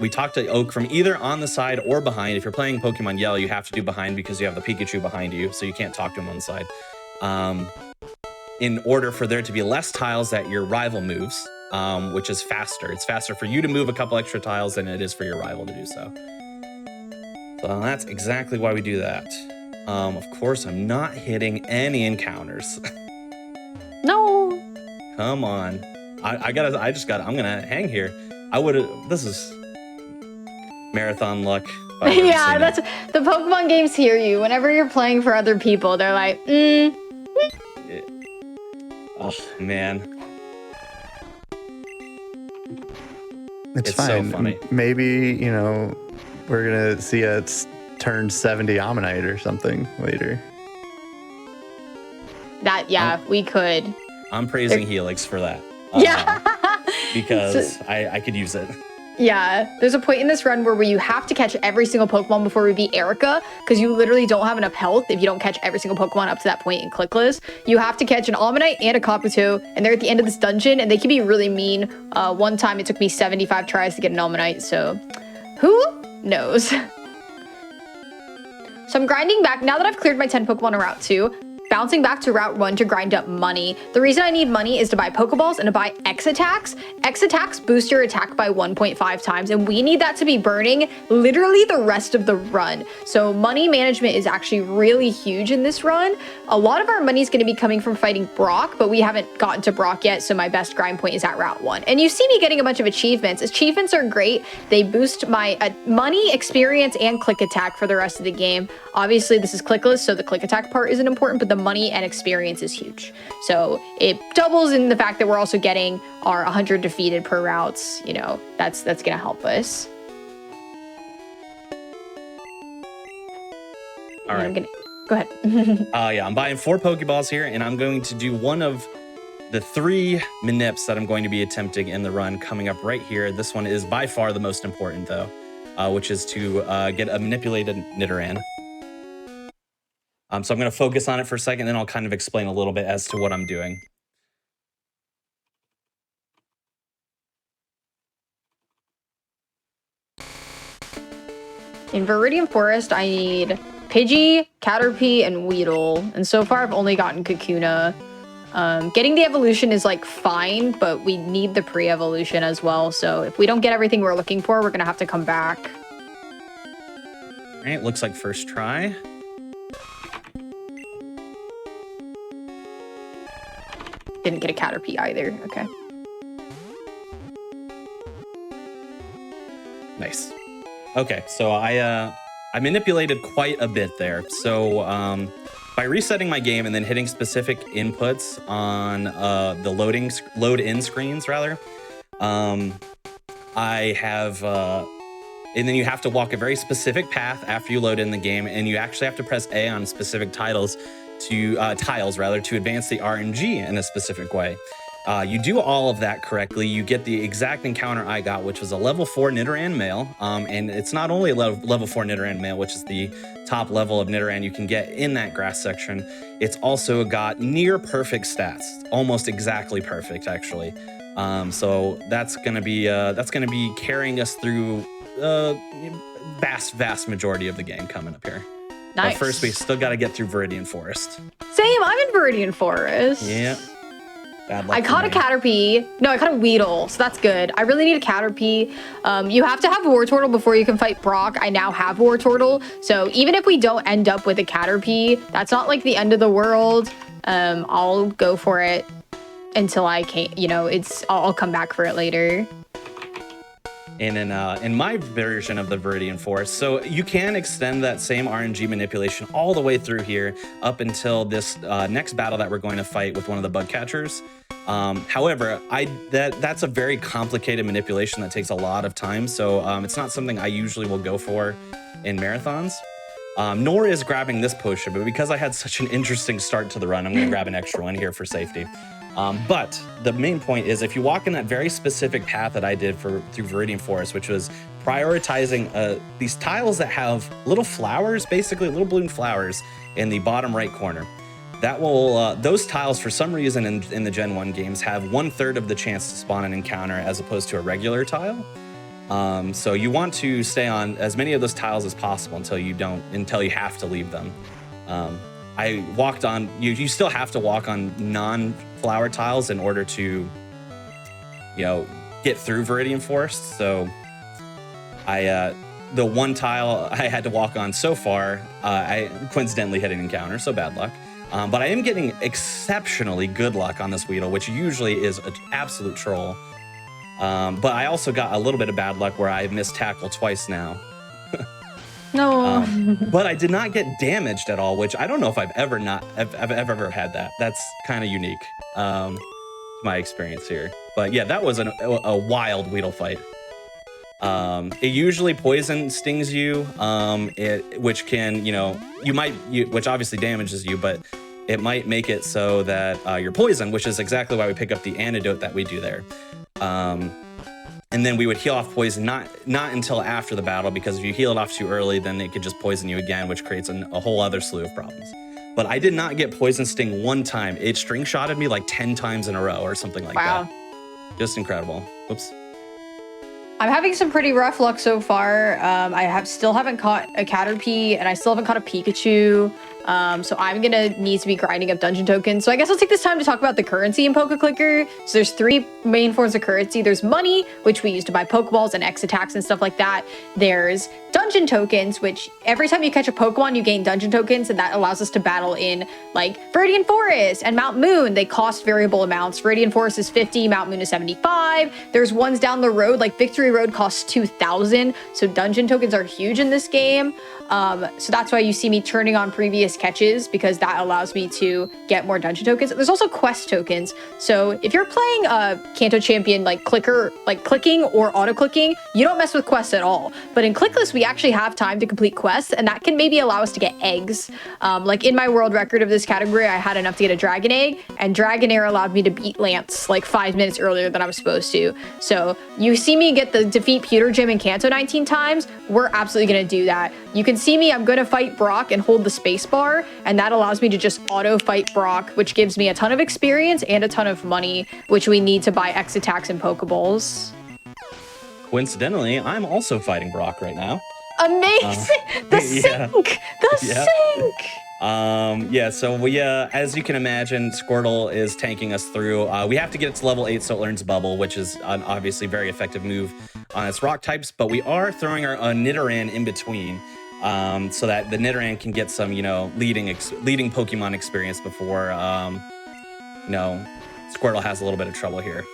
we talked to Oak from either on the side or behind. If you're playing Pokemon Yellow, you have to do behind because you have the Pikachu behind you, so you can't talk to him on the side. In order for there to be less tiles that your rival moves, which is faster. It's faster for you to move a couple extra tiles than it is for your rival to do so. So that's exactly why we do that. Of course, I'm not hitting any encounters. No. Come on. I'm gonna hang here. This is marathon luck. Yeah, that's the Pokemon games hear you. Whenever you're playing for other people, they're like, Oh, man. It's so fine. funny. Maybe, we're going to see a turn 70 Ammonite or something later. We could. I'm praising Helix for that. Because I could use it. Yeah, there's a point in this run where you have to catch every single Pokemon before we beat Erica, because you literally don't have enough health if you don't catch every single Pokemon up to that point in Glitchless. You have to catch an Almanite and a Kabuto, and they're at the end of this dungeon, and they can be really mean. One time it took me 75 tries to get an Almanite, so who knows? So I'm grinding back. Now that I've cleared my 10 Pokemon on Route 2, bouncing back to Route 1 to grind up money. The reason I need money is to buy Pokeballs and to buy X attacks. X attacks boost your attack by 1.5 times, and we need that to be burning literally the rest of the run. So money management is actually really huge in this run. A lot of our money is going to be coming from fighting Brock, but we haven't gotten to Brock yet, so my best grind point is at Route 1. And you see me getting a bunch of achievements. Achievements are great. They boost my money, experience, and click attack for the rest of the game. Obviously, this is Clickless, so the click attack part isn't important, but the money and experience is huge. So it doubles in the fact that we're also getting our 100 defeated per routes. That's gonna help us. All right. Go ahead. Yeah, I'm buying 4 Pokeballs here, and I'm going to do one of the 3 Manips that I'm going to be attempting in the run coming up right here. This one is by far the most important, though, which is to get a manipulated Nidoran. So I'm going to focus on it for a second, then I'll kind of explain a little bit as to what I'm doing. In Viridian Forest, I need Pidgey, Caterpie, and Weedle. And so far, I've only gotten Kakuna. Getting the evolution is fine, but we need the pre-evolution as well. So if we don't get everything we're looking for, we're going to have to come back. All right, looks like first try. Didn't get a Caterpie either. Okay. Nice. Okay, so I manipulated quite a bit there. So by resetting my game and then hitting specific inputs on the load-in screens, rather, I have, and then you have to walk a very specific path after you load in the game, and you actually have to press A on specific tiles to advance the RNG in a specific way. You do all of that correctly, you get the exact encounter I got, which was a level 4 Nidoran male. And it's not only a level 4 Nidoran male, which is the top level of Nidoran you can get in that grass section. It's also got near perfect stats, almost exactly perfect, actually. So that's gonna be carrying us through vast majority of the game coming up here. Nice. But first, we still got to get through Viridian Forest. Same, I'm in Viridian Forest. Yeah. I caught a Caterpie. No, I caught a Weedle, so that's good. I really need a Caterpie. You have to have Wartortle before you can fight Brock. I now have Wartortle, so even if we don't end up with a Caterpie, that's not like the end of the world. I'll go for it until I can't, I'll come back for it later. And in my version of the Viridian Forest, so you can extend that same RNG manipulation all the way through here up until this next battle that we're going to fight with one of the bug catchers. However, that's a very complicated manipulation that takes a lot of time, so it's not something I usually will go for in marathons. Nor is grabbing this potion, but because I had such an interesting start to the run, I'm going to grab an extra one here for safety. But the main point is, if you walk in that very specific path that I did through Viridian Forest, which was prioritizing these tiles that have little flowers, basically little bloom flowers in the bottom right corner, that will those tiles for some reason in the Gen 1 games have 1/3 of the chance to spawn an encounter as opposed to a regular tile. So you want to stay on as many of those tiles as possible until you have to leave them. I walked on, you still have to walk on non-flower tiles in order to, get through Viridian Forest. So the one tile I had to walk on so far, I coincidentally hit an encounter, so bad luck. But I am getting exceptionally good luck on this Weedle, which usually is an absolute troll. But I also got a little bit of bad luck where I missed tackle twice now. No. But I did not get damaged at all, which I don't know if I've ever ever had that. That's kind of unique, my experience here. But yeah, that was a wild Weedle fight. It usually poison stings you, which can, which obviously damages you, but it might make it so that you're poisoned, which is exactly why we pick up the antidote that we do there. And then we would heal off poison, not until after the battle, because if you heal it off too early, then it could just poison you again, which creates a whole other slew of problems. But I did not get poison sting one time. It string shotted me like 10 times in a row or something like that. Just incredible. Oops. I'm having some pretty rough luck so far. I still haven't caught a Caterpie, and I still haven't caught a Pikachu. So I'm gonna need to be grinding up dungeon tokens. So I guess I'll take this time to talk about the currency in Poke Clicker. So there's 3 main forms of currency. There's money, which we use to buy Pokeballs and X attacks and stuff like that. There's dungeon tokens, which every time you catch a Pokemon, you gain dungeon tokens, and that allows us to battle in like Viridian Forest and Mount Moon. They cost variable amounts. Viridian Forest is 50, Mount Moon is 75. There's ones down the road, like Victory Road costs 2,000. So dungeon tokens are huge in this game. So that's why you see me turning on previous catches, because that allows me to get more dungeon tokens. There's also quest tokens. So if you're playing a Kanto Champion like clicking or auto clicking, you don't mess with quests at all. But in Glitchless, we actually have time to complete quests, and that can maybe allow us to get eggs. Like in my world record of this category, I had enough to get a dragon egg, and Dragonair allowed me to beat Lance like 5 minutes earlier than I was supposed to. So you see me get the defeat Pewter Gym in Kanto 19 times, we're absolutely gonna do that. You can see me, I'm gonna fight Brock and hold the space bar, and that allows me to just auto fight Brock, which gives me a ton of experience and a ton of money, which we need to buy X attacks and Pokeballs. Coincidentally, I'm also fighting Brock right now. Amazing! The sink! The sink! So we, as you can imagine, Squirtle is tanking us through. We have to get it to level 8 so it learns Bubble, which is an obviously very effective move on its rock types, but we are throwing our Nidoran in between, so that the Nidoran can get some, leading Pokemon experience before, Squirtle has a little bit of trouble here.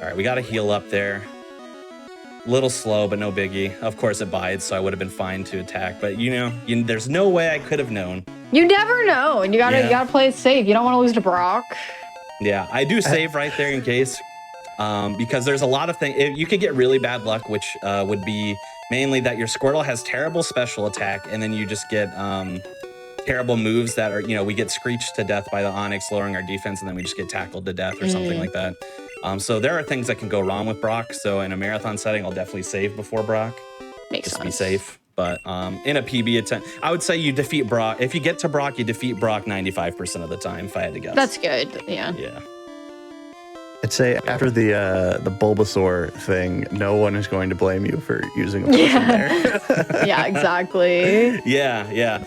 All right, we got to heal up there. Little slow, but no biggie. Of course it bites, so I would have been fine to attack. But there's no way I could have known. You never know, and you gotta play it safe. You don't want to lose to Brock. Yeah, I do save right there in case, because there's a lot of things. You could get really bad luck, which would be mainly that your Squirtle has terrible special attack, and then you just get terrible moves that are, we get screeched to death by the Onyx, lowering our defense, and then we just get tackled to death or something like that. So there are things that can go wrong with Brock. So in a marathon setting, I'll definitely save before Brock. Makes sense. Be safe. But in a PB attempt, I would say you defeat Brock. If you get to Brock, you defeat Brock 95% of the time, if I had to guess. That's good, yeah. Yeah. I'd say after the Bulbasaur thing, no one is going to blame you for using a potion there. Yeah, exactly. Yeah.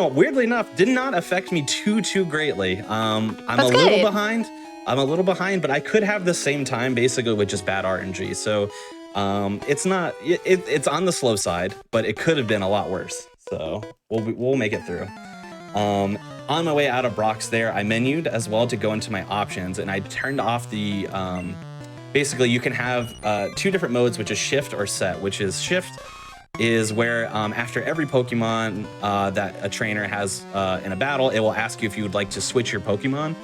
Weirdly enough, did not affect me too greatly. I'm a little behind, but I could have the same time basically with just bad RNG. So it's on the slow side, but it could have been a lot worse. So we'll make it through. On my way out of Brock's there, I menued as well to go into my options, and I turned off the, basically you can have 2 different modes, which is shift or set, which is shift is where after every Pokemon that a trainer has in a battle, it will ask you if you would like to switch your Pokemon.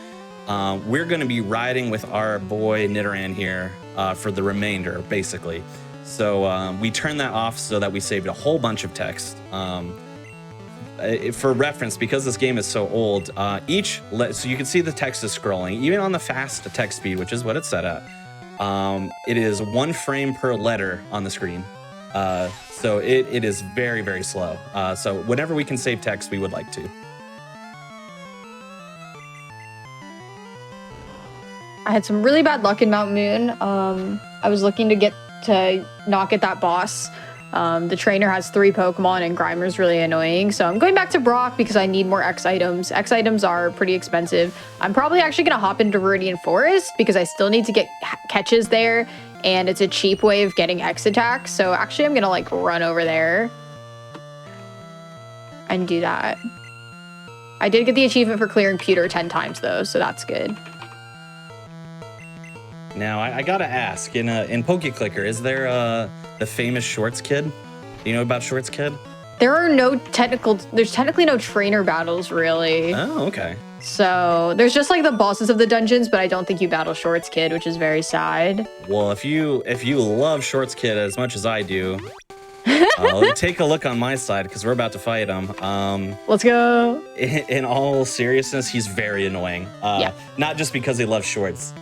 We're going to be riding with our boy Nidoran here for the remainder, basically. So we turned that off so that we saved a whole bunch of text. For reference, because this game is so old, so you can see the text is scrolling, even on the fast text speed, which is what it's set at. It is 1 frame per letter on the screen. So it is very, very slow. So whenever we can save text, we would like to. I had some really bad luck in Mount Moon. I was looking to not get that boss. The trainer has 3 Pokemon and Grimer's really annoying. So I'm going back to Brock because I need more X items. X items are pretty expensive. I'm probably actually going to hop into Viridian Forest because I still need to get catches there. And it's a cheap way of getting X attacks. So actually I'm going to run over there and do that. I did get the achievement for clearing Pewter 10 times though, so that's good. Now, I gotta ask, in PokeClicker, is there the famous Shorts Kid? Do you know about Shorts Kid? There's technically no trainer battles, really. Oh, okay. So there's just the bosses of the dungeons, but I don't think you battle Shorts Kid, which is very sad. Well, if you love Shorts Kid as much as I do, take a look on my side, because we're about to fight him. Let's go. In all seriousness, he's very annoying. Yeah. Not just because he loves shorts.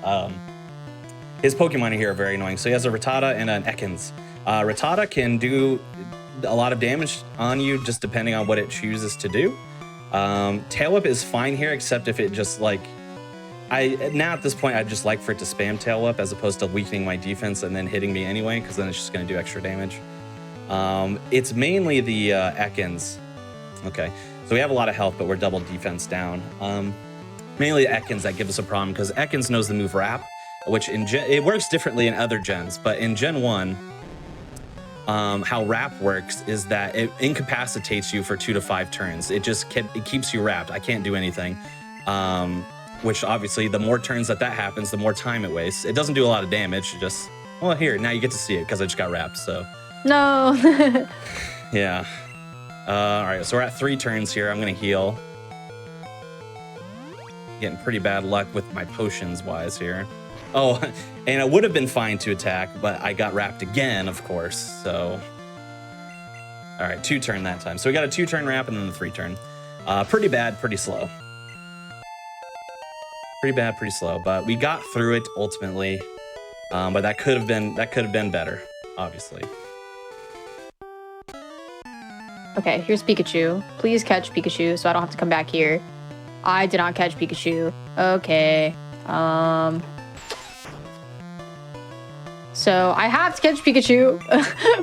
His Pokemon here are very annoying. So he has a Rattata and an Ekans. Rattata can do a lot of damage on you just depending on what it chooses to do. Tail Whip is fine here, except if it just now at this point, I'd just like for it to spam Tail Whip as opposed to weakening my defense and then hitting me anyway, because then it's just going to do extra damage. It's mainly the Ekans. Okay, so we have a lot of health, but we're double defense down. Mainly the Ekans that give us a problem, because Ekans knows the move Wrap, which it works differently in other gens, but in Gen 1, how Wrap works is that it incapacitates you for 2 to 5 turns. It keeps you wrapped. I can't do anything. Which obviously, the more turns that happens, the more time it wastes. It doesn't do a lot of damage. Here, now you get to see it because I just got wrapped, so. No. Yeah. All right, so we're at 3 turns here. I'm gonna heal. Getting pretty bad luck with my potions wise here. Oh, and it would have been fine to attack, but I got wrapped again, of course, so. All right, 2 turn that time. So we got a 2-turn wrap and then the 3-turn. Pretty bad, pretty slow. Pretty bad, pretty slow, but we got through it ultimately. But that could have been better, obviously. Okay, here's Pikachu. Please catch Pikachu so I don't have to come back here. I did not catch Pikachu. Okay. So I have to catch Pikachu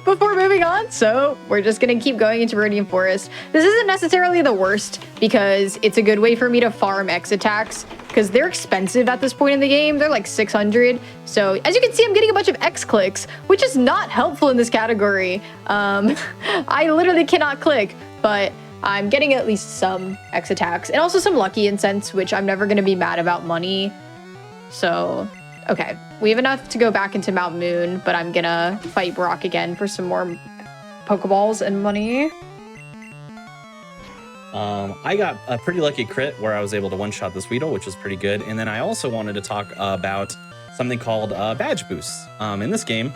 before moving on. So we're just going to keep going into Viridian Forest. This isn't necessarily the worst because it's a good way for me to farm X attacks because they're expensive at this point in the game. They're like 600. So as you can see, I'm getting a bunch of X clicks, which is not helpful in this category. I literally cannot click, but I'm getting at least some X attacks and also some lucky incense, which I'm never going to be mad about money. So Okay, we have enough to go back into Mount Moon, but I'm gonna fight Brock again for some more Pokeballs and money. I got a pretty lucky crit where I was able to one-shot this Weedle, which was pretty good. And then I also wanted to talk about something called badge boosts. In this game,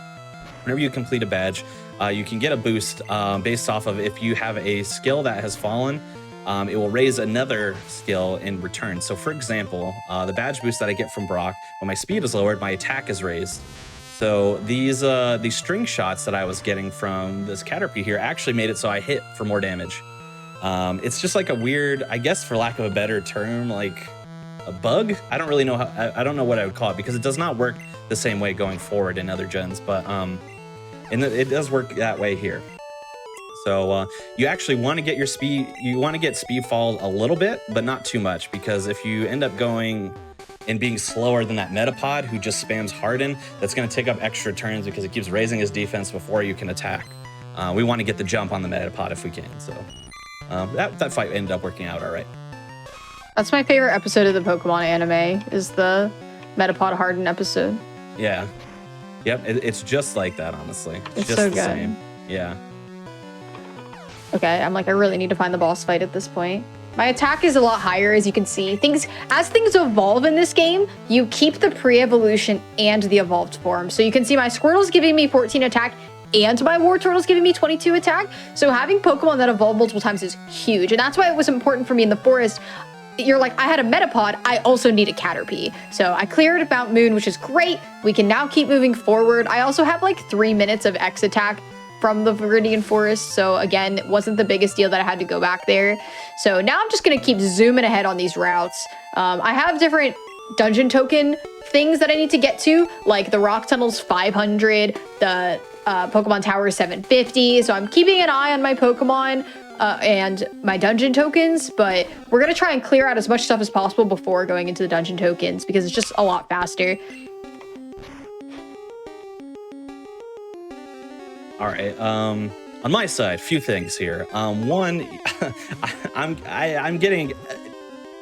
whenever you complete a badge, you can get a boost based off of if you have a skill that has fallen, it will raise another skill in return. So for example, the badge boost that I get from Brock, when my speed is lowered, my attack is raised. So these string shots that I was getting from this Caterpie here actually made it so I hit for more damage. It's just like a weird, I guess for lack of a better term, like a bug. I don't really know how, I don't know what I would call it because it does not work the same way going forward in other gens, but it does work that way here. So you actually want to get your speed, you want to get speed fall a little bit, but not too much, because if you end up going and being slower than that Metapod who just spams Harden, that's going to take up extra turns because it keeps raising his defense before you can attack. We want to get the jump on the Metapod if we can, so that fight ended up working out all right. That's my favorite episode of the Pokemon anime, is the Metapod Harden episode. Yeah. Yep, it's just like that, honestly. It's just so the good. same. Yeah. Okay, I'm like, I really need to find the boss fight at this point. My attack is a lot higher, as you can see. As things evolve in this game, you keep the pre-evolution and the evolved form. So you can see my Squirtle's giving me 14 attack and my Wartortle's giving me 22 attack. So having Pokemon that evolve multiple times is huge. And that's why it was important for me in the forest. You're like, I had a Metapod, I also need a Caterpie. So I cleared Mount Moon, which is great. We can now keep moving forward. I also have like 3 minutes of X attack from the Viridian Forest. So again, it wasn't the biggest deal that I had to go back there. So now I'm just gonna keep zooming ahead on these routes. I have different dungeon token things that I need to get to, like the Rock Tunnel's 500, the Pokemon Tower is 750. So I'm keeping an eye on my Pokemon and my dungeon tokens, but we're gonna try and clear out as much stuff as possible before going into the dungeon tokens because it's just a lot faster. All right. On my side, few things here. One, I'm getting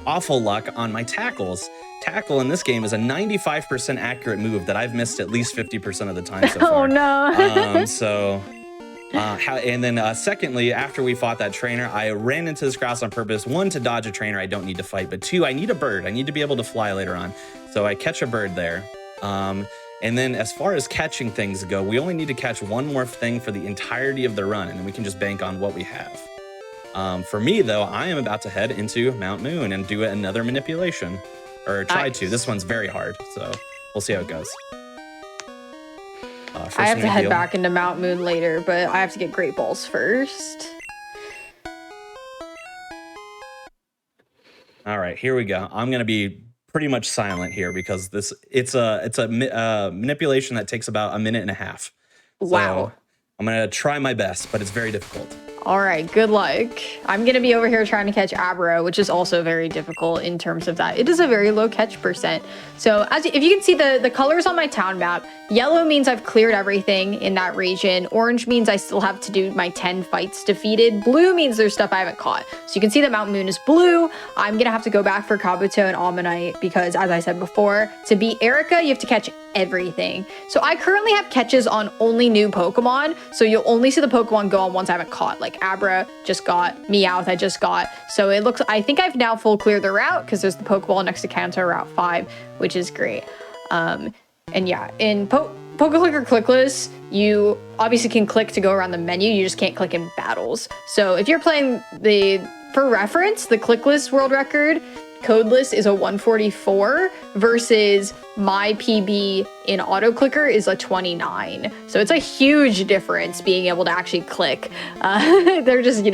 awful luck on my tackles. Tackle in this game is a 95% accurate move that I've missed at least 50% of the time so far. Oh no. And then secondly, after we fought that trainer, I ran into this grass on purpose. 1, to dodge a trainer I don't need to fight, but 2, I need a bird. I need to be able to fly later on. So I catch a bird there. And then as far as catching things go, we only need to catch one more thing for the entirety of the run, and then we can just bank on what we have. For me, though, I am about to head into Mount Moon and do another manipulation. Or try to. This one's very hard, so we'll see how it goes. I have to head back into Mount Moon later, but I have to get Great Balls first. All right, here we go. I'm going to be pretty much silent here because it's a manipulation that takes about a minute and a half. Wow. So I'm going to try my best, but it's very difficult. All right, good luck. I'm gonna be over here trying to catch Abra, which is also very difficult in terms of that. It is a very low catch percent. So if you can see the colors on my town map, yellow means I've cleared everything in that region. Orange means I still have to do my 10 fights defeated. Blue means there's stuff I haven't caught. So you can see that Mount Moon is blue. I'm gonna have to go back for Kabuto and Almanite because, as I said before, to beat Erica, you have to catch everything. So I currently have catches on only new Pokemon. So you'll only see the Pokemon go on ones I haven't caught, like Abra just got, Meowth I just got. So it looks, I think I've now full cleared the route because there's the Pokeball next to Kanto Route 5, which is great. And yeah, in Poke-Click or Glitchless, you obviously can click to go around the menu, you just can't click in battles. So if you're playing for reference, the Glitchless world record, codeless is a 144 versus my PB in auto clicker is a 29. So it's a huge difference being able to actually click. They're just,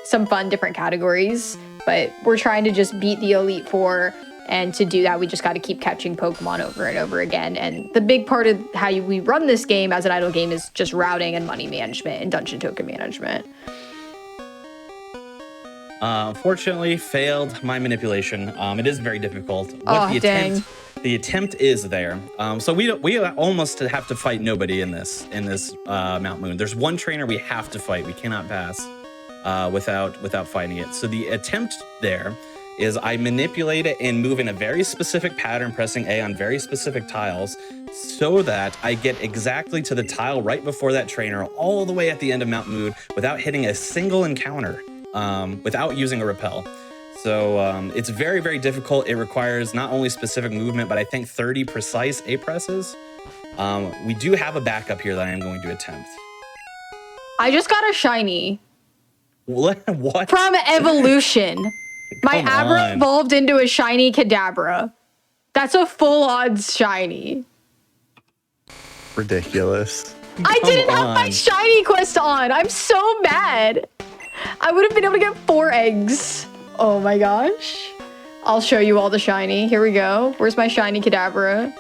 some fun different categories, but we're trying to just beat the Elite Four. And to do that, we just got to keep catching Pokemon over and over again. And the big part of how we run this game as an idle game is just routing and money management and dungeon token management. Unfortunately, failed my manipulation. It is very difficult. Dang. The attempt is there. So we almost have to fight nobody in this Mount Moon. There's one trainer we have to fight. We cannot pass without fighting it. So the attempt there is I manipulate it and move in a very specific pattern, pressing A on very specific tiles, so that I get exactly to the tile right before that trainer, all the way at the end of Mount Mood, without hitting a single encounter, without using a repel. So it's very, very difficult. It requires not only specific movement, but I think 30 precise A presses. We do have a backup here that I am going to attempt. I just got a shiny. What? From Evolution. My Come Abra on. evolved into a shiny Kadabra. That's a full odds shiny. Ridiculous. I didn't have my on. shiny quest on. I'm so mad. I would have been able to get 4 eggs. Oh my gosh. I'll show you all the shiny. Here we go. Where's my shiny Kadabra?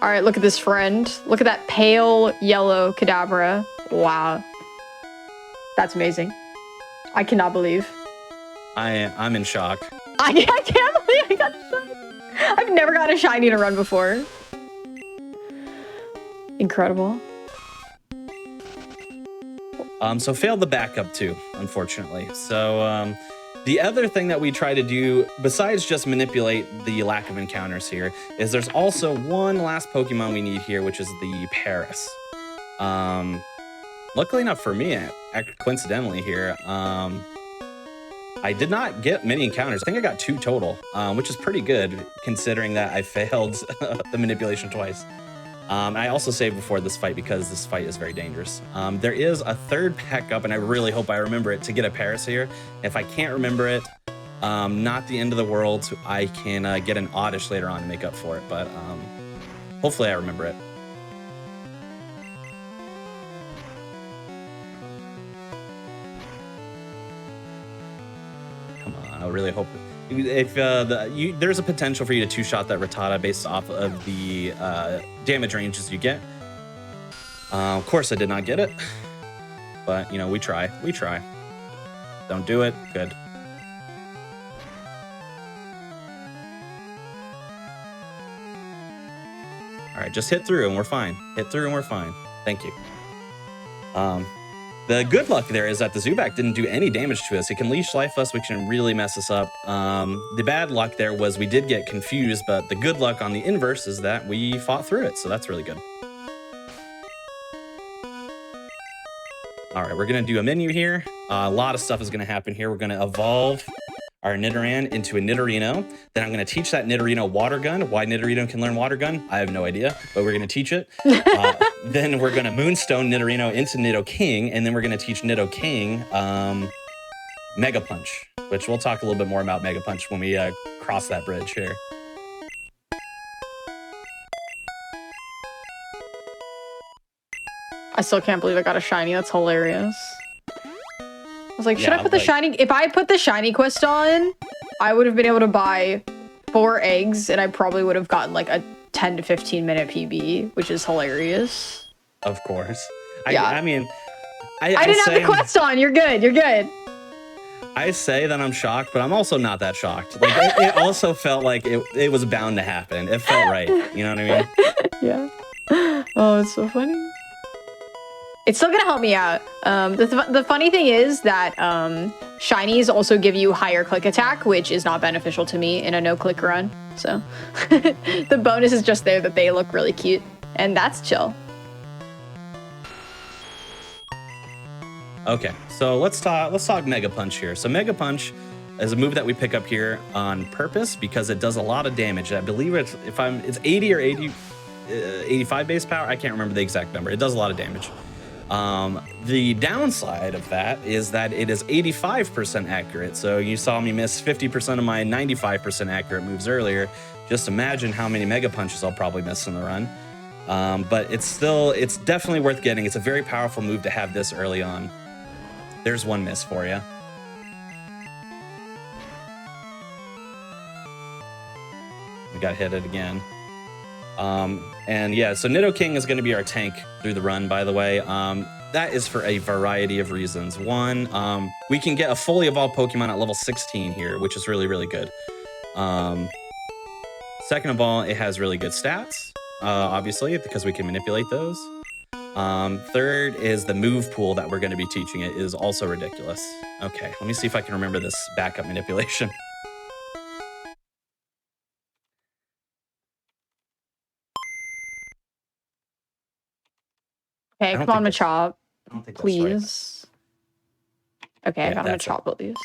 All right, look at this friend. Look at that pale yellow Kadabra. Wow. That's amazing. I cannot believe. I'm in shock. I can't believe I got shiny. I've never got a shiny to run before. Incredible. So failed the backup too, unfortunately. So the other thing that we try to do, besides just manipulate the lack of encounters here, is there's also one last Pokemon we need here, which is the Paris. Luckily enough for me, coincidentally here, I did not get many encounters. I think I got 2 total, which is pretty good considering that I failed the manipulation twice. I also saved before this fight because this fight is very dangerous. There is a third backup, and I really hope I remember it to get a Paris here. If I can't remember it, not the end of the world. I can get an Oddish later on to make up for it, but hopefully I remember it. Come on, I really hope. If there's a potential for you to 2-shot that Rattata based off of the damage ranges you get. Of course, I did not get it, but you know, we try. Don't do it. Good. All right, just hit through and we're fine. Thank you. The good luck there is that the Zubat didn't do any damage to us. It can leash life us, which can really mess us up. The bad luck there was we did get confused, but the good luck on the inverse is that we fought through it, so that's really good. All right, we're gonna do a menu here. A lot of stuff is gonna happen here. We're gonna evolve our Nidoran into a Nidorino. Then I'm gonna teach that Nidorino Water Gun. Why Nidorino can learn Water Gun, I have no idea, but we're gonna teach it. Then we're gonna Moonstone Nidorino into Nidoking, and then we're gonna teach Nidoking Mega Punch, which we'll talk a little bit more about Mega Punch when we cross that bridge here. I still can't believe I got a shiny. That's hilarious. I was like, should Yeah, I put the shiny? If I put the shiny quest on, I would have been able to buy 4 eggs, and I probably would have gotten like a 10 to 15 minute PB, which is hilarious. Of course. Yeah. I mean, I didn't have the quest on. You're good. I say that I'm shocked, but I'm also not that shocked. Like it also felt like it was bound to happen. It felt right. You know what I mean? Yeah. Oh, it's so funny. It's still gonna help me out. The funny thing is that shinies also give you higher click attack, which is not beneficial to me in a no-click run. So the bonus is just there that they look really cute, and that's chill. Okay, so let's talk Mega Punch here. So Mega Punch is a move that we pick up here on purpose because it does a lot of damage. I believe it's 80 or 85 base power. I can't remember the exact number. It does a lot of damage. The downside of that is that it is 85% accurate. So you saw me miss 50% of my 95% accurate moves earlier. Just imagine how many Mega Punches I'll probably miss in the run. But it's definitely worth getting. It's a very powerful move to have this early on. There's one miss for you. We got hit it again. And yeah, so Nidoking is going to be our tank through the run, by the way. That is for a variety of reasons. One, we can get a fully evolved Pokemon at level 16 here, which is really, really good. Second of all, it has really good stats, obviously, because we can manipulate those. Third is the move pool that we're going to be teaching it is also ridiculous. Okay, let me see if I can remember this backup manipulation. Okay, come on, Machop. I don't think that's Please. Okay, Yeah, I got a that's it. Machop at least.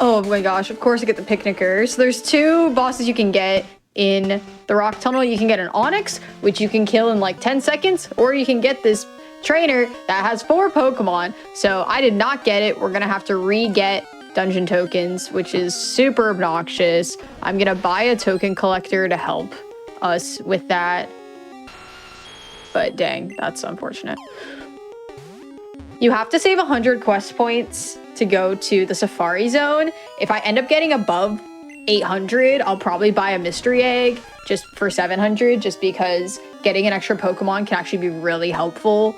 Oh my gosh, of course I get the Picnicker. So there's 2 bosses you can get in the Rock Tunnel. You can get an Onyx, which you can kill in like 10 seconds, or you can get this trainer that has 4 Pokemon. So I did not get it. We're gonna have to re-get dungeon tokens, which is super obnoxious. I'm gonna buy a token collector to help us with that. But dang, that's unfortunate. You have to save 100 quest points to go to the Safari Zone. If I end up getting above 800, I'll probably buy a mystery egg just for 700, just because getting an extra Pokemon can actually be really helpful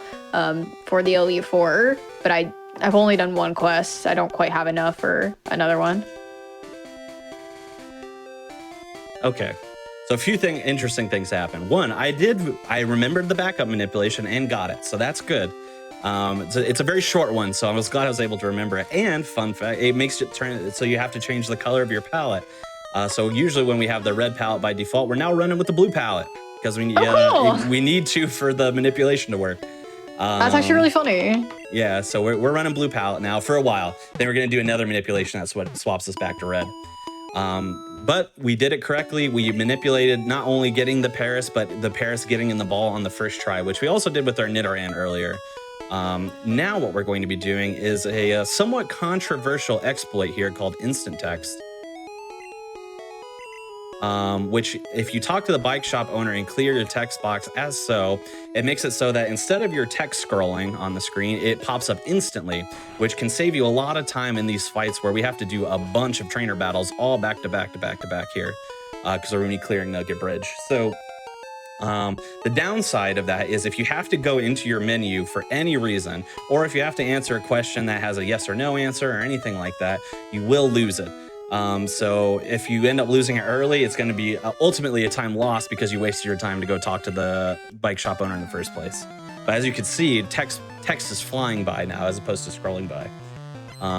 for the Elite Four. But I've only done 1 quest. I don't quite have enough for another one. Okay. So a few interesting things happen. One, I remembered the backup manipulation and got it. So that's good. It's a very short one, so I was glad I was able to remember it. And fun fact, it makes it turn so you have to change the color of your palette. So usually when we have the red palette by default, we're now running with the blue palette because we need to for the manipulation to work. That's actually really funny. Yeah, so we're running blue palette now for a while. Then we're gonna do another manipulation that's what swaps us back to red. But we did it correctly. We manipulated not only getting the Paris, but the Paris getting in the ball on the first try, which we also did with our Nidoran earlier. Now what we're going to be doing is a somewhat controversial exploit here called instant text. Which if you talk to the bike shop owner and clear your text box as so, it makes it so that instead of your text scrolling on the screen, it pops up instantly, which can save you a lot of time in these fights where we have to do a bunch of trainer battles all back to back to back to back here, because we're going to be clearing Nugget Bridge. So the downside of that is if you have to go into your menu for any reason, or if you have to answer a question that has a yes or no answer or anything like that, you will lose it. So if you end up losing it early, it's going to be ultimately a time lost because you wasted your time to go talk to the bike shop owner in the first place. But as you can see, text is flying by now as opposed to scrolling by.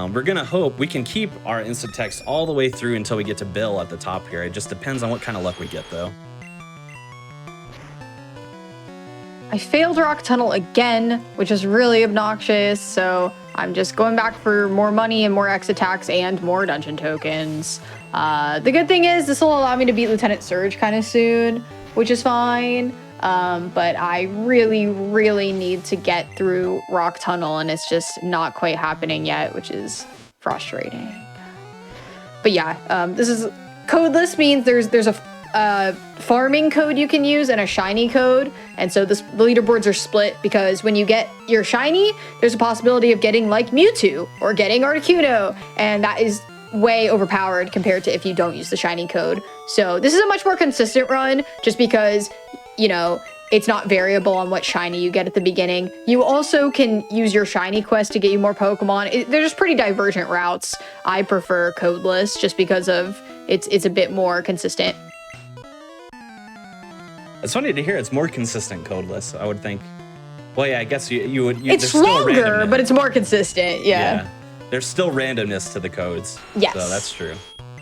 We're going to hope we can keep our instant text all the way through until we get to Bill at the top here. It just depends on what kind of luck we get, though. I failed Rock Tunnel again, which is really obnoxious, so I'm just going back for more money and more X attacks and more dungeon tokens. The good thing is this will allow me to beat Lieutenant Surge kind of soon, which is fine. But I really, really need to get through Rock Tunnel, and it's just not quite happening yet, which is frustrating. But yeah, this is codeless means there's a farming code you can use and a shiny code, and so the leaderboards are split because when you get your shiny, there's a possibility of getting like Mewtwo or getting Articuno, and that is way overpowered compared to if you don't use the shiny code. So this is a much more consistent run just because, you know, it's not variable on what shiny you get at the beginning. You also can use your shiny quest to get you more Pokemon. They're just pretty divergent routes. I prefer codeless just because of it's a bit more consistent. It's funny to hear it's more consistent codeless, I would think. Well, yeah, I guess you would. It's longer, but it's more consistent, yeah. There's still randomness to the codes. Yes. So that's true.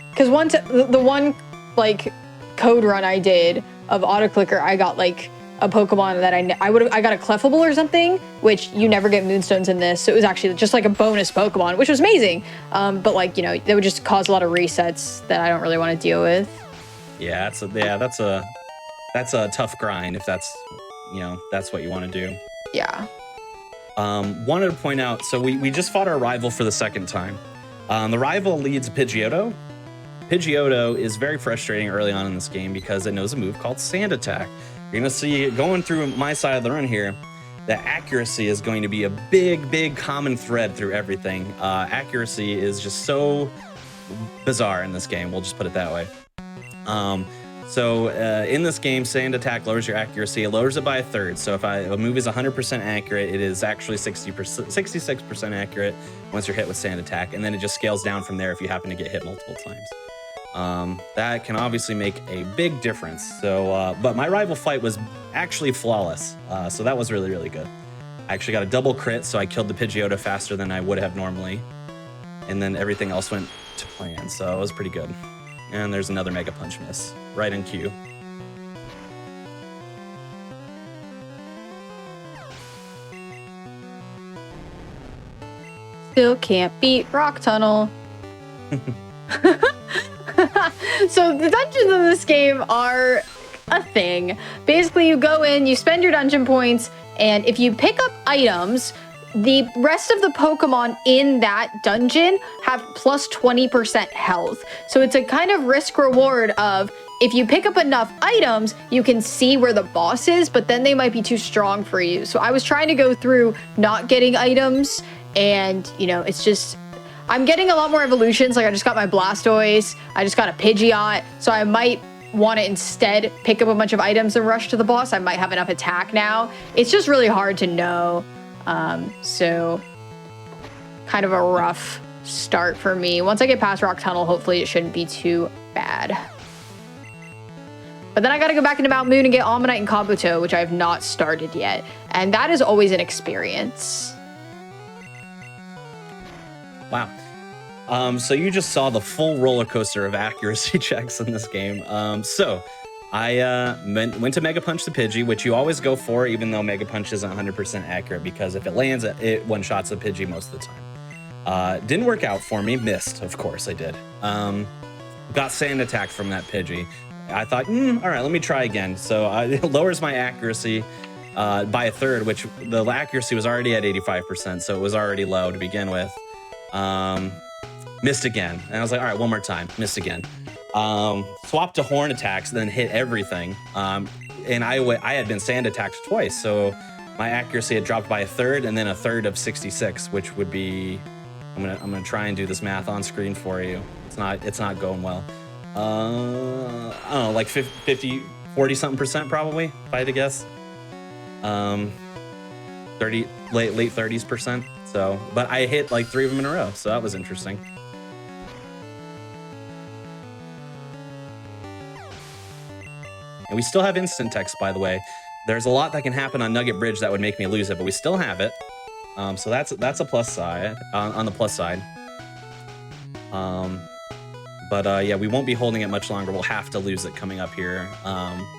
Because the one, like, code run I did of Autoclicker, I got, like, a Pokemon that I got a Clefable or something, which you never get Moonstones in this, so it was actually just, like, a bonus Pokemon, which was amazing. But, like, you know, that would just cause a lot of resets that I don't really want to deal with. Yeah, that's a tough grind if that's, you know, that's what you want to do. Yeah. Wanted to point out, so we just fought our rival for the second time. The rival leads Pidgeotto. Pidgeotto is very frustrating early on in this game because it knows a move called Sand Attack. You're going to see, going through my side of the run here, that accuracy is going to be a big common thread through everything. Accuracy is just so bizarre in this game, we'll just put it that way. So in this game, Sand Attack lowers your accuracy. It lowers it by a third. So if a move is 100% accurate, it is actually 66% accurate once you're hit with Sand Attack. And then it just scales down from there if you happen to get hit multiple times. That can obviously make a big difference. So, but my rival fight was actually flawless. So that was really, really good. I actually got a double crit, so I killed the Pidgeotto faster than I would have normally. And then everything else went to plan. So it was pretty good. And there's another Mega Punch miss. Right in cue. Still can't beat Rock Tunnel. So the dungeons in this game are a thing. Basically, you go in, you spend your dungeon points, and if you pick up items, the rest of the Pokemon in that dungeon have plus 20% health. So it's a kind of risk reward of if you pick up enough items, you can see where the boss is, but then they might be too strong for you. So I was trying to go through not getting items, and you know, it's just, I'm getting a lot more evolutions. Like I just got my Blastoise, I just got a Pidgeot, so I might want to instead pick up a bunch of items and rush to the boss. I might have enough attack now. It's just really hard to know. So kind of a rough start for me. Once I get past Rock Tunnel, hopefully it shouldn't be too bad. But then I gotta go back into Mount Moon and get Ammonite and Kabuto, which I have not started yet. And that is always an experience. Wow. So you just saw the full roller coaster of accuracy checks in this game. So I went to Mega Punch the Pidgey, which you always go for, even though Mega Punch isn't 100% accurate, because if it lands, it one-shots the Pidgey most of the time. Didn't work out for me. Missed, of course I did. Got Sand Attack from that Pidgey. I thought, all right, let me try again. So it lowers my accuracy by a third, which the accuracy was already at 85%, so it was already low to begin with. Missed again. And I was like, all right, one more time. Missed again. Swapped to Horn Attacks, then hit everything. And I had been Sand Attacked twice, so my accuracy had dropped by a third, and then a third of 66, which would be, I'm gonna try and do this math on screen for you. It's not going well. I don't know, like 50, 40 something percent probably, if I had to guess. 30, late 30s percent. So, but I hit like 3 of them in a row, so that was interesting. And we still have instant text, by the way. There's a lot that can happen on Nugget Bridge that would make me lose it, but we still have it. So that's a plus side, on the plus side. But yeah, we won't be holding it much longer. We'll have to lose it coming up here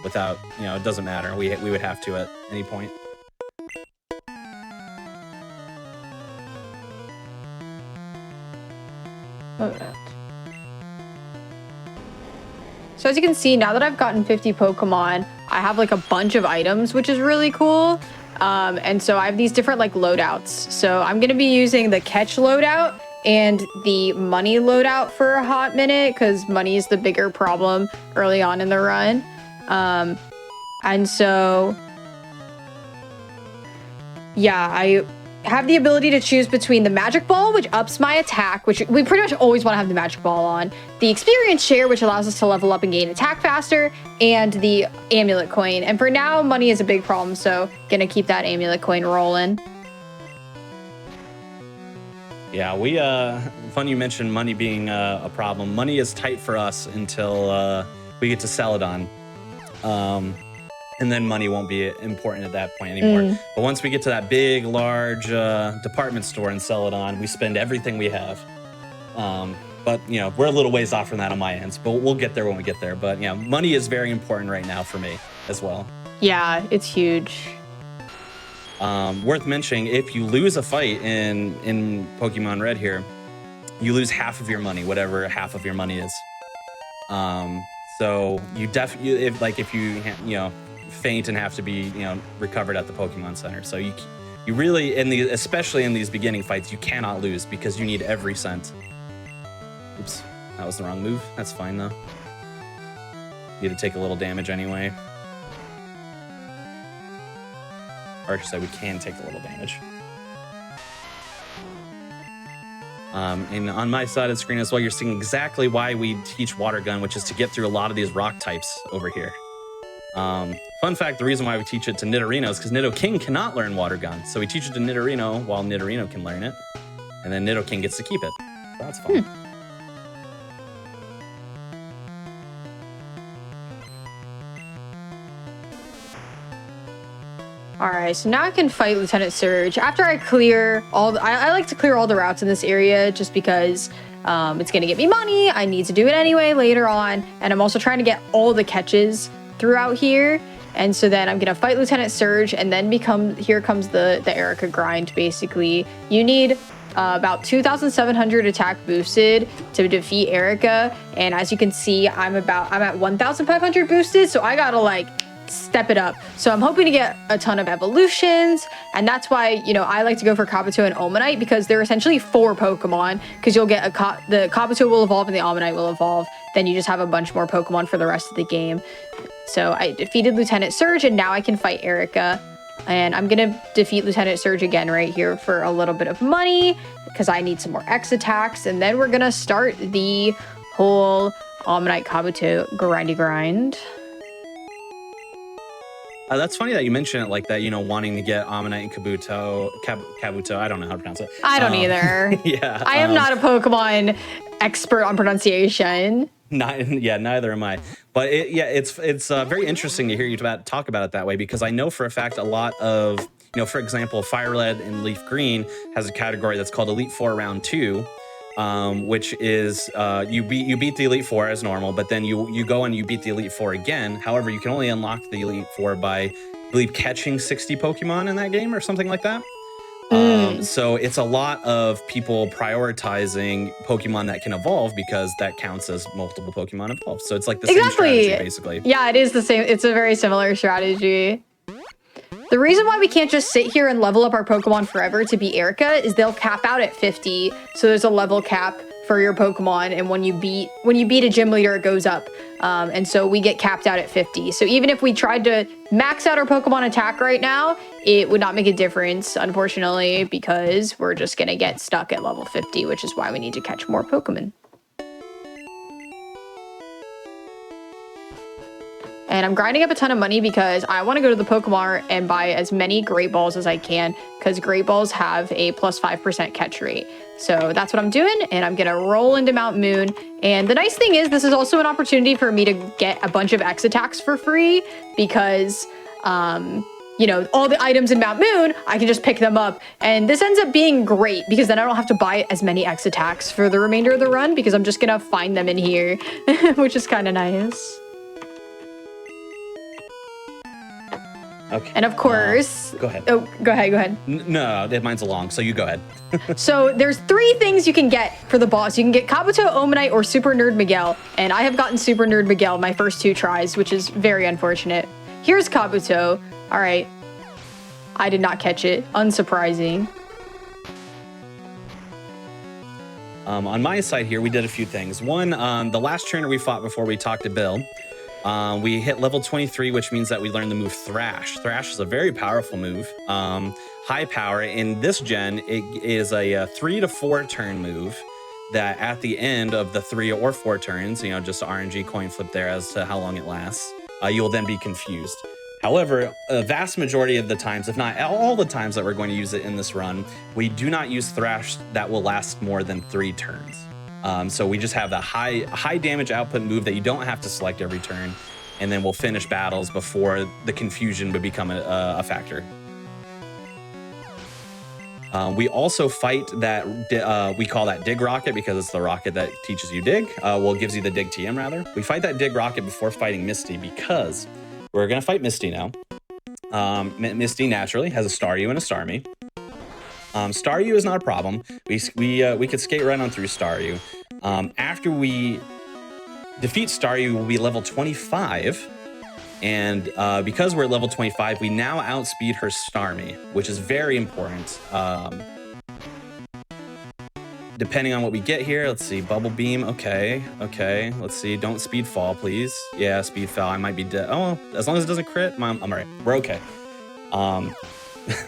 without, you know, it doesn't matter. We would have to at any point. So as you can see, now that I've gotten 50 Pokemon, I have like a bunch of items, which is really cool. And so I have these different like loadouts. So I'm gonna be using the catch loadout and the money loadout for a hot minute, because money is the bigger problem early on in the run. And so, yeah, I have the ability to choose between the Magic Ball, which ups my attack, which we pretty much always want to have the Magic Ball on, the Experience Share, which allows us to level up and gain attack faster, and the Amulet Coin. And for now, money is a big problem, so gonna keep that Amulet Coin rolling. Yeah, fun you mentioned money being a problem. Money is tight for us until we get to Celadon. And then money won't be important at that point anymore. But once we get to that big, large department store in Celadon, we spend everything we have. But, you know, we're a little ways off from that on my ends, but we'll get there when we get there. But, yeah, money is very important right now for me as well. Yeah, it's huge. Worth mentioning, if you lose a fight in Pokemon Red here, you lose half of your money, whatever half of your money is. So you definitely, if you know, faint and have to be, you know, recovered at the Pokemon Center. So you really, especially in these beginning fights, you cannot lose because you need every cent. Oops, that was the wrong move. That's fine though. You had to take a little damage anyway. Or I should say we can take a little damage. And on my side of the screen as well, you're seeing exactly why we teach Water Gun, which is to get through a lot of these rock types over here. Fun fact, the reason why we teach it to Nidorino is because Nidoking cannot learn Water Gun. So we teach it to Nidorino while Nidorino can learn it. And then Nidoking gets to keep it. So that's fun. All right, so now I can fight Lieutenant Surge. After I clear I like to clear all the routes in this area just because it's gonna get me money. I need to do it anyway later on. And I'm also trying to get all the catches throughout here. And so then I'm gonna fight Lieutenant Surge and then here comes the Erica grind, basically. You need about 2,700 attack boosted to defeat Erica. And as you can see, I'm at 1,500 boosted. So I gotta like step it up. So I'm hoping to get a ton of evolutions, and that's why, you know, I like to go for Kabuto and Omanite, because they're essentially 4 Pokemon, because you'll get the Kabuto will evolve and the Omanite will evolve. Then you just have a bunch more Pokemon for the rest of the game. So I defeated Lieutenant Surge, and now I can fight Erica. And I'm gonna defeat Lieutenant Surge again right here for a little bit of money, because I need some more X attacks, and then we're gonna start the whole Omanite Kabuto grindy grind. That's funny that you mention it like that, you know, wanting to get Ammonite and Kabuto. I don't know how to pronounce it. I don't either. Yeah. I am not a Pokemon expert on pronunciation. Neither am I. But it's very interesting to hear you talk about it that way, because I know for a fact a lot of, you know, for example, Fire Red and Leaf Green has a category that's called Elite Four Round 2. Which is you beat the Elite Four as normal, but then you go and you beat the Elite Four again. However, you can only unlock the Elite Four by, I believe, catching 60 Pokemon in that game or something like that. So it's a lot of people prioritizing Pokemon that can evolve, because that counts as multiple Pokemon evolved. So it's like the same strategy, basically. Yeah, it is the same. It's a very similar strategy. The reason why we can't just sit here and level up our Pokemon forever to be Erica is they'll cap out at 50. So there's a level cap for your Pokemon, and when you beat a gym leader, it goes up. And so we get capped out at 50. So even if we tried to max out our Pokemon attack right now, it would not make a difference, unfortunately, because we're just gonna get stuck at level 50, which is why we need to catch more Pokemon. And I'm grinding up a ton of money because I want to go to the Pokemart and buy as many Great Balls as I can, because Great Balls have a plus 5% catch rate. So that's what I'm doing, and I'm gonna roll into Mount Moon. And the nice thing is, this is also an opportunity for me to get a bunch of X attacks for free, because you know, all the items in Mount Moon, I can just pick them up. And this ends up being great, because then I don't have to buy as many X attacks for the remainder of the run, because I'm just gonna find them in here, which is kind of nice. Okay. And of course, go ahead. Oh, go ahead. No, mine's long, so you go ahead. So there's 3 things you can get for the boss. You can get Kabuto, Omanite, or Super Nerd Miguel. And I have gotten Super Nerd Miguel my first 2 tries, which is very unfortunate. Here's Kabuto. All right. I did not catch it. Unsurprising. On my side here, we did a few things. One, the last trainer we fought before we talked to Bill, we hit level 23, which means that we learned the move Thrash. Thrash is a very powerful move. High power. In this gen, it is a 3 to 4 turn move that at the end of the 3 or 4 turns, you know, just RNG coin flip there as to how long it lasts, you will then be confused. However, a vast majority of the times, if not all the times that we're going to use it in this run, we do not use Thrash that will last more than 3 turns. So we just have the high damage output move that you don't have to select every turn, and then we'll finish battles before the confusion would become a factor. We also fight that, we call that Dig Rocket, because it's the rocket that teaches you Dig. Well, gives you the Dig TM rather. We fight that Dig Rocket before fighting Misty, because we're gonna fight Misty now. Misty naturally has a Staryu and a Starmie. Staryu is not a problem. We could skate right on through Staryu. After we defeat Staryu, we'll be level 25. And because we're at level 25, we now outspeed her Starmie, which is very important. Depending on what we get here, let's see, Bubble Beam, okay, let's see, don't speed fall, please. Yeah, speed fall, I might be dead. Oh, as long as it doesn't crit, I'm all right, we're okay.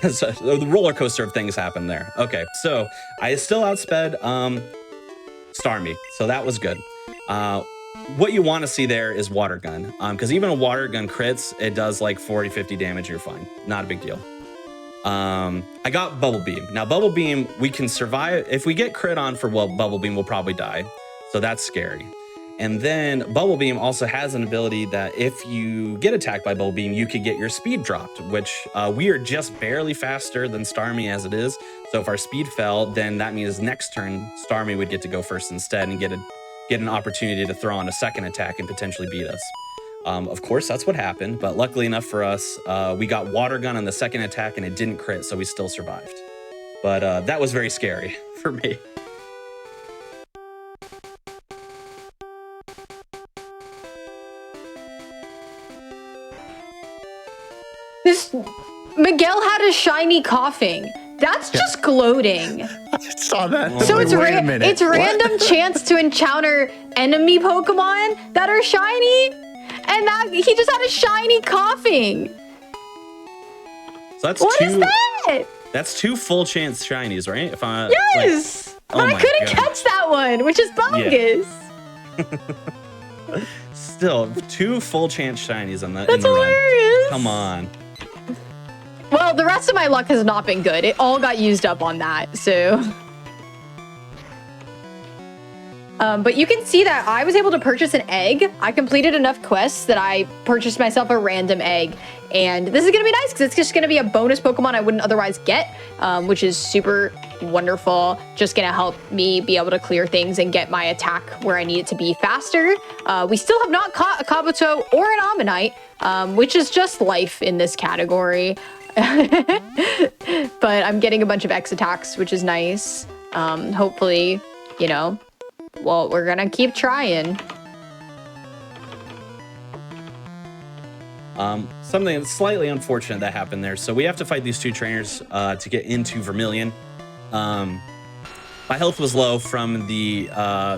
So the roller coaster of things happened there. Okay, so I still outsped Starmie, so that was good. What you want to see there is Water Gun, because even a Water Gun crits, it does like 40-50 damage, you're fine, not a big deal. I got Bubble Beam. Now Bubble Beam, we can survive. If we get crit on for Bubble Beam, we'll probably die, so that's scary. And then Bubble Beam also has an ability that if you get attacked by Bubble Beam, you could get your speed dropped, which we are just barely faster than Starmie as it is. So if our speed fell, then that means next turn, Starmie would get to go first instead and get an opportunity to throw on a second attack and potentially beat us. Of course, that's what happened, but luckily enough for us, we got Water Gun on the second attack and it didn't crit, so we still survived. But that was very scary for me. This Miguel had a shiny coughing. That's just gloating. I saw that. So Like, it's wait a minute. it's random chance to encounter enemy Pokemon that are shiny, and that he just had a shiny coughing. So that's What two. is that? That's 2 full chance shinies, right? If I Yes, oh but I my couldn't God. catch that one, which is bogus. Still 2 full chance shinies on the That's in the run. hilarious. Come on. Well, the rest of my luck has not been good. It all got used up on that, so. But you can see that I was able to purchase an egg. I completed enough quests that I purchased myself a random egg. And this is going to be nice because it's just going to be a bonus Pokemon I wouldn't otherwise get, which is super wonderful. Just going to help me be able to clear things and get my attack where I need it to be faster. We still have not caught a Kabuto or an Ammonite, which is just life in this category. But I'm getting a bunch of X attacks, which is nice. Hopefully, you know, well, we're gonna keep trying. Something slightly unfortunate that happened there. So we have to fight these 2 trainers to get into Vermilion. My health was low from the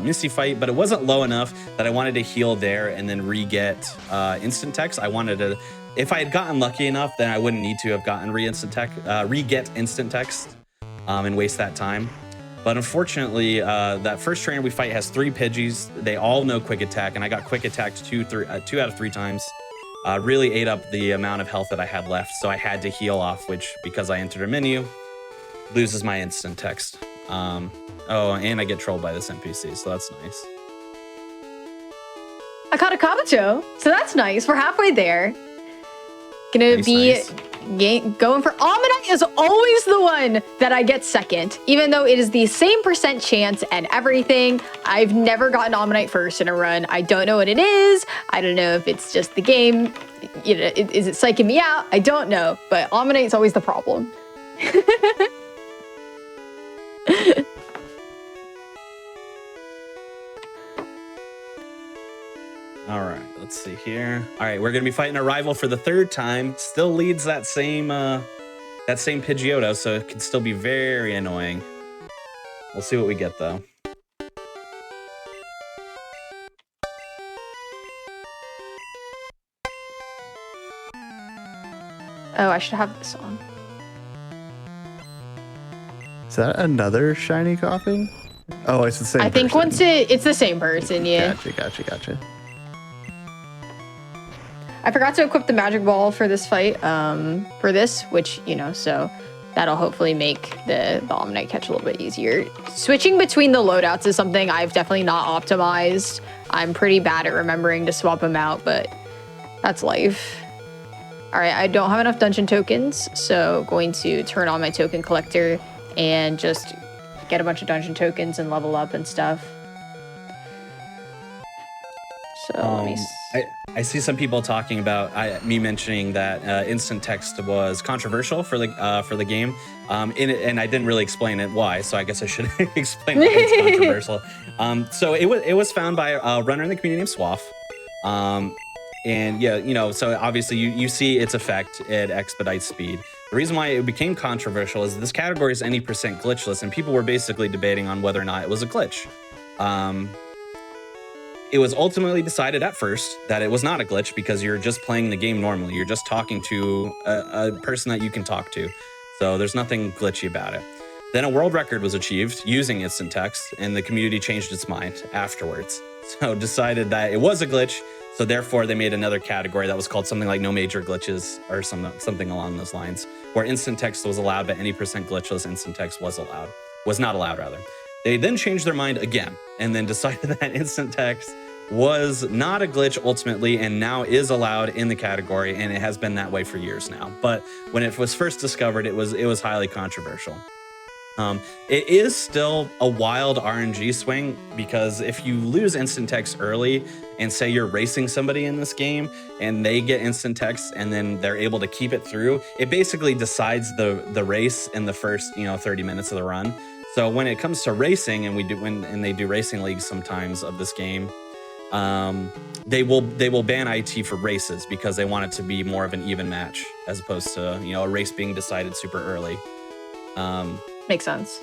Misty fight, but it wasn't low enough that I wanted to heal there and then re-get instant text. I wanted to, if I had gotten lucky enough, then I wouldn't need to have gotten re-get instant text and waste that time. But unfortunately, that first trainer we fight has 3 Pidgeys. They all know Quick Attack, and I got Quick Attacked 2 out of 3 times. Really ate up the amount of health that I had left, so I had to heal off, which, because I entered a menu, loses my instant text. Oh, and I get trolled by this NPC, so that's nice. I caught a Kabuto, so that's nice. We're halfway there. Gonna Nice, be nice. going for Ammonite is always the one that I get second, even though it is the same % chance and everything. I've never gotten Ammonite first in a run. I don't know what it is. I don't know if it's just the game. You know, is it psyching me out? I don't know, but Ammonite is always the problem. All right, let's see here. All right, we're gonna be fighting a rival for the 3rd time. Still leads that same Pidgeotto, so it can still be very annoying. We'll see what we get though. Oh, I should have this on. Is that another shiny coughing? Oh, it's the same I think person. once it's the same person, yeah. Gotcha. I forgot to equip the magic ball for this fight, for this, which, you know, so that'll hopefully make the Ammonite catch a little bit easier. Switching between the loadouts is something I've definitely not optimized. I'm pretty bad at remembering to swap them out, but that's life. All right, I don't have enough dungeon tokens, so going to turn on my token collector and just get a bunch of dungeon tokens and level up and stuff. So let me... I see some people talking about me mentioning that instant text was controversial for the game, and I didn't really explain it why. So I guess I should explain why it's controversial. So it was found by a runner in the community named Swaff, and yeah, you know, so obviously you see its effect. It expedites speed. The reason why it became controversial is this category is any % glitchless, and people were basically debating on whether or not it was a glitch. It was ultimately decided at first that it was not a glitch because you're just playing the game normally. You're just talking to a person that you can talk to. So there's nothing glitchy about it. Then a world record was achieved using instant text, and the community changed its mind afterwards. So decided that it was a glitch. So therefore they made another category that was called something like no major glitches or something along those lines, where instant text was allowed, but any % glitchless instant text was not allowed rather. They then changed their mind again and then decided that instant text was not a glitch ultimately, and now is allowed in the category, and it has been that way for years now. But when it was first discovered, it was highly controversial. It is still a wild RNG swing, because if you lose instant text early and say you're racing somebody in this game and they get instant text and then they're able to keep it through, it basically decides the race in the first 30 minutes of the run. So when it comes to racing, and they do racing leagues sometimes of this game, they will ban IT for races because they want it to be more of an even match as opposed to a race being decided super early. Makes sense.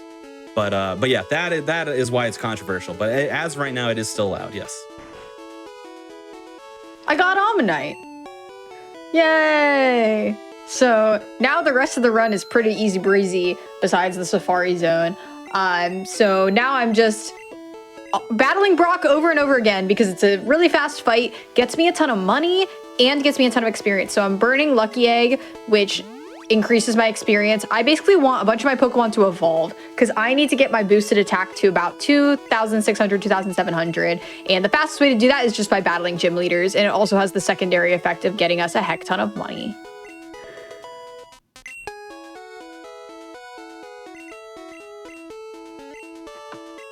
But yeah, that is why it's controversial. But as right now, it is still allowed. Yes. I got Ammonite. Yay! So now the rest of the run is pretty easy breezy besides the Safari Zone. So now I'm just battling Brock over and over again because it's a really fast fight, gets me a ton of money, and gets me a ton of experience. So I'm burning Lucky Egg, which increases my experience. I basically want a bunch of my Pokemon to evolve because I need to get my boosted attack to about 2,600, 2,700. And the fastest way to do that is just by battling gym leaders. And it also has the secondary effect of getting us a heck ton of money.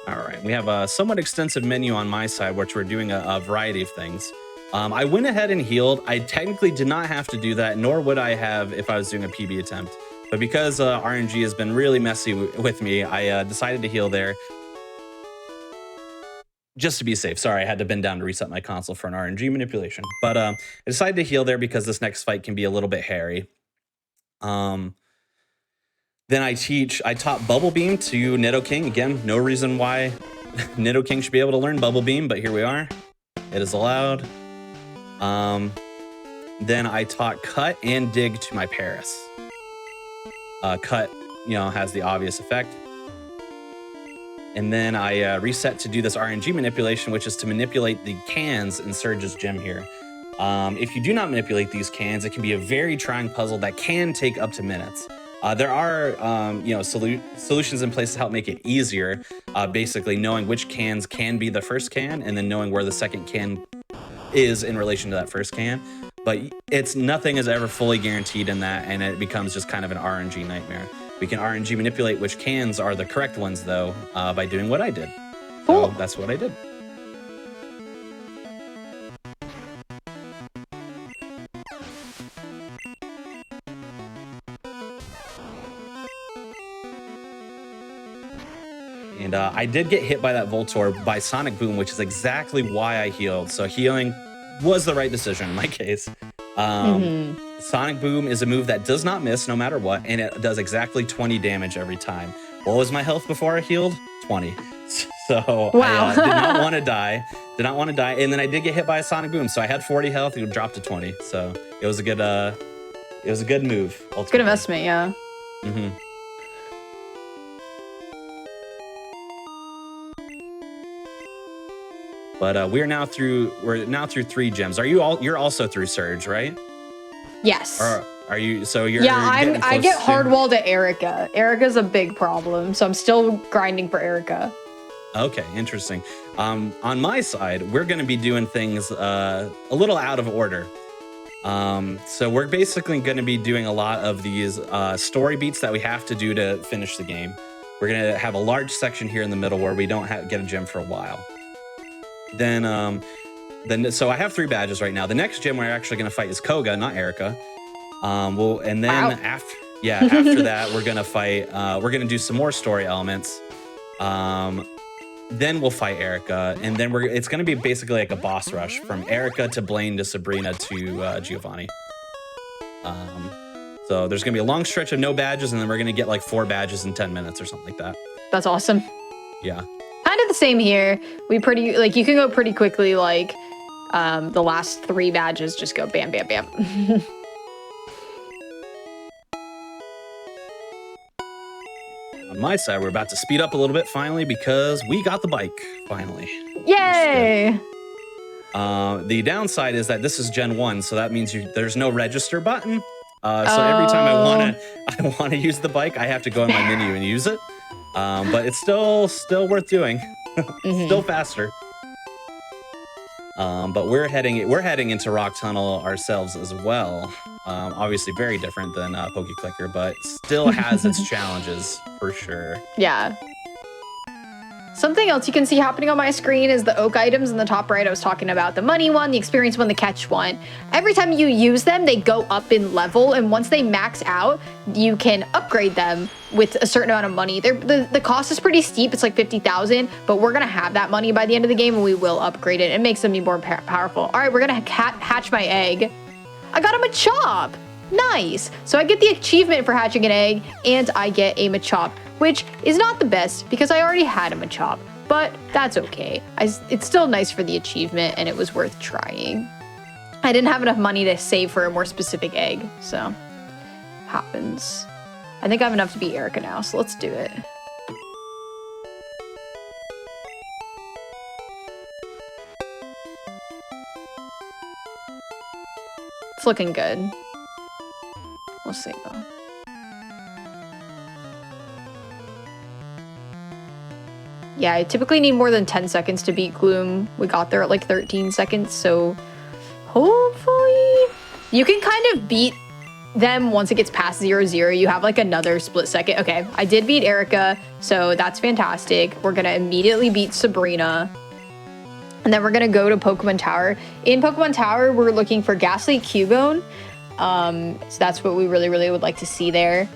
All right, we have a somewhat extensive menu on my side, which we're doing a variety of things. I went ahead and healed. I technically did not have to do that, nor would I have if I was doing a PB attempt. But because RNG has been really messy with me, I decided to heal there. Just to be safe. Sorry, I had to bend down to reset my console for an RNG manipulation. But I decided to heal there because this next fight can be a little bit hairy. Then I taught Bubble Beam to Nidoking. Again, no reason why Nidoking should be able to learn Bubble Beam, but here we are. It is allowed. Then I taught Cut and Dig to my Paris. Cut, has the obvious effect. And then I reset to do this RNG manipulation, which is to manipulate the cans in Surge's gym here. If you do not manipulate these cans, it can be a very trying puzzle that can take up to minutes. There are, solutions in place to help make it easier. Basically knowing which cans can be the first can, and then knowing where the second can is in relation to that first can. But nothing is ever fully guaranteed in that, and it becomes just kind of an RNG nightmare. We can RNG manipulate which cans are the correct ones, though, by doing what I did. Cool. So that's what I did. And I did get hit by that Voltorb by Sonic Boom, which is exactly why I healed. So healing was the right decision in my case. Sonic Boom is a move that does not miss no matter what, and it does exactly 20 damage every time. What was my health before I healed? 20. So wow. I did not want to die. And then I did get hit by a Sonic Boom. So I had 40 health, it dropped to 20. So it was a good move. Ultimately. Good investment, yeah. But we're now through 3 gyms. You're also through Surge, right? Yes. Or are you? So you're. Yeah, I get hardwalled at Erica. Erica's a big problem, so I'm still grinding for Erica. Okay, interesting. On my side, we're going to be doing things a little out of order. So we're basically going to be doing a lot of these story beats that we have to do to finish the game. We're going to have a large section here in the middle where we don't get a gym for a while. So I have 3 badges right now. The next gym we're actually going to fight is Koga, not Erica. After that, we're going to fight. We're going to do some more story elements. Then we'll fight Erica, and then it's going to be basically like a boss rush from Erica to Blaine to Sabrina to Giovanni. So there's going to be a long stretch of no badges, and then we're going to get like 4 badges in 10 minutes or something like that. That's awesome. Yeah. Kind of the same here. You can go pretty quickly, like the last 3 badges just go bam, bam, bam. On my side, we're about to speed up a little bit finally because we got the bike finally. Yay! The downside is that this is Gen 1, so that means there's no register button. So every time I want to use the bike, I have to go in my menu and use it. But it's still worth doing. Still faster. But we're heading into Rock Tunnel ourselves as well. Obviously very different than PokeClicker, but still has its challenges for sure. Yeah. Something else you can see happening on my screen is the oak items in the top right. I was talking about the money one, the experience one, the catch one. Every time you use them, they go up in level, and once they max out, you can upgrade them with a certain amount of money. The cost is pretty steep. It's like 50,000, but we're gonna have that money by the end of the game, and we will upgrade it. It makes them be more powerful. All right, we're gonna hatch my egg. I got a Machop. Nice. So I get the achievement for hatching an egg, and I get a Machop, which is not the best because I already had a Machop, but that's okay. It's still nice for the achievement, and it was worth trying. I didn't have enough money to save for a more specific egg, so happens. I think I have enough to beat Erica now, so let's do it. It's looking good. We'll see though. Yeah, I typically need more than 10 seconds to beat Gloom. We got there at like 13 seconds, so hopefully you can kind of beat them once it gets past 0-0. You have like another split second. Okay, I did beat Erica, so that's fantastic. We're gonna immediately beat Sabrina. And then we're gonna go to Pokemon Tower. In Pokemon Tower, we're looking for Ghastly Cubone. So that's what we really would like to see there.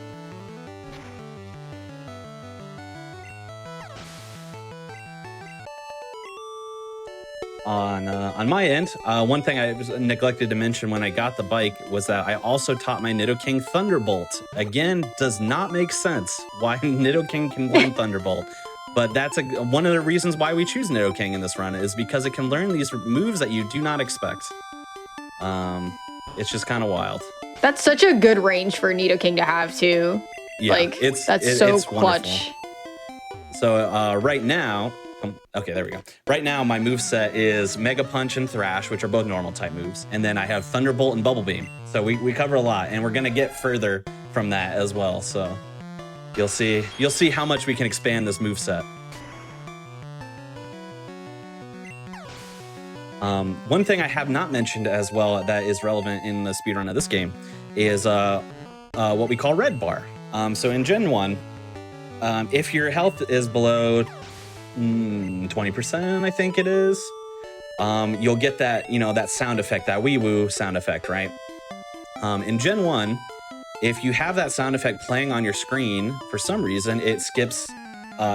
On my end, one thing I neglected to mention when I got the bike was that I also taught my Nidoking Thunderbolt. Again, does not make sense why Nidoking can learn Thunderbolt, but that's one of the reasons why we choose Nidoking in this run is because it can learn these moves that you do not expect. It's just kind of wild. That's such a good range for Nidoking to have too. Yeah, like it's so clutch. Wonderful. So right now, okay, there we go. Right now, my moveset is Mega Punch and Thrash, which are both normal type moves. And then I have Thunderbolt and Bubble Beam. So we cover a lot, and we're gonna get further from that as well. So you'll see how much we can expand this moveset. One thing I have not mentioned as well that is relevant in the speedrun of this game is what we call Red Bar. So in Gen 1, if your health is below 20%, I think it is, you'll get that, that sound effect, that wee woo sound effect, right? In Gen 1, if you have that sound effect playing on your screen, for some reason, it skips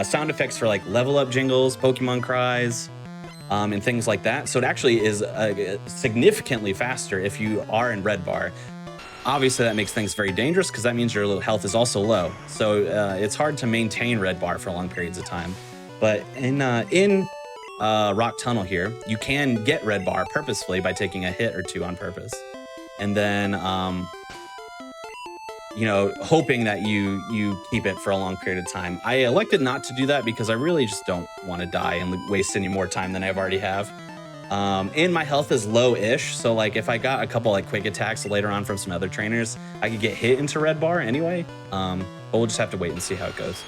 sound effects for like level up jingles, Pokemon cries, and things like that. So it actually is significantly faster if you are in Red Bar. Obviously, that makes things very dangerous because that means your health is also low. So it's hard to maintain Red Bar for long periods of time. But in Rock Tunnel here, you can get Red Bar purposefully by taking a hit or two on purpose. And then, hoping that you keep it for a long period of time. I elected not to do that because I really just don't want to die and waste any more time than I've already have. And my health is low-ish, so like if I got a couple like quick attacks later on from some other trainers, I could get hit into Red Bar anyway. But we'll just have to wait and see how it goes.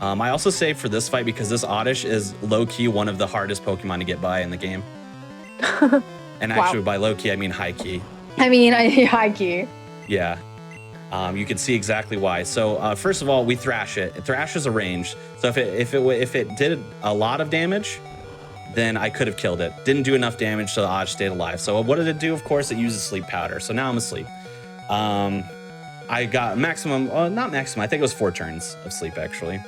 I also saved for this fight because this Oddish is low-key one of the hardest Pokemon to get by in the game. And actually, by low-key, I mean high-key. I mean, high-key. Yeah. You can see exactly why. So first of all, we thrash it. Thrash is a range. So if it did a lot of damage, then I could have killed it. Didn't do enough damage, so the Oddish stayed alive. So what did it do? Of course, it uses sleep powder. So now I'm asleep. I got maximum, not maximum, I think it was 4 turns of sleep, actually.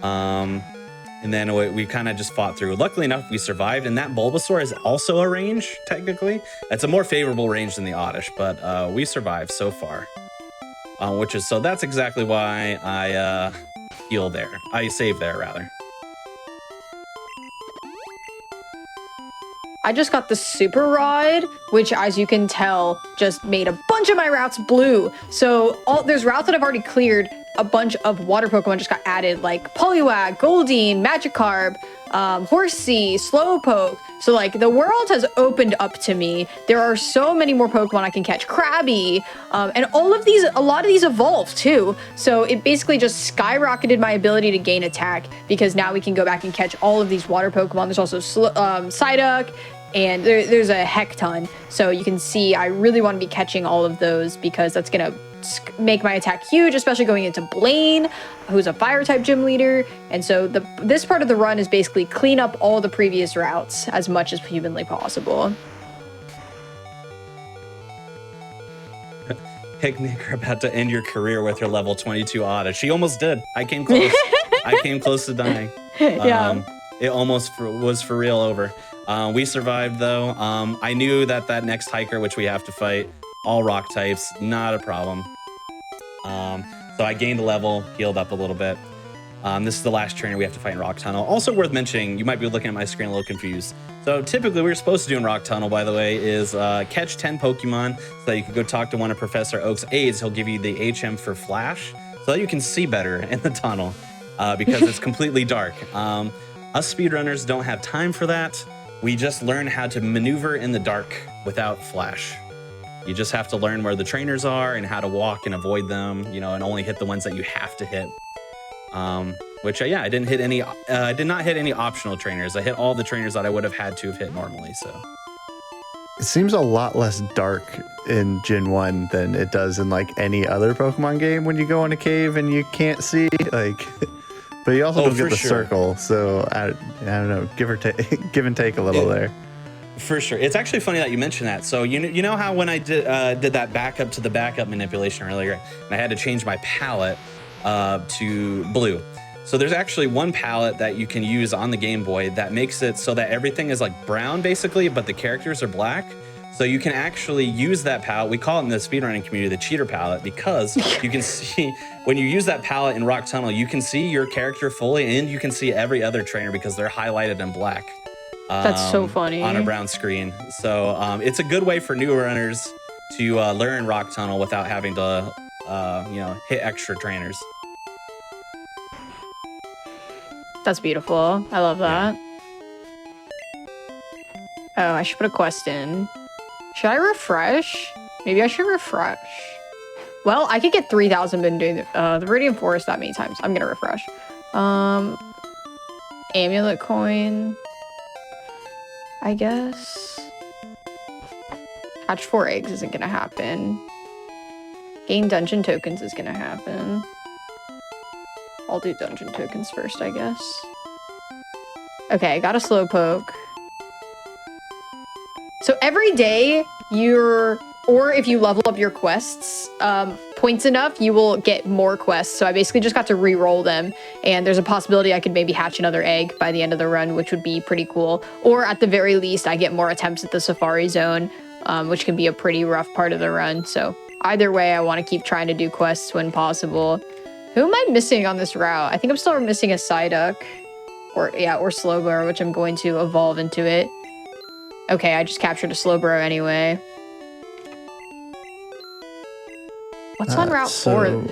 And then we kind of just fought through. Luckily enough, we survived, and that Bulbasaur is also a range, technically. It's a more favorable range than the Oddish, but we survived so far. So that's exactly why I heal there. I save there, rather. I just got the Super Rod, which, as you can tell, just made a bunch of my routes blue. So there's routes that I've already cleared. A bunch of water Pokemon just got added, like Poliwag, Goldeen, Magikarp, Horsey, Slowpoke. So like the world has opened up to me. There are so many more Pokemon I can catch. Krabby, and a lot of these evolve too. So it basically just skyrocketed my ability to gain attack because now we can go back and catch all of these water Pokemon. There's also Psyduck, and there's a heck ton. So you can see I really want to be catching all of those because that's gonna make my attack huge, especially going into Blaine, who's a fire type gym leader. And so this part of the run is basically clean up all the previous routes as much as humanly possible. Picnic are about to end your career with your level 22 Otta. She almost did. I came close. I came close to dying. Yeah. It almost was for real over. We survived though. I knew that next hiker, which we have to fight, all rock types, not a problem. So I gained a level, healed up a little bit. This is the last trainer we have to fight in Rock Tunnel. Also worth mentioning, you might be looking at my screen a little confused. So typically what we're supposed to do in Rock Tunnel, by the way, is catch 10 Pokemon so that you can go talk to one of Professor Oak's aides. He'll give you the HM for Flash so that you can see better in the tunnel because it's completely dark. Us speedrunners don't have time for that. We just learn how to maneuver in the dark without Flash. You just have to learn where the trainers are and how to walk and avoid them, and only hit the ones that you have to hit. Which I didn't hit any. I did not hit any optional trainers. I hit all the trainers that I would have had to have hit normally. So It seems a lot less dark in Gen 1 than it does in like any other Pokemon game when you go in a cave and you can't see, like, but you also don't get the circle. So I don't know, give and take a little there. For sure. It's actually funny that you mentioned that. So you know how when I did that backup to the backup manipulation earlier, and I had to change my palette to blue. So there's actually one palette that you can use on the Game Boy that makes it so that everything is like brown basically, but the characters are black. So you can actually use that palette. We call it in the speedrunning community the cheater palette because you can see when you use that palette in Rock Tunnel, you can see your character fully and you can see every other trainer because they're highlighted in black. That's so funny. On a brown screen. So it's a good way for new runners to learn Rock Tunnel without having to, hit extra trainers. That's beautiful. I love that. Oh, I should put a quest in. Should I refresh? Maybe I should refresh. Well, I could get 3,000 been doing the Viridian Forest that many times. I'm gonna refresh. Amulet coin, I guess. Hatch 4 eggs isn't gonna happen. Gain dungeon tokens is gonna happen. I'll do dungeon tokens first, I guess. Okay, got a Slowpoke. So every day or if you level up your quests points enough, you will get more quests. So I basically just got to re-roll them, and there's a possibility I could maybe hatch another egg by the end of the run, which would be pretty cool. Or at the very least, I get more attempts at the Safari Zone, which can be a pretty rough part of the run. So either way, I want to keep trying to do quests when possible. Who am I missing on this route? I think I'm still missing a Psyduck, or Slowbro, which I'm going to evolve into it. Okay, I just captured a Slowbro anyway. What's on Route 4?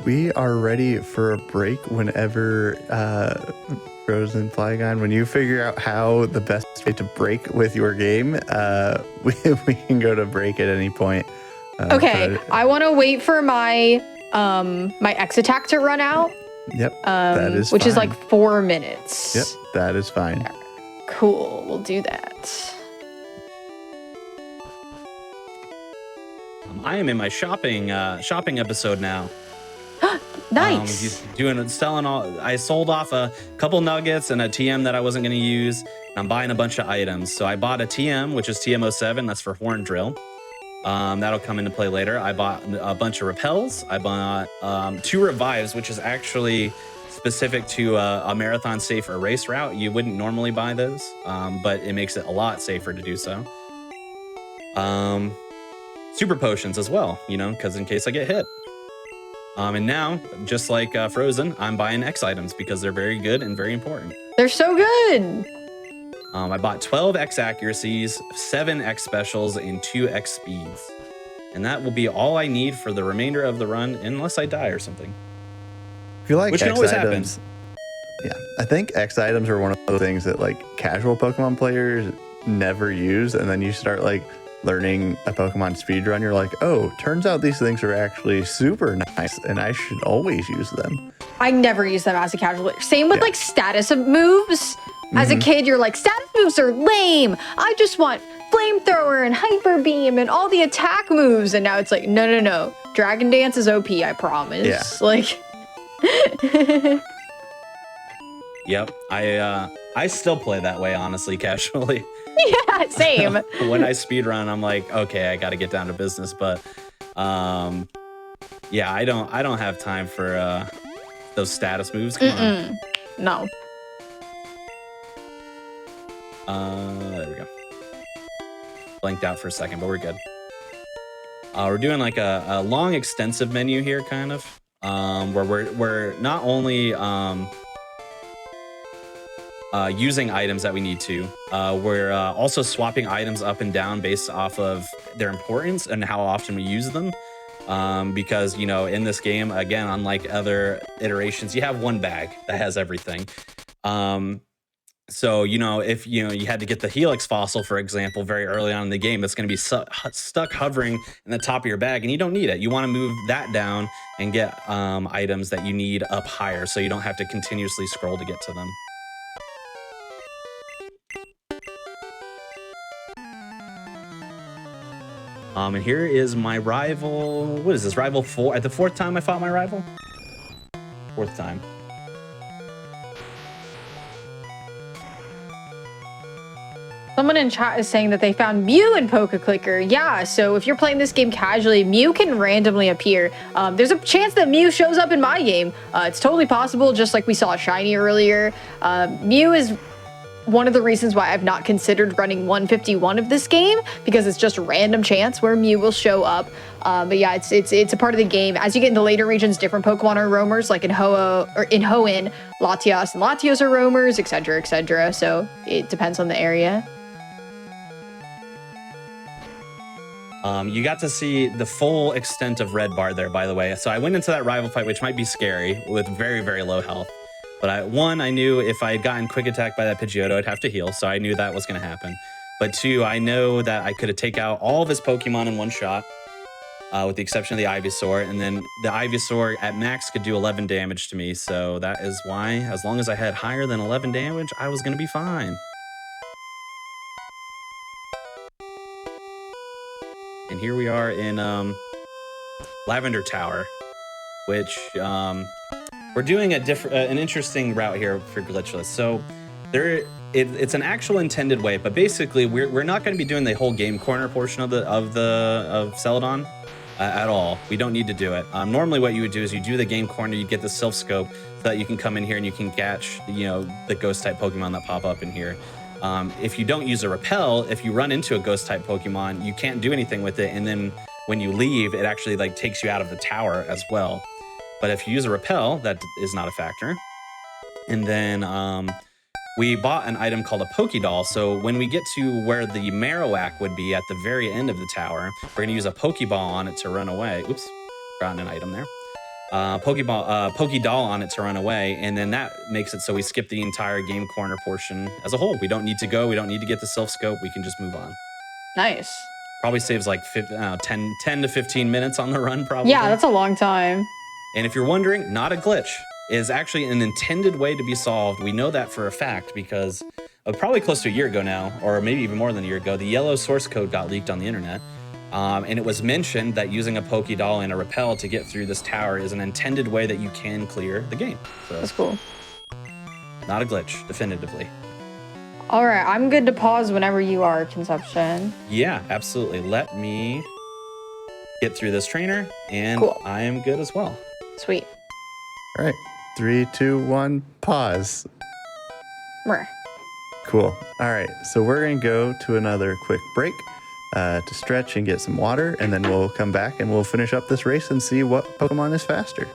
We are ready for a break whenever frozenflygone, when you figure out how the best way to break with your game, we can go to break at any point. Okay, I want to wait for my X attack to run out. Yep, that is which fine. is like 4 minutes. Yep, that is fine. Cool, we'll do that. I am in my shopping episode now. Nice. I sold off a couple nuggets and a TM that I wasn't going to use. And I'm buying a bunch of items. So I bought a TM, which is TM07. That's for Horn Drill. That'll come into play later. I bought a bunch of repels. I bought 2 revives, which is actually specific to a marathon safe or race route. You wouldn't normally buy those, but it makes it a lot safer to do so. Super potions as well, because in case I get hit. And now, just like Frozen, I'm buying X items because they're very good and very important. They're so good. I bought 12 X accuracies, 7 X specials, and 2 X speeds. And that will be all I need for the remainder of the run, unless I die or something. If you like Which X can always items, Yeah, I think X items are one of those things that like casual Pokemon players never use, and then you start like learning a Pokemon speedrun, you're like, oh, turns out these things are actually super nice, and I should always use them. I never use them as a casual player. Same with like status moves. As a kid, you're like, status moves are lame. I just want flamethrower and hyper beam and all the attack moves. And now it's like, no. Dragon Dance is OP, I promise. Yeah. Like. Yep. I still play that way, honestly, casually. Yeah, same. When I speedrun, I'm like, okay, I got to get down to business. But yeah, I don't have time for those status moves. Come on. No. There we go. Blanked out for a second, but we're good. We're doing like a long, extensive menu here, kind of, where we're not only using items that we need to, we're also swapping items up and down based off of their importance and how often we use them. Because, you know, in this game, again, unlike other iterations, you have one bag that has everything. So, you know, if you had to get the Helix fossil, for example, very early on in the game, that's going to be stuck hovering in the top of your bag, and you don't need it. You want to move that down and get items that you need up higher, so you don't have to continuously scroll to get to them. And here is my rival. What is this? Rival 4? At the 4th time I fought my rival? 4th time. Someone in chat is saying that they found Mew in Poke Clicker. Yeah, so if you're playing this game casually, Mew can randomly appear. There's a chance that Mew shows up in my game. It's totally possible, just like we saw Shiny earlier. Mew is one of the reasons why I've not considered running 151 of this game, because it's just a random chance where Mew will show up. But yeah, it's a part of the game. As you get into later regions, different Pokemon are roamers, like in Hoenn, Latias and Latios are roamers, etc., etc. So it depends on the area. You got to see the full extent of Red Bar there, by the way. So I went into that rival fight, which might be scary, with very, very low health. But I knew if I had gotten quick attacked by that Pidgeotto, I'd have to heal. So I knew that was going to happen. But 2, I know that I could have taken out all of his Pokemon in one shot, with the exception of the Ivysaur. And then the Ivysaur at max could do 11 damage to me. So that is why, as long as I had higher than 11 damage, I was going to be fine. And here we are in Lavender Tower, which we're doing an interesting route here for Glitchless. So it's an actual intended way, but basically we're not going to be doing the whole game corner portion of Celadon at all. We don't need to do it. Normally, what you would do is you do the game corner, you get the Silph Scope, so that you can come in here and you can catch the ghost type Pokemon that pop up in here. If you don't use a repel, if you run into a ghost type Pokemon, you can't do anything with it. And then when you leave, it actually like takes you out of the tower as well. But if you use a repel, that is not a factor. And then we bought an item called a Pokédoll. So when we get to where the Marowak would be at the very end of the tower, we're going to use a Pokeball on it to run away. Oops, forgotten an item there. Pokédoll on it to run away, and then that makes it so we skip the entire game corner portion as a whole. We don't need to go. We don't need to get the Silph Scope. We can just move on. Nice. Probably saves like 10 to 15 minutes on the run, probably. Yeah, that's a long time. And if you're wondering, not a glitch. It is actually an intended way to be solved. We know that for a fact because probably close to a year ago now, or maybe even more than a year ago, the yellow source code got leaked on the internet. And it was mentioned that using a Pokédoll and a repel to get through this tower is an intended way that you can clear the game. So, that's cool. Not a glitch, definitively. All right, I'm good to pause whenever you are, Conception. Yeah, absolutely. Let me get through this trainer, and cool. I am good as well. Sweet. All right, 3, 2, 1, pause. Mer. Cool. All right, so we're going to go to another quick break. To stretch and get some water, and then we'll come back and we'll finish up this race and see what Pokemon is faster.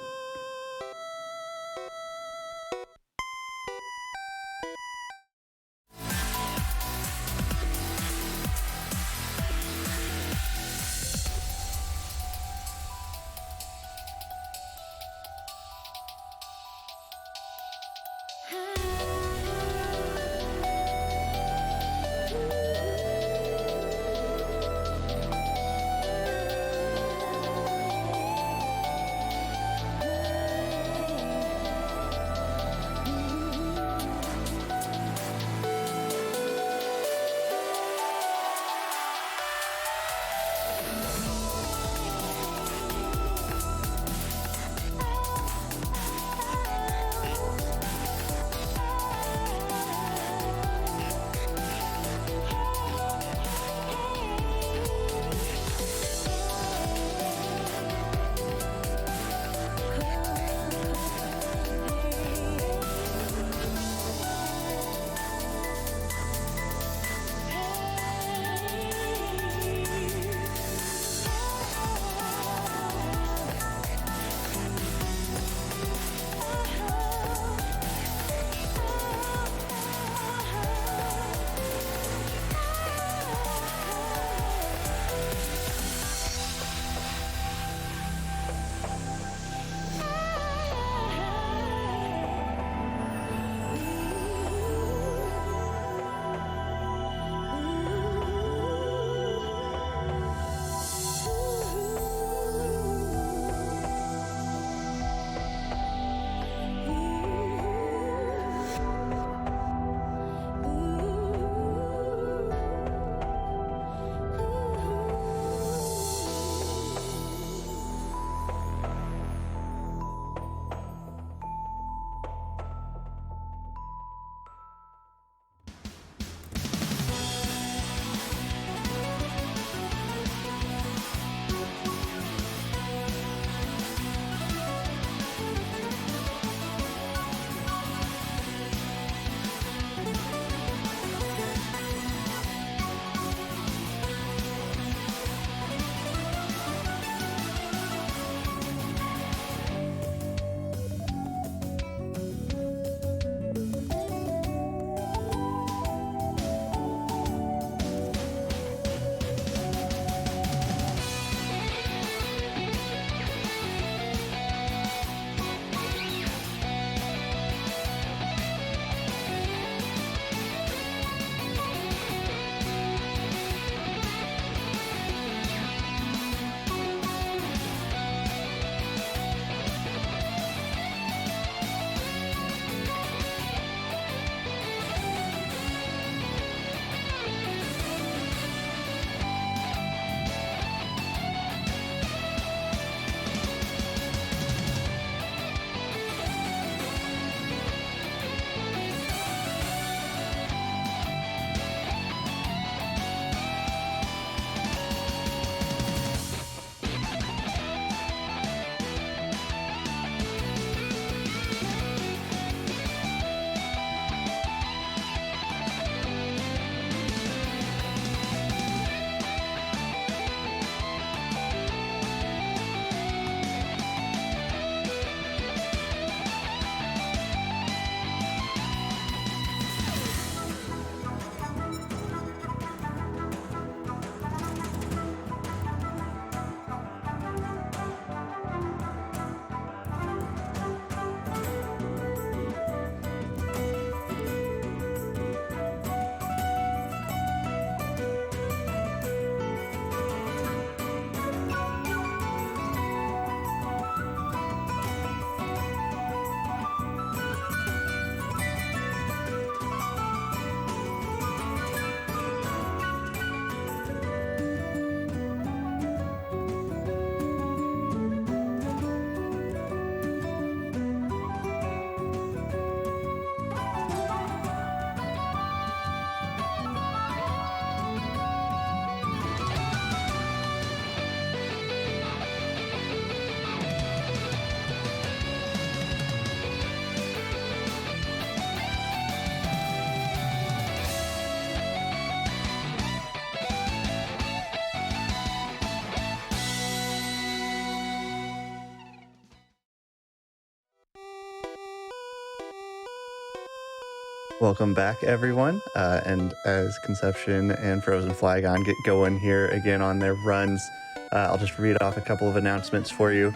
Welcome back, everyone. And as Conception and frozenflygone get going here again on their runs, I'll just read off a couple of announcements for you.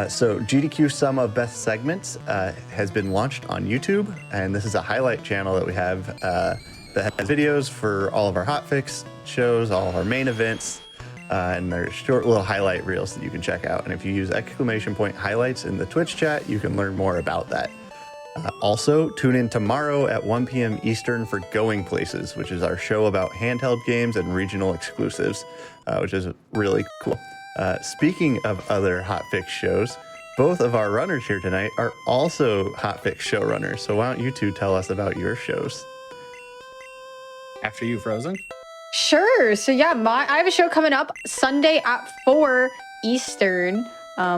So GDQ Sum of Best Segments has been launched on YouTube, and this is a highlight channel that we have that has videos for all of our hotfix shows, all of our main events, and there's short little highlight reels that you can check out. And if you use !highlights in the Twitch chat, you can learn more about that. Also, tune in tomorrow at 1 p.m. Eastern for Going Places, which is our show about handheld games and regional exclusives, which is really cool. Speaking of other hotfix shows, both of our runners here tonight are also hotfix showrunners. So why don't you two tell us about your shows? After you, Frozen. Sure. So yeah, I have a show coming up Sunday at 4 Eastern,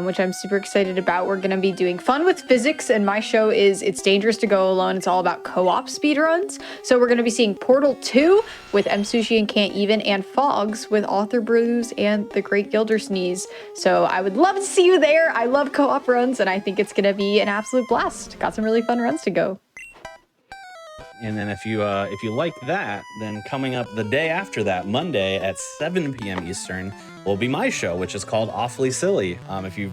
which I'm super excited about. We're going to be doing Fun with Physics, and my show is It's Dangerous to Go Alone. It's all about co-op speedruns. So we're going to be seeing Portal 2 with M Sushi and Can't Even, and Fogs with Author Brews and The Great Gildersneeze. So I would love to see you there. I love co-op runs, and I think it's going to be an absolute blast. Got some really fun runs to go. And then if you like that, then coming up the day after that, Monday at 7 p.m. Eastern, will be my show, which is called Awfully Silly. If you've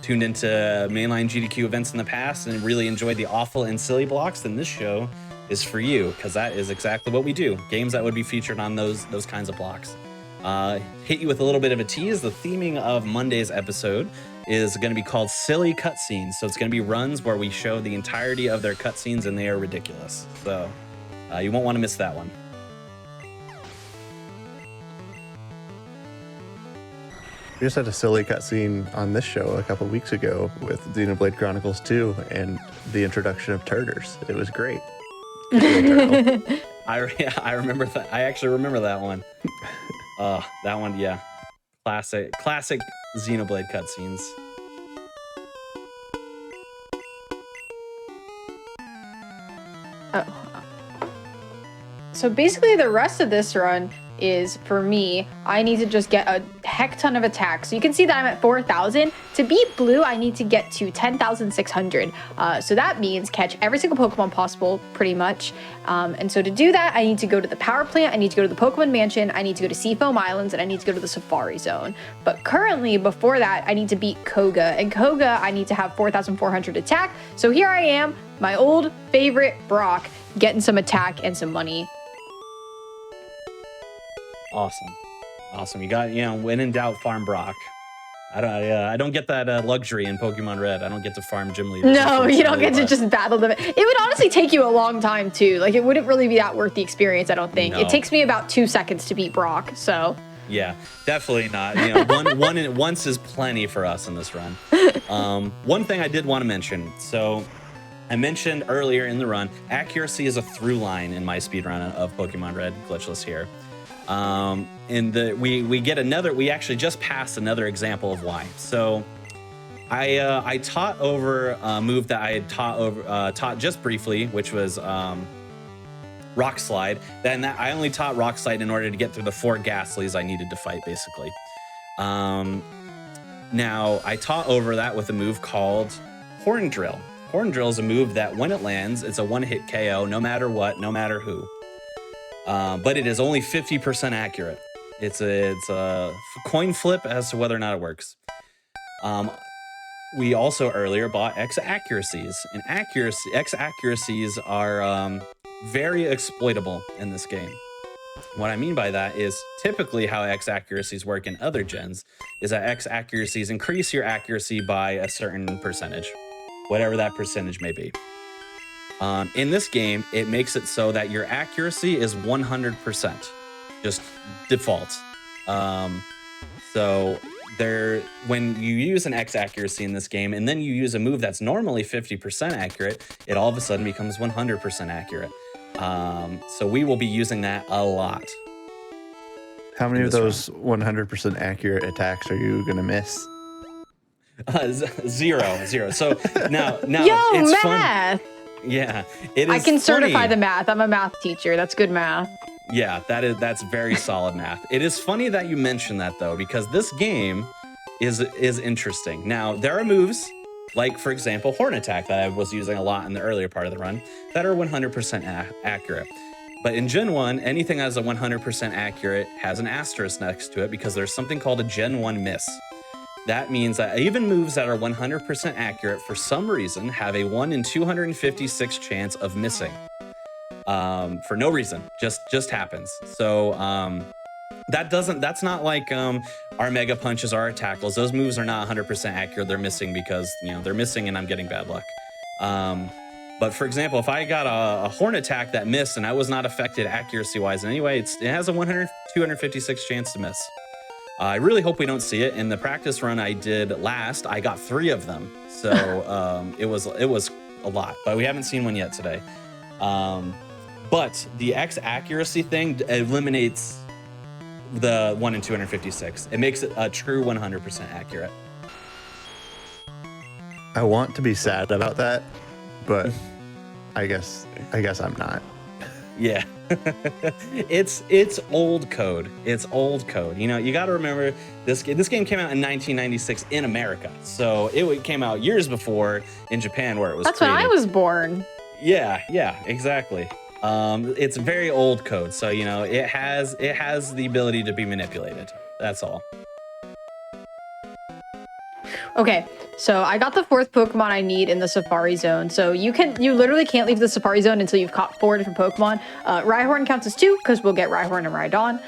tuned into mainline GDQ events in the past and really enjoyed the awful and silly blocks, then this show is for you, because that is exactly what we do. Games that would be featured on those kinds of blocks. Hit you with a little bit of a tease. The theming of Monday's episode is going to be called Silly Cutscenes. So it's going to be runs where we show the entirety of their cutscenes, and they are ridiculous. So you won't want to miss that one. We just had a silly cutscene on this show a couple weeks ago with Xenoblade Chronicles 2 and the introduction of Turters. It was great. I remember that. I actually remember that one. That one, yeah. Classic Xenoblade cutscenes. So basically the rest of this run is, for me, I need to just get a heck ton of attacks. So you can see that I'm at 4,000. To beat Blue, I need to get to 10,600. So that means catch every single Pokemon possible, pretty much. And so to do that, I need to go to the power plant, I need to go to the Pokemon Mansion, I need to go to Seafoam Islands, and I need to go to the Safari Zone. But currently, before that, I need to beat Koga. And Koga, I need to have 4,400 attack. So here I am, my old favorite Brock, getting some attack and some money. Awesome. You got, when in doubt, farm Brock. I don't get that luxury in Pokemon Red. I don't get to farm gym leaders. No, you don't get to just battle them. It would honestly take you a long time too. Like, it wouldn't really be that worth the experience, I don't think. No. It takes me about 2 seconds to beat Brock, so. Yeah, definitely not. Once is plenty for us in this run. One thing I did want to mention. So I mentioned earlier in the run, accuracy is a through line in my speedrun of Pokemon Red Glitchless here. We actually just passed another example of why. So I taught over a move that I had taught just briefly, which was Rock Slide. Then I only taught Rock Slide in order to get through the 4 Ghastlies I needed to fight, basically. Now I taught over that with a move called Horn Drill. Horn Drill is a move that when it lands, it's a one-hit KO, no matter what, no matter who. But it is only 50% accurate. It's a coin flip as to whether or not it works. We also earlier bought X accuracies, and X accuracies are very exploitable in this game. What I mean by that is typically how X accuracies work in other gens is that X accuracies increase your accuracy by a certain percentage, whatever that percentage may be. In this game, it makes it so that your accuracy is 100%, just default. So when you use an X accuracy in this game, and then you use a move that's normally 50% accurate, it all of a sudden becomes 100% accurate. So we will be using that a lot. How many of those 100% accurate attacks are you going to miss? Zero. So now Yo, it's math! fun. Yeah, it is. I can certify funny. the math. I'm a math teacher. That's good math. Yeah, that's very solid math. It is funny that you mention that though, because this game is interesting. Now there are moves like, for example, Horn Attack that I was using a lot in the earlier part of the run, that are 100% accurate. But in Gen 1, anything that is a 100% accurate has an asterisk next to it because there's something called a Gen 1 miss. That means that even moves that are 100% accurate for some reason have a 1 in 256 chance of missing. For no reason, just happens. So that's not like our Mega Punches or our Tackles. Those moves are not 100% accurate. They're missing because, they're missing and I'm getting bad luck. But for example, if I got a Horn Attack that missed and I was not affected accuracy-wise in any way, it has a 256 chance to miss. I really hope we don't see it. In the practice run I did last, I got 3 of them. So it was a lot, but we haven't seen one yet today. But the X accuracy thing eliminates the 1 in 256. It makes it a true 100% accurate. I want to be sad about that, but I guess I'm not. Yeah. it's old code. It's old code. You got to remember this game came out in 1996 in America. So it came out years before in Japan where it was That's created. when I was born. Yeah, exactly. It's very old code. So, it has the ability to be manipulated. That's all. Okay, so I got the 4th Pokemon I need in the Safari Zone. So you literally can't leave the Safari Zone until you've caught 4 different Pokemon. Rhyhorn counts as 2 because we'll get Rhyhorn and Rhydon.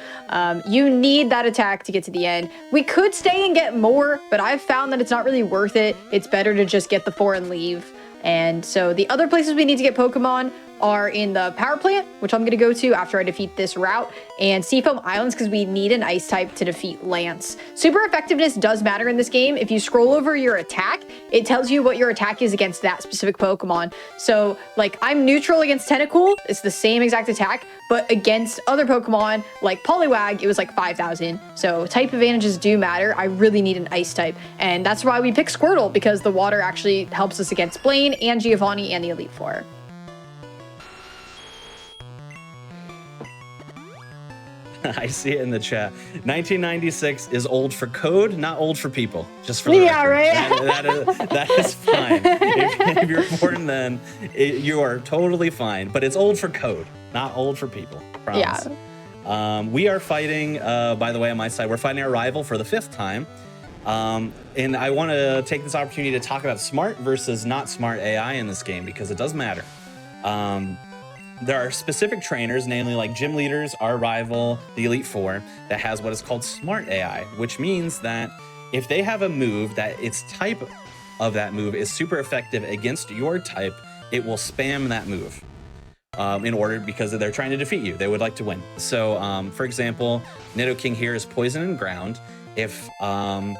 You need that attack to get to the end. We could stay and get more, but I've found that it's not really worth it. It's better to just get the 4 and leave. And so the other places we need to get Pokemon are in the power plant, which I'm going to go to after I defeat this route, and Seafoam Islands because we need an ice type to defeat Lance. Super effectiveness does matter in this game. If you scroll over your attack, it tells you what your attack is against that specific Pokemon. So like I'm neutral against Tentacool, it's the same exact attack, but against other Pokemon like Poliwag, it was like 5,000. So type advantages do matter. I really need an ice type, and that's why we pick Squirtle, because the water actually helps us against Blaine and Giovanni and the Elite Four. I see it in the chat. 1996 is old for code, not old for people. Just for the record. Right. That is fine. If you're born then, you are totally fine. But it's old for code, not old for people. Promise. Yeah. We are fighting, by the way, on my side, we're fighting our rival for the 5th time. And I want to take this opportunity to talk about smart versus not smart AI in this game because it does matter. There are specific trainers, namely like gym leaders, our rival, the Elite Four, that has what is called smart AI, which means that if they have a move that its type of that move is super effective against your type, it will spam that move because they're trying to defeat you. They would like to win. So, for example, Nidoking here is Poison and Ground. If our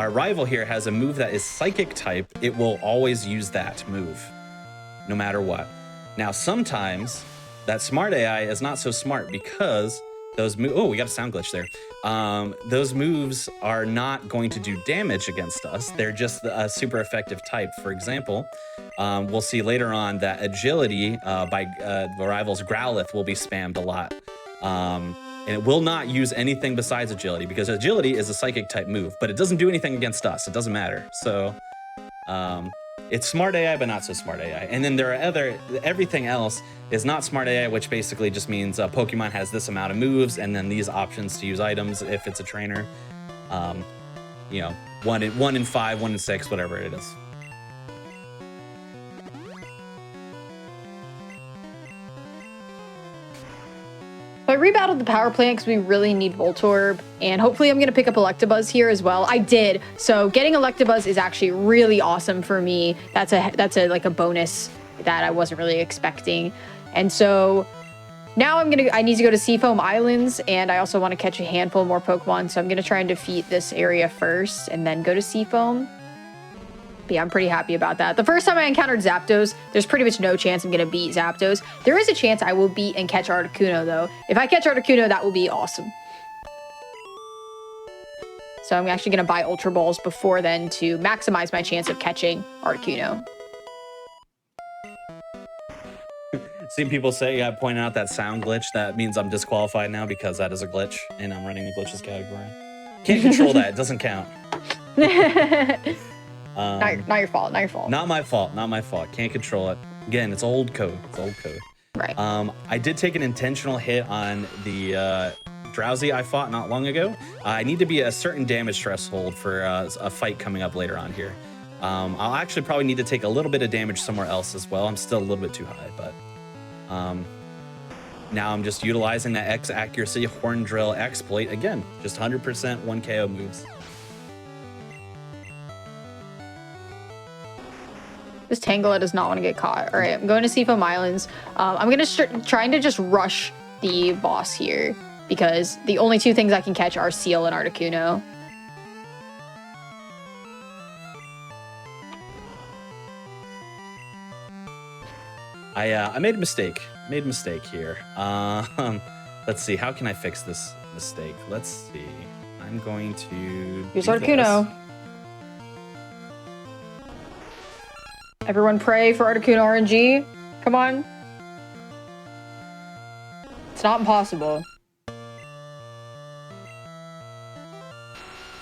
rival here has a move that is Psychic type, it will always use that move, no matter what. Now, sometimes that smart AI is not so smart because those moves, we got a sound glitch there. Those moves are not going to do damage against us. They're just a super effective type. For example, we'll see later on that Agility by the rival's Growlithe will be spammed a lot. And it will not use anything besides Agility because Agility is a Psychic type move, but it doesn't do anything against us. It doesn't matter. So, it's smart AI, but not so smart AI. And then there are everything else is not smart AI, which basically just means a Pokemon has this amount of moves and then these options to use items if it's a trainer. 1 in 5, 1 in 6, whatever it is. So I rebattled the power plant because we really need Voltorb, and hopefully I'm going to pick up Electabuzz here as well. I did. So getting Electabuzz is actually really awesome for me. That's a bonus that I wasn't really expecting. And so now I need to go to Seafoam Islands, and I also want to catch a handful more Pokemon. So I'm going to try and defeat this area first and then go to Seafoam. But yeah, I'm pretty happy about that. The first time I encountered Zapdos, there's pretty much no chance I'm going to beat Zapdos. There is a chance I will beat and catch Articuno, though. If I catch Articuno, that will be awesome. So I'm actually going to buy Ultra Balls before then to maximize my chance of catching Articuno. Seen people say, pointing out that sound glitch. That means I'm disqualified now because that is a glitch, and I'm running the glitches category. Can't control that. It doesn't count. Not your fault. Not your fault. Not my fault. Not my fault. Can't control it. Again, it's old code. It's old code. Right. I did take an intentional hit on the drowsy I fought not long ago. I need to be a certain damage threshold for a fight coming up later on here. I'll actually probably need to take a little bit of damage somewhere else as well. I'm still a little bit too high, but now I'm just utilizing that X accuracy horn drill exploit again. Just 100% 1 KO moves. This Tangela does not want to get caught. All right, I'm going to Seafoam Islands. I'm going to trying to just rush the boss here because the only two things I can catch are Seal and Articuno. I made a mistake. Made a mistake here. Let's see. How can I fix this mistake? Let's see. I'm going to use Articuno. Everyone pray for Articuno RNG. Come on. It's not impossible.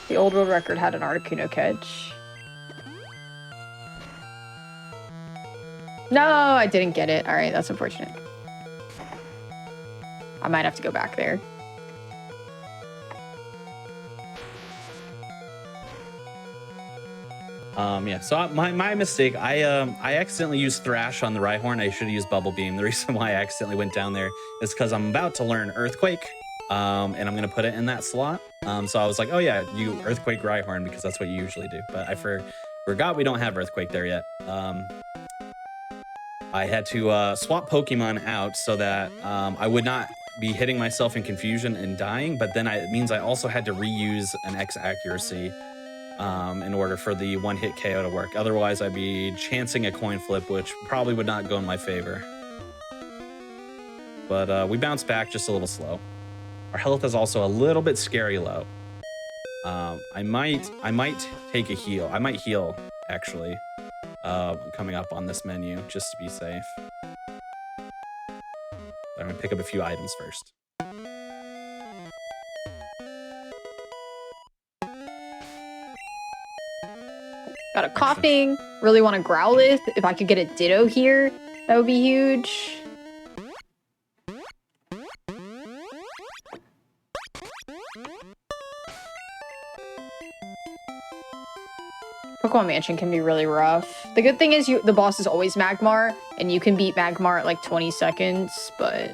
The old world record had an Articuno catch. No, I didn't get it. All right, that's unfortunate. I might have to go back there. Yeah, so my mistake, I accidentally used Thrash on the Rhyhorn. I should have used Bubble Beam. The reason why I accidentally went down there is because I'm about to learn Earthquake, and I'm going to put it in that slot. So I was like, oh yeah, you Earthquake Rhyhorn because that's what you usually do. But I forgot we don't have Earthquake there yet. I had to swap Pokemon out so that I would not be hitting myself in confusion and dying, but then it means I also had to reuse an X accuracy in order for the one-hit KO to work. Otherwise, I'd be chancing a coin flip, which probably would not go in my favor. But we bounced back just a little slow. Our health is also a little bit scary low. I might take a heal. I might heal, actually, coming up on this menu, just to be safe. I'm gonna pick up a few items first. Got a coughing. Really want a Growlithe. If I could get a Ditto here, that would be huge. Pokemon Mansion can be really rough. The good thing is the boss is always Magmar, and you can beat Magmar at like 20 seconds, but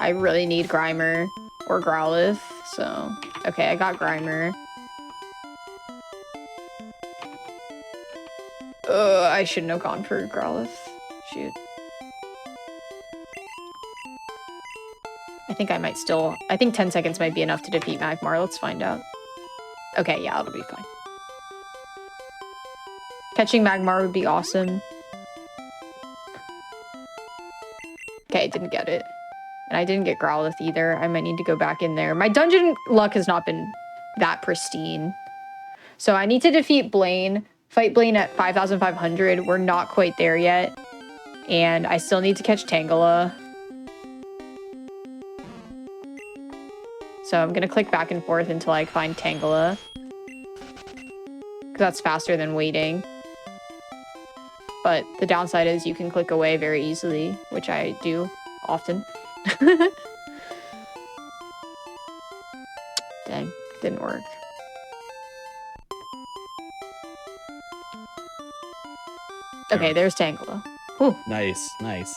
I really need Grimer or Growlithe, so... Okay, I got Grimer. I shouldn't have gone for Growlithe. Shoot. I think I might still... I think 10 seconds might be enough to defeat Magmar. Let's find out. Okay, yeah, it'll be fine. Catching Magmar would be awesome. Okay, didn't get it. And I didn't get Growlithe either. I might need to go back in there. My dungeon luck has not been that pristine. So I need to defeat Blaine. Fight Blaine at 5,500. We're not quite there yet. And I still need to catch Tangela. So I'm going to click back and forth until I find Tangela. Because that's faster than waiting. But the downside is you can click away very easily, which I do often. Dang, didn't work. Okay, there's Tangela. Ooh. Nice, nice.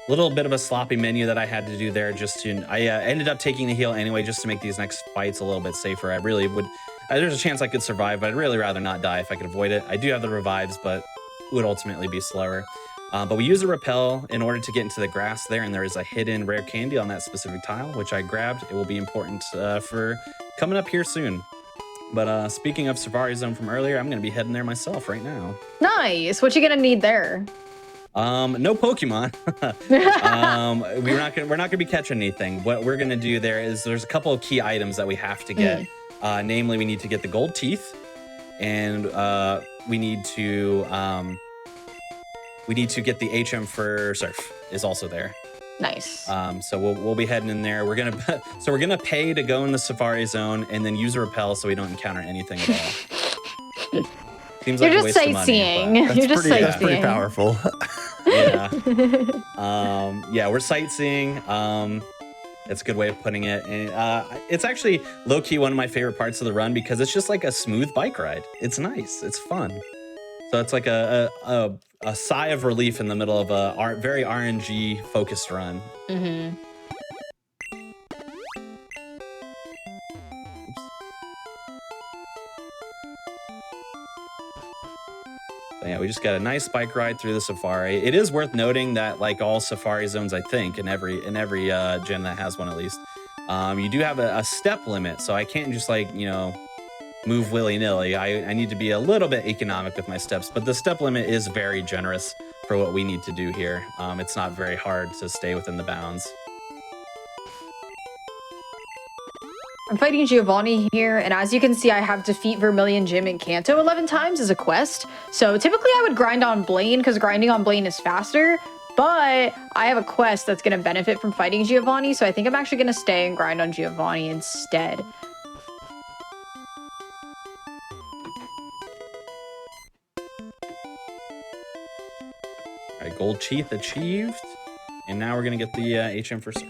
Little bit of a sloppy menu that I had to do there just to... I ended up taking the heal anyway just to make these next fights a little bit safer. I really would... there's a chance I could survive, but I'd really rather not die if I could avoid it. I do have the revives, but it would ultimately be slower. But we use a repel in order to get into the grass there, and there is a hidden rare candy on that specific tile, which I grabbed. It will be important for coming up here soon. But speaking of Safari Zone from earlier, I'm going to be heading there myself right now. Nice. What you gonna need there? No Pokemon. We're not gonna be catching anything. What we're gonna do there is there's a couple of key items that we have to get. Namely, we need to get the gold teeth, and we need to get the HM for Surf is also there. Nice. So we'll be heading in there. We're gonna pay to go in the Safari Zone and then use a repel so we don't encounter anything at all. Seems You're like a just waste of money, sightseeing. but- You're just That's pretty sightseeing. powerful. Yeah. Yeah, we're sightseeing. It's a good way of putting it. And it's actually low-key one of my favorite parts of the run because it's just like a smooth bike ride. It's nice. It's fun. So it's like a sigh of relief in the middle of a very RNG focused run. Mm-hmm. But yeah, we just got a nice bike ride through the safari. It is worth noting that, like all safari zones, I think in every gen that has one at least, you do have a step limit. So I can't just like move willy-nilly. I need to be a little bit economic with my steps, but the step limit is very generous for what we need to do here. It's not very hard to stay within the bounds. I'm fighting Giovanni here, and as you can see, I have defeat Vermilion Gym and Kanto 11 times as a quest. So typically I would grind on Blaine, because grinding on Blaine is faster, but I have a quest that's going to benefit from fighting Giovanni, so I think I'm actually going to stay and grind on Giovanni instead. All right, gold Chief achieved, and now we're gonna get the HM for surf.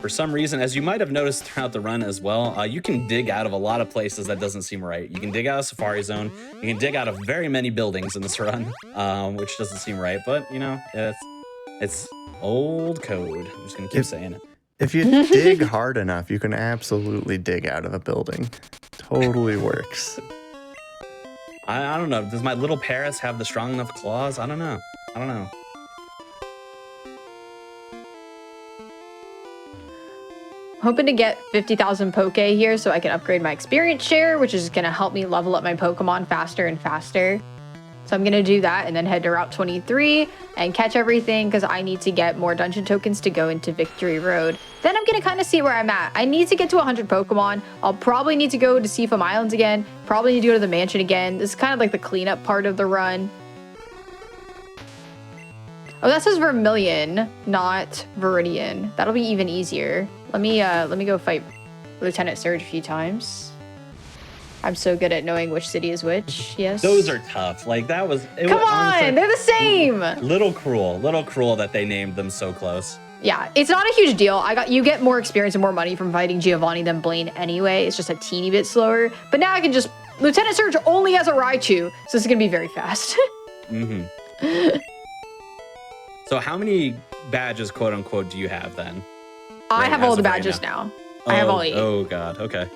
For some reason, as you might have noticed throughout the run as well, you can dig out of a lot of places that doesn't seem right. You can dig out of Safari Zone. You can dig out of very many buildings in this run, which doesn't seem right. But, it's old code. I'm just going to keep saying it. If you dig hard enough, you can absolutely dig out of a building. Totally works. I don't know. Does my little Paris have the strong enough claws? I don't know. Hoping to get 50,000 Poke here so I can upgrade my experience share, which is going to help me level up my Pokemon faster and faster. So I'm going to do that and then head to Route 23 and catch everything because I need to get more dungeon tokens to go into Victory Road. Then I'm going to kind of see where I'm at. I need to get to 100 Pokemon. I'll probably need to go to Seafoam Islands again. Probably need to go to the mansion again. This is kind of like the cleanup part of the run. Oh, that says Vermilion, not Viridian. That'll be even easier. Let me go fight Lieutenant Surge a few times. I'm so good at knowing which city is which. Yes. Those are tough. Like that was. Come on, they're the same. Little cruel that they named them so close. Yeah, it's not a huge deal. You get more experience and more money from fighting Giovanni than Blaine anyway. It's just a teeny bit slower. But now I can just Lieutenant Surge only has a Raichu, so this is gonna be very fast. Mm-hmm. So how many badges, quote unquote, do you have then? I have all the badges now. I have all 8. Oh god, okay.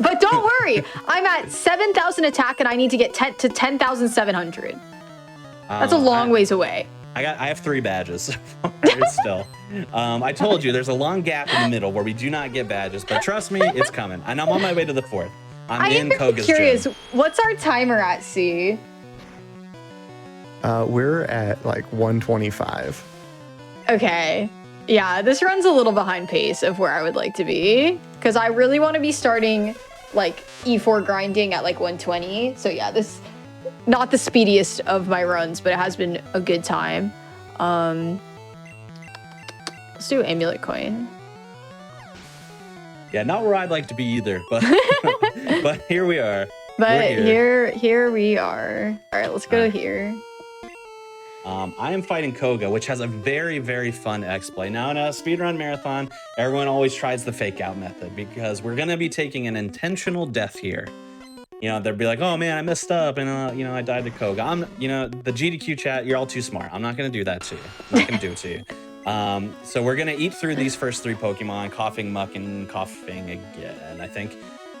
But don't worry, I'm at 7,000 attack and I need to get to 10,700. That's a long ways away. I have 3 badges still. I told you there's a long gap in the middle where we do not get badges, but trust me, it's coming. And I'm on my way to the 4th. I'm in Koga's curious, gym. what's our timer at, C? We're at like 125. Okay. Yeah, this run's a little behind pace of where I would like to be because I really want to be starting like E4 grinding at like 120. So yeah, this not the speediest of my runs, but it has been a good time. Let's do amulet coin. Yeah, not where I'd like to be either, but but here we are. But here we are. All right, let's go here. I am fighting Koga, which has a very, very fun X-Play. Now, in a speedrun marathon, everyone always tries the fake out method because we're going to be taking an intentional death here. They'll be like, oh man, I messed up and, I died to Koga. The GDQ chat, you're all too smart. I'm not going to do that to you. I'm not going to do it to you. So we're going to eat through these first 3 Pokemon, Coughing Muck and Coughing again, I think.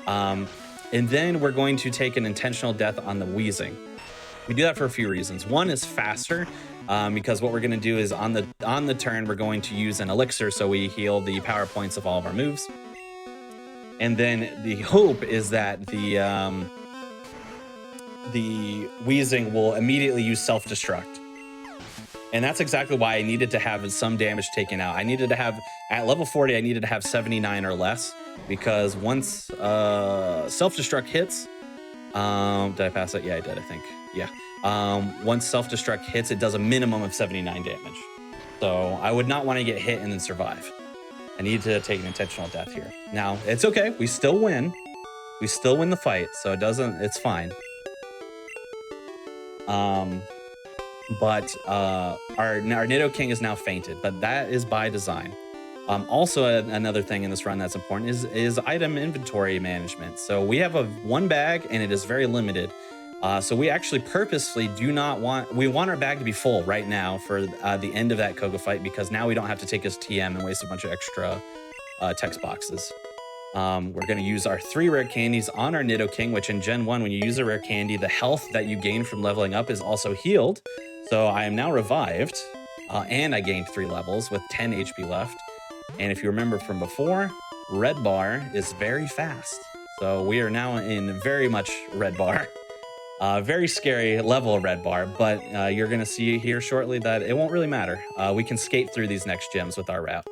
And then we're going to take an intentional death on the Wheezing. We do that for a few reasons. One is faster, because what we're going to do is on the turn, we're going to use an elixir so we heal the power points of all of our moves. And then the hope is that the Wheezing will immediately use self-destruct. And that's exactly why I needed to have some damage taken out. I needed to have, at level 40, I needed to have 79 or less, because once self-destruct hits, did I pass it? Yeah, I did, I think. Yeah. Once self-destruct hits, it does a minimum of 79 damage. So I would not want to get hit and then survive. I need to take an intentional death here. Now, it's okay. We still win. We still win the fight, so it's fine. But our Nidoking is now fainted, but that is by design. Also, another thing in this run that's important is item inventory management. So we have one bag, and it is very limited. So we actually purposely we want our bag to be full right now for the end of that Koga fight, because now we don't have to take his TM and waste a bunch of extra text boxes. We're going to use our 3 rare candies on our Nidoking, which in Gen 1, when you use a rare candy, the health that you gain from leveling up is also healed. So I am now revived, and I gained 3 levels with 10 HP left. And if you remember from before, red bar is very fast. So we are now in very much red bar. Very scary level of red bar, but you're going to see here shortly that it won't really matter. We can skate through these next gyms with our route.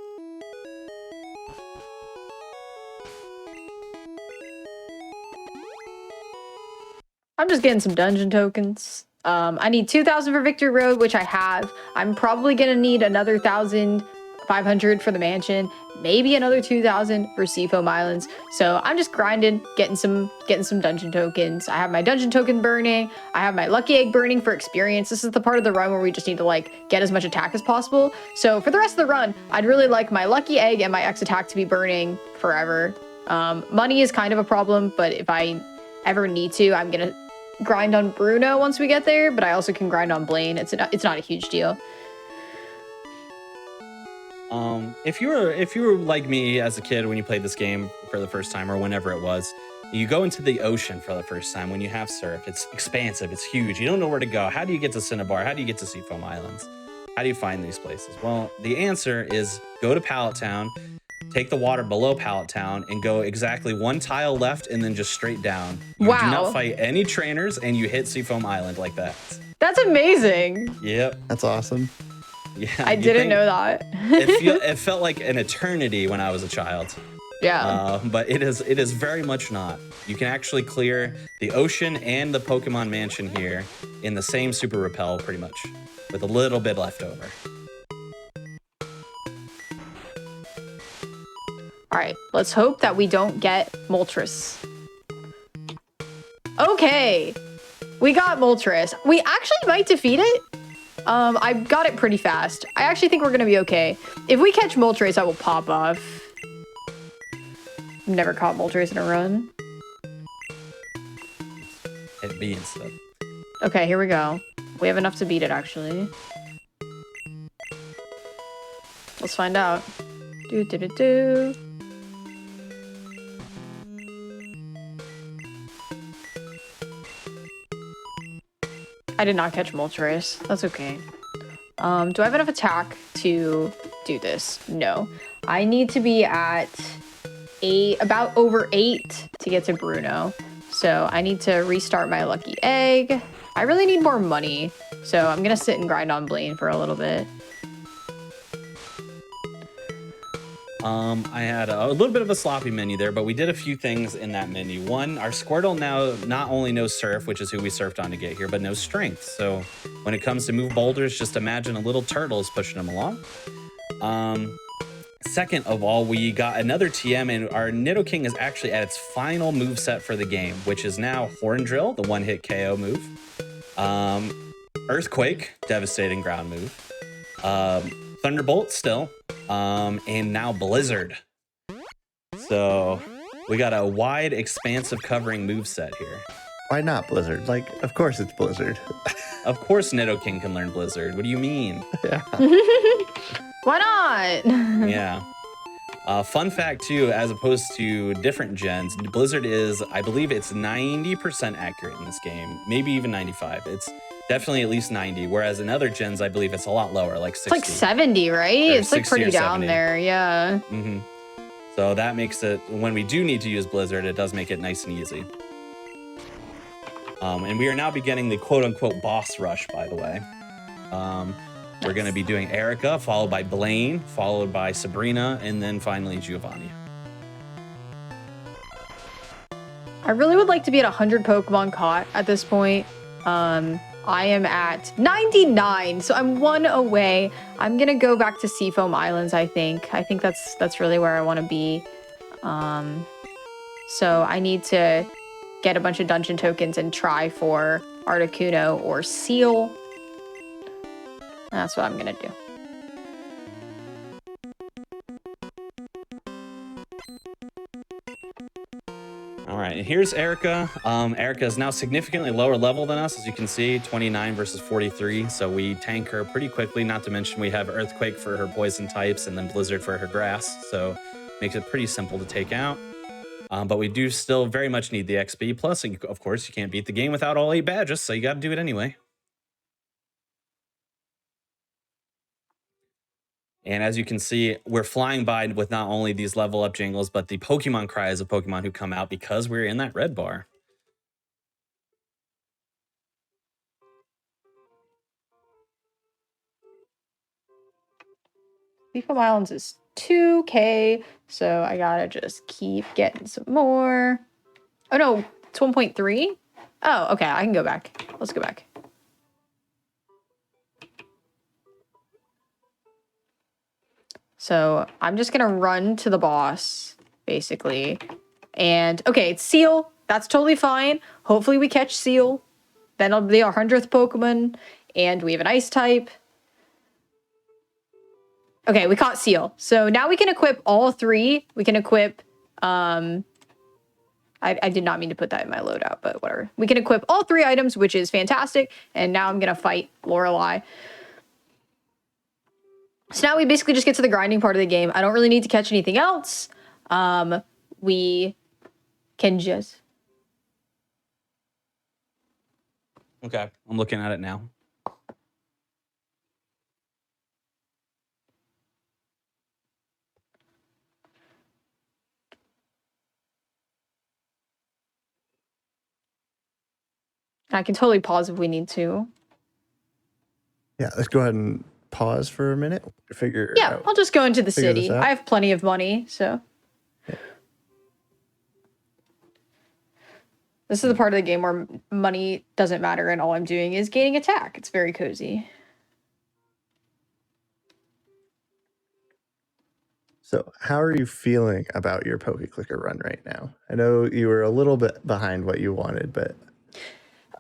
I'm just getting some dungeon tokens. I need 2,000 for Victory Road, which I have. I'm probably going to need another 1,500 for the mansion, maybe another 2,000 for Seafoam Islands. So I'm just grinding, getting some dungeon tokens. I have my dungeon token burning. I have my lucky egg burning for experience. This is the part of the run where we just need to like get as much attack as possible. So for the rest of the run, I'd really like my lucky egg and my X attack to be burning forever. Money is kind of a problem, but if I ever need to, I'm gonna grind on Bruno once we get there, but I also can grind on Blaine. It's not a huge deal. If you were like me as a kid when you played this game for the first time, or whenever it was, you go into the ocean for the first time when you have surf. It's expansive, it's huge. You don't know where to go. How do you get to Cinnabar? How do you get to Seafoam Islands? How do you find these places? Well, the answer is go to Pallet Town, take the water below Pallet Town, and go exactly 1 tile left and then just straight down. You do not fight any trainers, and you hit Seafoam Island like that. That's amazing. Yep. That's awesome. Yeah, I didn't know that. It felt like an eternity when I was a child. Yeah. But it is very much not. You can actually clear the ocean and the Pokemon Mansion here in the same Super Repel, pretty much, with a little bit left over. All right, let's hope that we don't get Moltres. Okay, we got Moltres. We actually might defeat it. I got it pretty fast. I actually think we're gonna be okay. If we catch Moltres, I will pop off. Never caught Moltres in a run. Hit B instead. Okay, here we go. We have enough to beat it, actually. Let's find out. Do. I did not catch Moltres. That's okay. Do I have enough attack to do this? No. I need to be at about over 8 to get to Bruno. So I need to restart my lucky egg. I really need more money. So I'm gonna sit and grind on Blaine for a little bit. I had a little bit of a sloppy menu there, but we did a few things in that menu. One, our Squirtle now not only knows Surf, which is who we surfed on to get here, but knows Strength. So when it comes to move boulders, just imagine a little turtle is pushing him along. Second of all, we got another TM, and our Nidoking is actually at its final move set for the game, which is now Horn Drill, the one-hit KO move. Earthquake, devastating ground move. Thunderbolt still. And now Blizzard. So we got a wide, expansive covering moveset here. Why not Blizzard? Like, of course it's Blizzard. Of course Nidoking can learn Blizzard. What do you mean? Yeah. Why not? Yeah. Fun fact too, as opposed to different gens, Blizzard is, I believe it's 90% accurate in this game. Maybe even 95. It's definitely at least 90, whereas in other gens, I believe it's a lot lower, like 60. It's like 70, right? It's like pretty down there, yeah. Mm-hmm. So that makes it, when we do need to use Blizzard, it does make it nice and easy. And we are now beginning the quote-unquote boss rush, by the way. We're going to be doing Erica, followed by Blaine, followed by Sabrina, and then finally Giovanni. I really would like to be at 100 Pokemon caught at this point. I am at 99, so I'm 1 away. I'm gonna go back to Seafoam Islands, I think. I think that's really where I want to be. So I need to get a bunch of dungeon tokens and try for Articuno or Seal. That's what I'm gonna do. All right, and here's Erica. Erica is now significantly lower level than us, as you can see, 29 versus 43. So we tank her pretty quickly, not to mention we have Earthquake for her poison types and then Blizzard for her grass. So makes it pretty simple to take out. But we do still very much need the XP. Plus, of course, you can't beat the game without all 8 badges, so you got to do it anyway. And as you can see, we're flying by with not only these level up jingles, but the Pokemon cries of Pokemon who come out because we're in that red bar. Seafoam Islands is 2K, so I gotta just keep getting some more. Oh no, it's 1.3? Oh, okay, I can go back. Let's go back. So I'm just gonna run to the boss, basically. And okay, it's Seal. That's totally fine. Hopefully we catch Seal. Then it'll be our 100th Pokemon. And we have an Ice type. Okay, we caught Seal. So now we can equip all 3. We can equip... I did not mean to put that in my loadout, but whatever. We can equip all 3 items, which is fantastic. And now I'm gonna fight Lorelei. So now we basically just get to the grinding part of the game. I don't really need to catch anything else. We can just... Okay, I'm looking at it now. I can totally pause if we need to. Yeah, let's go ahead and pause for a minute. Figure Yeah, out. I'll just go into the Figure this city. out. I have plenty of money, so. Yeah. This is the part of the game where money doesn't matter and all I'm doing is gaining attack. It's very cozy. So, how are you feeling about your Poke Clicker run right now? I know you were a little bit behind what you wanted, but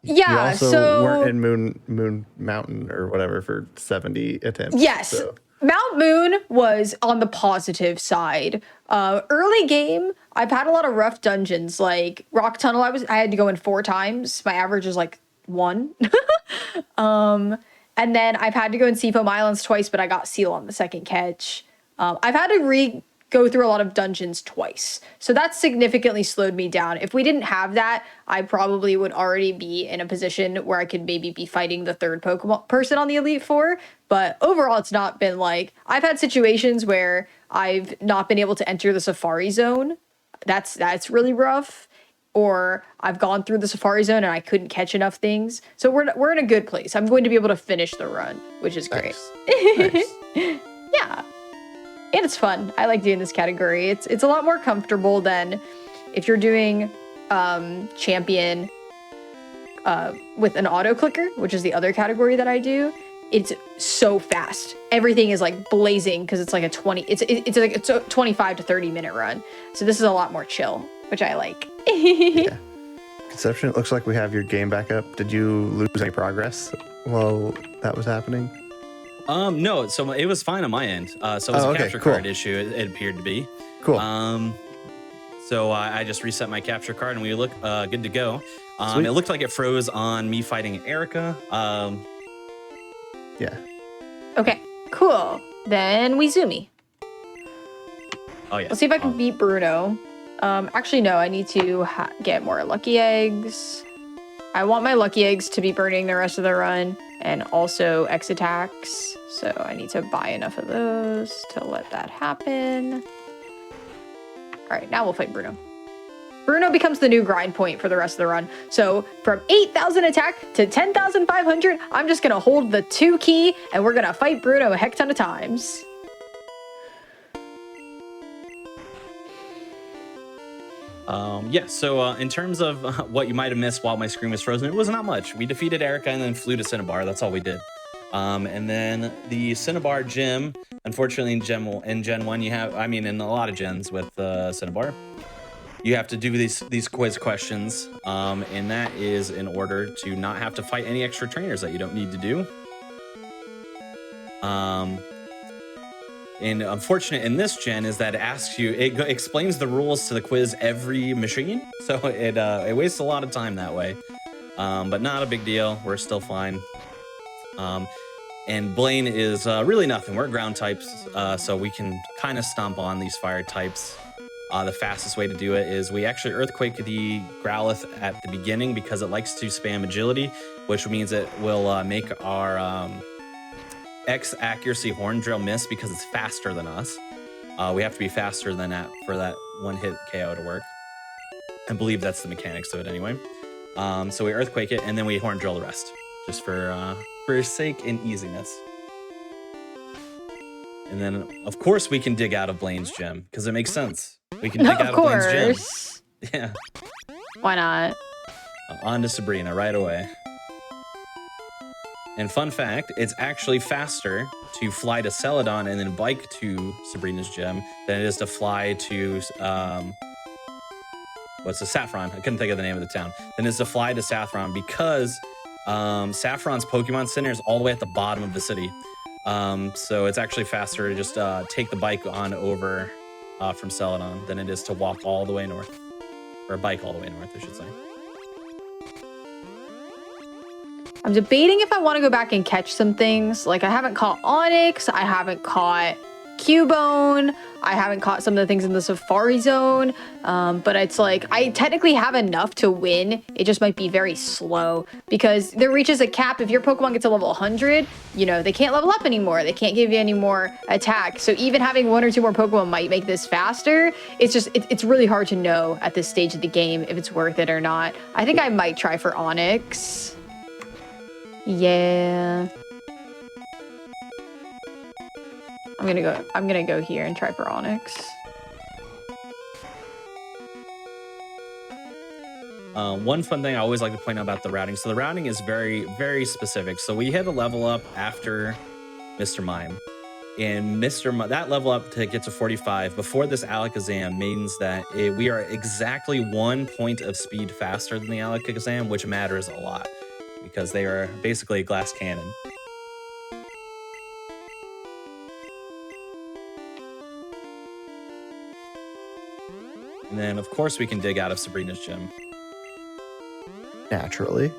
Yeah, you also so weren't in Moon Mountain or whatever for 70 attempts. yes, So. Mount Moon was on the positive side. Early game, I've had a lot of rough dungeons, like Rock Tunnel. I had to go in 4 times. My average is like 1. And then I've had to go in Seafoam Islands twice, but I got Seal on the second catch. I've had to go through a lot of dungeons twice. So that significantly slowed me down. If we didn't have that, I probably would already be in a position where I could maybe be fighting the 3rd Pokemon person on the Elite Four. But overall, it's not been like... I've had situations where I've not been able to enter the Safari Zone. That's really rough. Or I've gone through the Safari Zone and I couldn't catch enough things. So we're in a good place. I'm going to be able to finish the run, which is great. Nice. Yeah. And it's fun. I like doing this category. It's a lot more comfortable than if you're doing champion with an auto clicker, which is the other category that I do. It's so fast. Everything is like blazing because it's like a 25 to 30 minute run. So this is a lot more chill, which I like. Yeah. Conception, it looks like we have your game back up. Did you lose any progress while that was happening? No, so it was fine on my end. So it was a okay, capture cool. card issue, it appeared to be. Cool. So I just reset my capture card and we look good to go. Sweet. It looked like it froze on me fighting Erica. Yeah. Okay, cool. Then we zoomy. Oh yeah. Let's see if I can beat Bruno. Actually, no, I need to get more lucky eggs. I want my lucky eggs to be burning the rest of the run and also X attacks. So I need to buy enough of those to let that happen. All right, now we'll fight Bruno. Bruno becomes the new grind point for the rest of the run. So from 8,000 attack to 10,500, I'm just gonna hold the 2 key and we're gonna fight Bruno a heck ton of times. Yeah, so in terms of what you might have missed while my screen was frozen, it was not much. We defeated Erica and then flew to Cinnabar. That's all we did. And then the Cinnabar gym, unfortunately in Gen 1, you have, I mean, in a lot of gens with Cinnabar, you have to do these quiz questions, and that is in order to not have to fight any extra trainers that you don't need to do. And unfortunate in this gen is that it asks you, it explains the rules to the quiz every machine, so it wastes a lot of time that way. But not a big deal. We're still fine. And Blaine is really nothing. We're ground types, so we can kind of stomp on these fire types. The fastest way to do it is we actually earthquake the Growlithe at the beginning because it likes to spam agility, which means it will make our X accuracy horn drill miss because it's faster than us. We have to be faster than that for that one hit KO to work. I believe that's the mechanics of it anyway. So we earthquake it and then we horn drill the rest, just for sake and easiness. And then of course we can dig out of Blaine's gym because it makes sense. We can dig out of Blaine's gym. Yeah. Why not? On to Sabrina right away. And fun fact, it's actually faster to fly to Celadon and then bike to Sabrina's gym than it is to fly to, what's the Saffron? I couldn't think of the name of the town. Than it is to fly to Saffron because Saffron's Pokemon Center is all the way at the bottom of the city. So it's actually faster to just take the bike on over from Celadon than it is to walk all the way north. Or bike all the way north, I should say. I'm debating if I want to go back and catch some things. Like, I haven't caught Onyx, I haven't caught Cubone, I haven't caught some of the things in the Safari Zone, but it's like, I technically have enough to win. It just might be very slow because there reaches a cap. If your Pokemon gets to level 100, you know, they can't level up anymore. They can't give you any more attack. So even having 1 or 2 more Pokemon might make this faster. It's just, it's really hard to know at this stage of the game if it's worth it or not. I think I might try for Onyx. Yeah. I'm gonna go here and try for Onyx. One fun thing I always like to point out about the routing. So the routing is very, very specific. So we hit a level up after Mr. Mime. And that level up to get to 45 before this Alakazam means that we are exactly 1 point of speed faster than the Alakazam, which matters a lot because they are basically a glass cannon. And then, of course, we can dig out of Sabrina's gym. Naturally.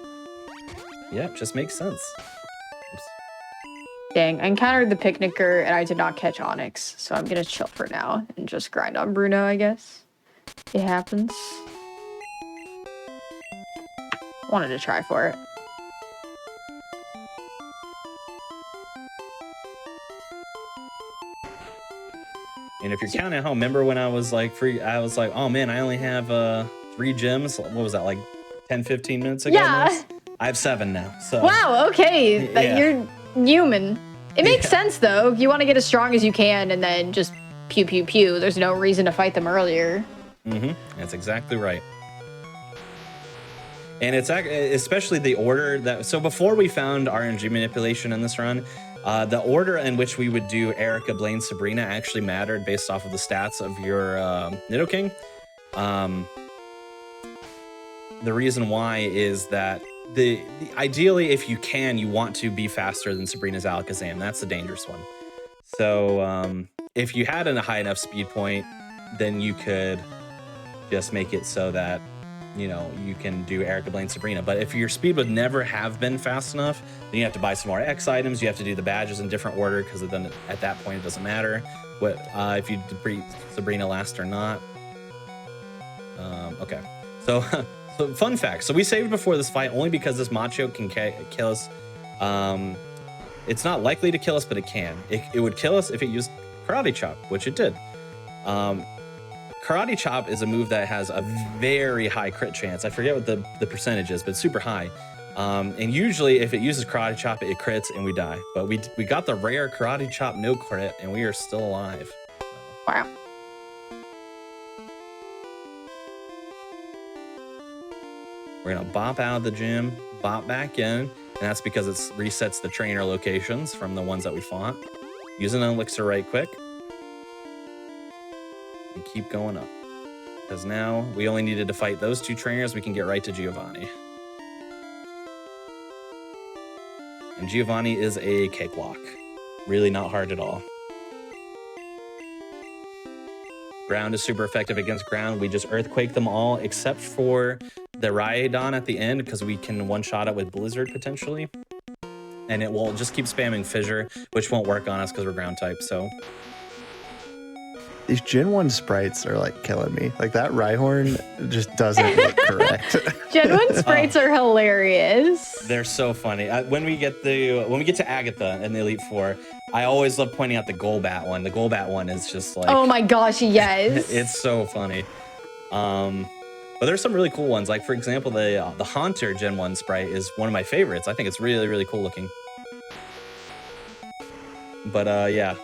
Yeah, just makes sense. Oops. Dang, I encountered the Picnicker and I did not catch Onyx, so I'm gonna chill for now and just grind on Bruno, I guess. It happens. Wanted to try for it. And if you're counting at home, remember when I was like free, I was like, oh man, I only have 3 gyms. What was that, like 10, 15 minutes ago? Yeah. Almost? I have 7 now. So Wow, okay. Yeah. You're human. It makes sense though. You want to get as strong as you can and then just pew pew pew. There's no reason to fight them earlier. Mm-hmm. That's exactly right. And it's especially the order that, so before we found RNG manipulation in this run, the order in which we would do Erica, Blaine, Sabrina actually mattered based off of the stats of your Nidoking. The reason why is that the ideally, if you can, you want to be faster than Sabrina's Alakazam. That's the dangerous one. So if you had a high enough speed point, then you could just make it so that, you know, you can do Erica, Blaine, Sabrina. But if your speed would never have been fast enough, then you have to buy some more X items. You have to do the badges in different order because then at that point it doesn't matter what if you defeat Sabrina last or not. Okay, so so fun fact. So we saved before this fight only because this Macho can kill us. It's not likely to kill us, but it can. It would kill us if it used Karate Chop, which it did. Karate Chop is a move that has a very high crit chance. I forget what the percentage is, but it's super high. And usually if it uses Karate Chop, it crits and we die. But we got the rare Karate Chop no crit and we are still alive. Wow. We're gonna bop out of the gym, bop back in, and that's because it resets the trainer locations from the ones that we fought. Use an elixir right quick. And keep going up. Because now we only needed to fight those 2 trainers, we can get right to Giovanni. And Giovanni is a cakewalk. Really not hard at all. Ground is super effective against ground. We just earthquake them all, except for the Rhydon at the end, because we can one-shot it with Blizzard potentially. And it will just keep spamming Fissure, which won't work on us because we're ground type, so. These Gen 1 sprites are like killing me. Like that Rhyhorn just doesn't look correct. Gen 1 sprites are hilarious. They're so funny. When we get to Agatha in the Elite Four, I always love pointing out the Golbat one. The Golbat one is just like, oh my gosh, yes. it's so funny. But there's some really cool ones. Like for example, the Haunter Gen 1 sprite is one of my favorites. I think it's really, really cool looking. But yeah.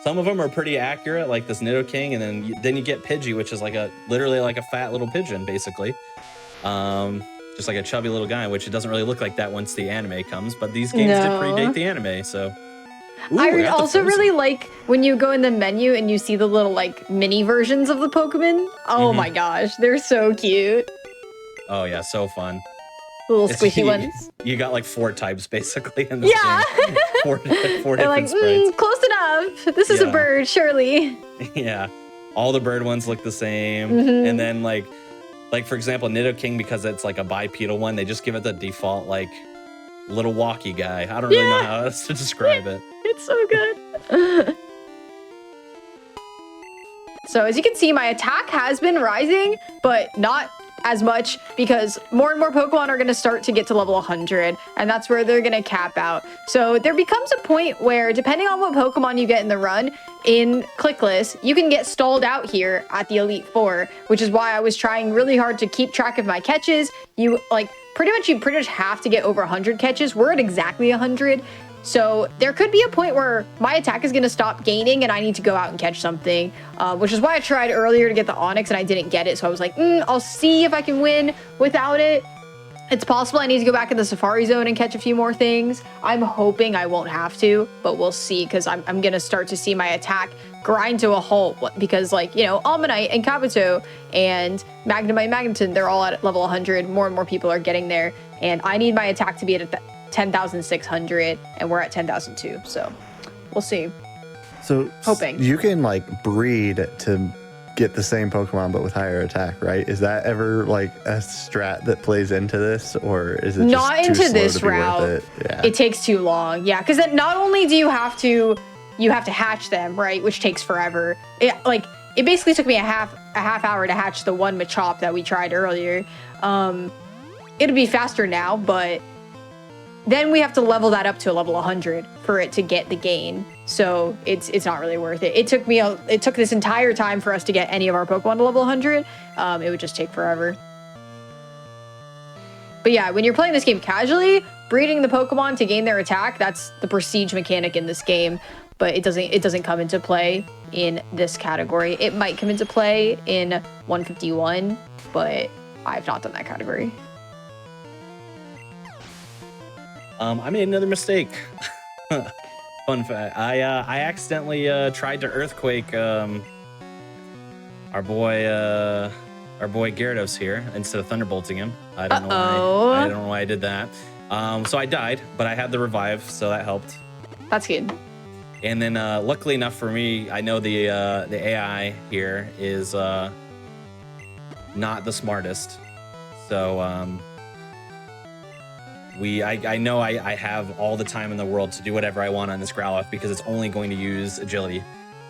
Some of them are pretty accurate, like this Nidoking, and then you get Pidgey, which is like literally like a fat little pigeon, basically. Just like a chubby little guy, which it doesn't really look like that once the anime comes, but these games did predate the anime, so. Ooh, I also really like when you go in the menu and you see the little like mini versions of the Pokemon. Oh my gosh, they're so cute. Oh yeah, so fun. Little squishy ones. You got like 4 types basically in this game. 4 different like, sprites. Close enough. This is a bird, surely. Yeah, all the bird ones look the same. And then like for example, Nidoking, because it's like a bipedal one, they just give it the default like little walkie guy. I don't really know how else to describe it. It's so good. So as you can see, my attack has been rising, but not as much because more and more Pokemon are going to start to get to level 100, and that's where they're going to cap out. So there becomes a point where, depending on what Pokemon you get in the run, in Glitchless, you can get stalled out here at the Elite Four, which is why I was trying really hard to keep track of my catches. You pretty much have to get over 100 catches. We're at exactly 100. So there could be a point where my attack is going to stop gaining and I need to go out and catch something, which is why I tried earlier to get the Onyx and I didn't get it. So I was like, I'll see if I can win without it. It's possible I need to go back in the Safari Zone and catch a few more things. I'm hoping I won't have to, but we'll see, because I'm going to start to see my attack grind to a halt because, like, you know, Almanite and Kabuto and Magnemite, Magneton, they're all at level 100. More and more people are getting there, and I need my attack to be at 10,600, and we're at 10,002, so we'll see. So hoping you can like breed to get the same Pokemon but with higher attack, right? Is that ever like a strat that plays into this, or is it not just into too slow this to be route? worth it? Yeah. It takes too long, yeah, because then not only do you have to hatch them, right, which takes forever. It basically took me a half hour to hatch the one Machop that we tried earlier. It'll be faster now, but then we have to level that up to a level 100 for it to get the gain. So it's not really worth it. It took this entire time for us to get any of our Pokemon to level 100. It would just take forever. But yeah, when you're playing this game casually, breeding the Pokemon to gain their attack, that's the prestige mechanic in this game. But it doesn't come into play in this category. It might come into play in 151, but I've not done that category. I made another mistake. Fun fact: I accidentally tried to earthquake our boy Gyarados here instead of thunderbolting him. I don't know why I did that. So I died, but I had the revive, so that helped. That's good. And then, luckily enough for me, I know the AI here is not the smartest, so I know I have all the time in the world to do whatever I want on this Growlithe because it's only going to use agility.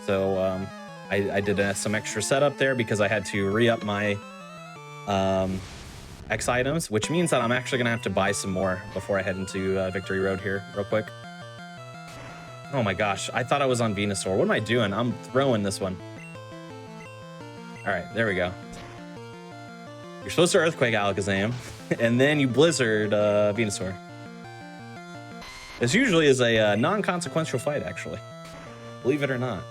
So I did some extra setup there because I had to re-up my X items, which means that I'm actually gonna have to buy some more before I head into Victory Road here real quick. Oh my gosh, I thought I was on Venusaur. What am I doing? I'm throwing this one. All right, there we go. You're supposed to Earthquake Alakazam, and then you Blizzard Venusaur. This usually is a non-consequential fight, actually. Believe it or not.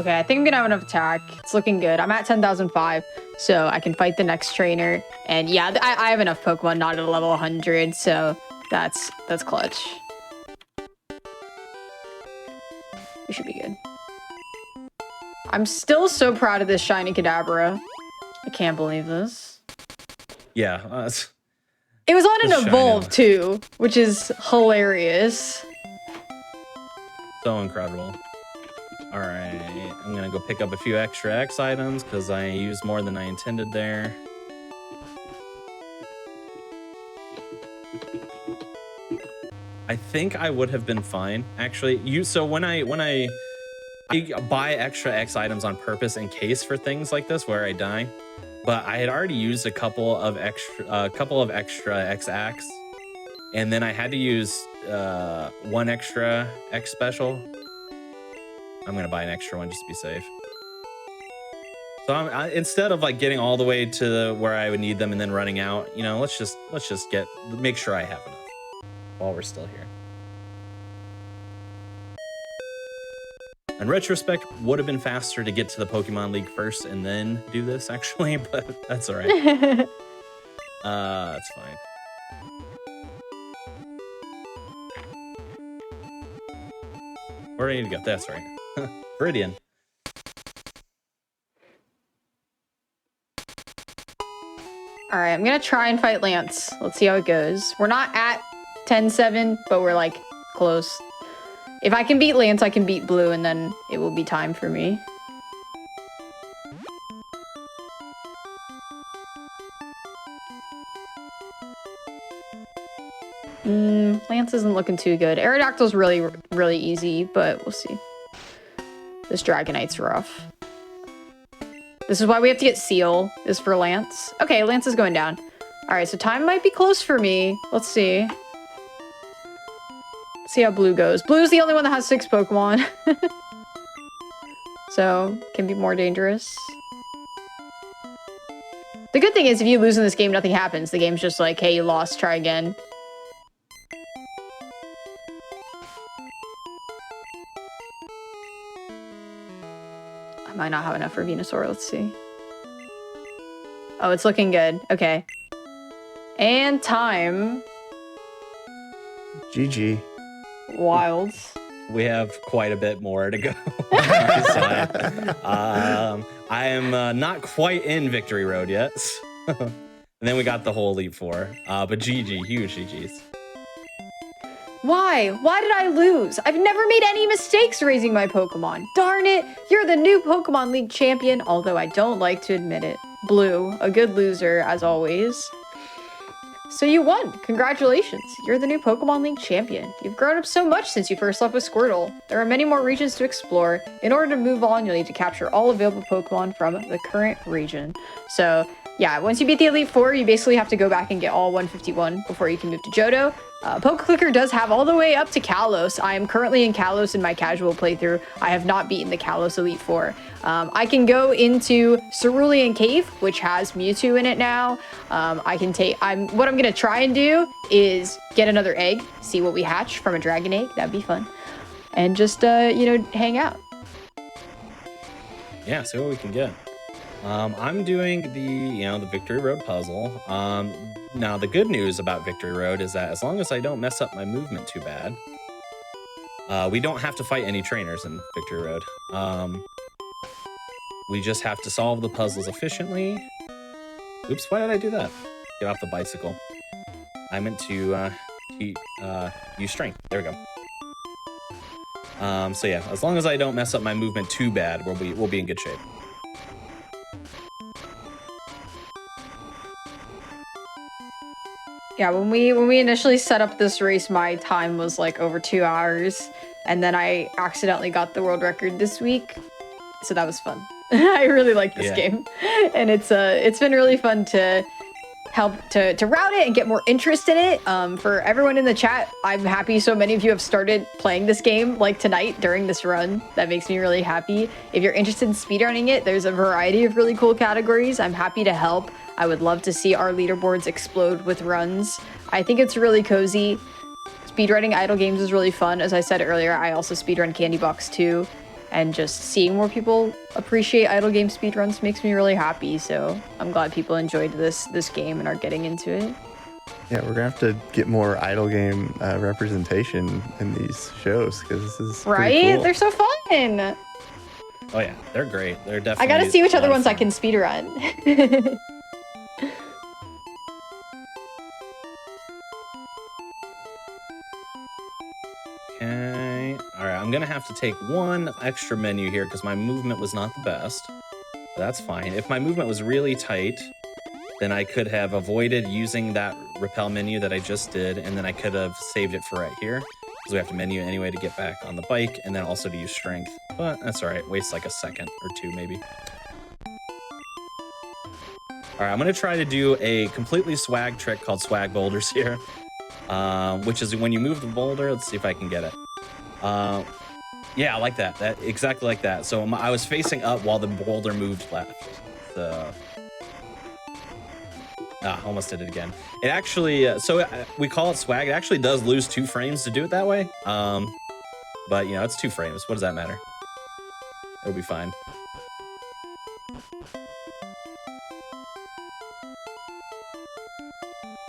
Okay, I think I'm gonna have enough attack. It's looking good. I'm at 10,005, so I can fight the next trainer. And yeah, I have enough Pokemon not at a level 100, so that's clutch. We should be good. I'm still so proud of this shiny Kadabra. I can't believe this. Yeah. It was on an It's evolve shiny. too, which is hilarious. So incredible. All right, I'm gonna go pick up a few extra X items because I used more than I intended there. I think I would have been fine, actually. So when I buy extra X items on purpose in case for things like this where I die, but I had already used a couple of extra X-Ax, and then I had to use one extra X special. I'm gonna buy an extra one just to be safe. So instead of like getting all the way to where I would need them and then running out, you know, let's just make sure I have enough while we're still here. In retrospect, would have been faster to get to the Pokemon League first and then do this actually, but that's all right. That's fine. Where do I need to go? That's right. Viridian. All right, I'm gonna try and fight Lance. Let's see how it goes. We're not at 10-7, but we're like close. If I can beat Lance, I can beat Blue, and then it will be time for me. Lance isn't looking too good. Aerodactyl's really easy, but we'll see. This Dragonite's rough. This is why we have to get Seal, is for Lance. Okay, Lance is going down. All right, so time might be close for me. Let's see. See how Blue goes. Blue's the only one that has 6 Pokemon. So, can be more dangerous. The good thing is, if you lose in this game, nothing happens. The game's just like, hey, you lost, try again. I might not have enough for Venusaur, let's see. Oh, it's looking good. Okay. And time. GG. Wilds. We have quite a bit more to go. I am not quite in Victory Road yet. And then we got the whole Elite Four. But GG, huge GGs. Why? Why did I lose? I've never made any mistakes raising my Pokemon. Darn it! You're the new Pokemon League champion, although I don't like to admit it. Blue, a good loser, as always. So you won. Congratulations. You're the new Pokemon League champion. You've grown up so much since you first left with Squirtle. There are many more regions to explore. In order to move on, you'll need to capture all available Pokemon from the current region. So yeah, once you beat the Elite Four, you basically have to go back and get all 151 before you can move to Johto. PokeClicker does have all the way up to Kalos. I am currently in Kalos in my casual playthrough. I have not beaten the Kalos Elite Four. I can go into Cerulean Cave, which has Mewtwo in it now. What I'm gonna try and do is get another egg, see what we hatch from a dragon egg. That'd be fun, and just hang out. Yeah, see what we can get. I'm doing the Victory Road puzzle. Now the good news about Victory Road is that as long as I don't mess up my movement too bad, we don't have to fight any trainers in Victory Road. We just have to solve the puzzles efficiently. Oops, why did I do that? Get off the bicycle. I meant to use strength. There we go. So yeah, as long as I don't mess up my movement too bad, we'll be in good shape. Yeah, when we initially set up this race, my time was like over 2 hours, and then I accidentally got the world record this week, so that was fun. I really like this game, and it's been really fun to help to route it and get more interest in it. For everyone in the chat, I'm happy so many of you have started playing this game like tonight during this run. That makes me really happy. If you're interested in speedrunning it, there's a variety of really cool categories. I'm happy to help. I would love to see our leaderboards explode with runs. I think it's really cozy. Speedrunning idle games is really fun. As I said earlier, I also speedrun Candy Box too. and just seeing more people appreciate idle game speedruns makes me really happy. So I'm glad people enjoyed this game and are getting into it. Yeah, we're gonna have to get more idle game representation in these shows because this is pretty Right? cool. They're so fun. Oh yeah, they're great. They're I definitely. gotta see which a other lot of ones I fun. can speedrun. Okay. All right. I'm gonna have to take one extra menu here because my movement was not the best. That's fine. If my movement was really tight, then I could have avoided using that repel menu that I just did, and then I could have saved it for right here because we have to menu anyway to get back on the bike, and then also to use strength. But that's all right. Wastes like a second or two maybe. All right, I'm gonna try to do a completely swag trick called swag boulders here, which is when you move the boulder. Let's see if I can get it. Yeah, I like that. That exactly like that. So I was facing up while the boulder moved left. So, almost did it again. It actually, we call it swag. It actually does lose 2 frames to do it that way. But you know, it's 2 frames. What does that matter? It'll be fine.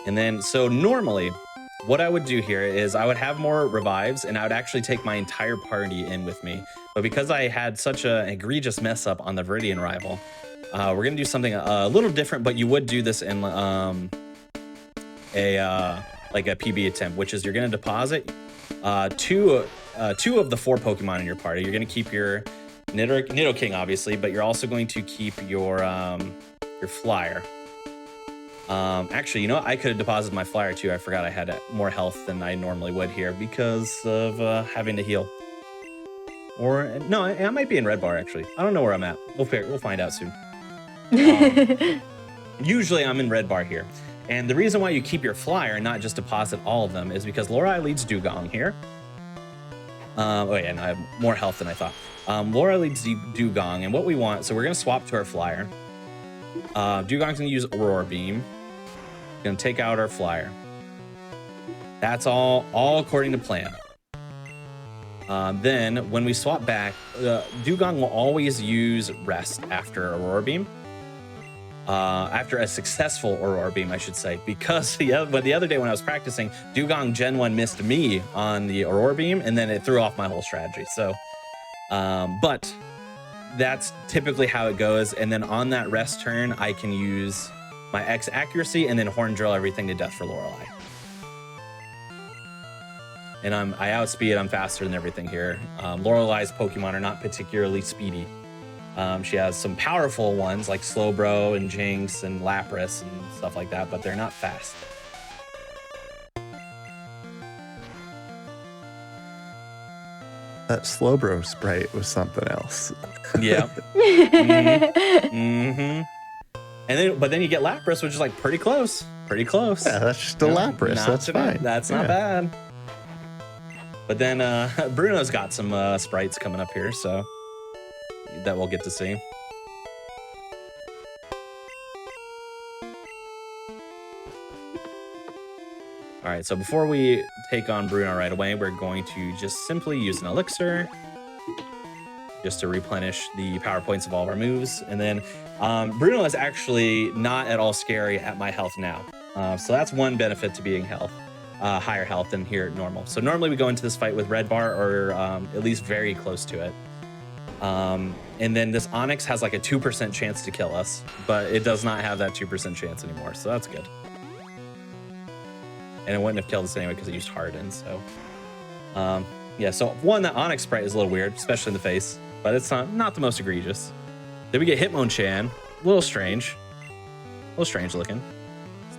And then, so normally, what I would do here is I would have more revives and I would actually take my entire party in with me. But because I had such an egregious mess up on the Viridian rival, we're gonna do something a little different, but you would do this in like a PB attempt, which is you're gonna deposit two of the 4 Pokemon in your party. You're gonna keep your Nidoking, obviously, but you're also going to keep your flyer. Actually, you know what? I could have deposited my flyer too. I forgot I had more health than I normally would here because of having to heal. Or no, I might be in red bar actually. I don't know where I'm at. We'll find out soon. Usually I'm in red bar here. And the reason why you keep your flyer and not just deposit all of them is because Lorelei leads Dugong here. Oh yeah, no, I have more health than I thought. Lorelei leads Dugong, and what we want, so we're gonna swap to our flyer. Dugong's gonna use Aurora Beam. Gonna take out our flyer. That's all according to plan. Then when we swap back, Dugong will always use Rest after Aurora Beam. After a successful Aurora Beam, I should say, because the other day when I was practicing, Dugong Gen 1 missed me on the Aurora Beam, and then it threw off my whole strategy. So, but that's typically how it goes. And then on that rest turn, I can use my X accuracy and then horn drill everything to death for Lorelei. And I outspeed, I'm faster than everything here. Lorelei's Pokemon are not particularly speedy. She has some powerful ones like Slowbro and Jinx and Lapras and stuff like that, but they're not fast. That Slowbro sprite was something else. Yeah. Mm-hmm. But then you get Lapras, which is like pretty close. Pretty close. Yeah, that's just a Lapras. That's fine. That's not bad. But then Bruno's got some sprites coming up here, so that we'll get to see. All right, so before we take on Bruno right away, we're going to just simply use an elixir just to replenish the power points of all of our moves. And then Bruno is actually not at all scary at my health now. So that's one benefit to being higher health than here at normal. So normally we go into this fight with red bar or at least very close to it. And then this Onyx has like a 2% chance to kill us, but it does not have that 2% chance anymore. So that's good. And it wouldn't have killed us anyway because it used Harden. So yeah, so one, that Onyx sprite is a little weird, especially in the face, but it's not the most egregious. Then we get Hitmonchan, a little strange looking.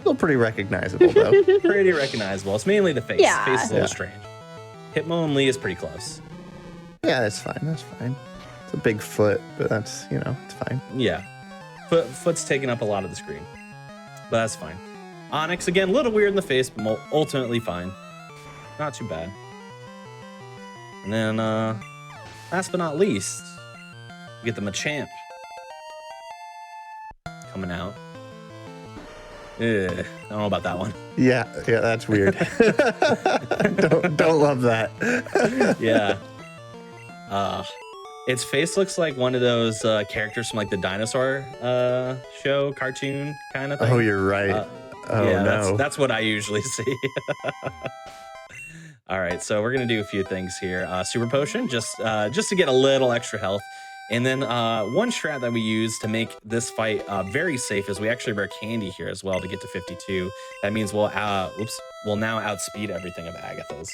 Still pretty recognizable though. Pretty recognizable. It's mainly the face. Yeah. Face is a little strange. Hitmonlee is pretty close. Yeah, that's fine. That's fine. It's a big foot, but that's, it's fine. Yeah. Foot's taking up a lot of the screen, but that's fine. Onyx, again, a little weird in the face, but ultimately fine. Not too bad. And then, last but not least, we get the Machamp coming out. Ugh, I don't know about that one. Yeah, that's weird. don't love that. Yeah. Its face looks like one of those characters from like the dinosaur show cartoon kind of thing. Oh, you're right. Yeah, no. that's what I usually see. All right, so we're gonna do a few things here. Super potion, just to get a little extra health. And then one strat that we use to make this fight very safe is we actually wear candy here as well to get to 52. That means we'll now outspeed everything of Agatha's.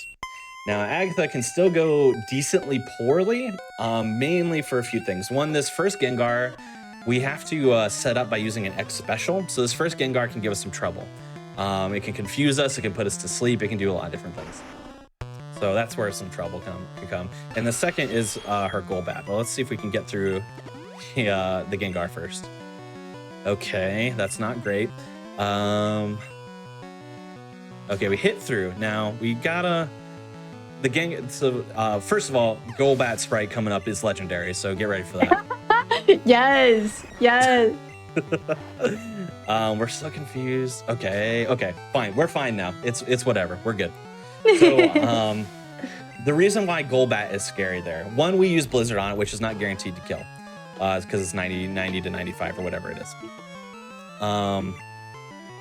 Now, Agatha can still go decently poorly, mainly for a few things. One, this first Gengar, we have to set up by using an X special. So this first Gengar can give us some trouble. It can confuse us, it can put us to sleep, it can do a lot of different things. So that's where some trouble can come. And the second is her Golbat. Well, let's see if we can get through the Gengar first. Okay, that's not great. Okay, we hit through. Now, we gotta... first of all, Golbat Sprite coming up is legendary, so get ready for that. Yes. We're so confused. Okay, fine. We're fine now. It's whatever. We're good. So, the reason why Golbat is scary there, one, we use Blizzard on it, which is not guaranteed to kill, because it's 90 to 95 or whatever it is.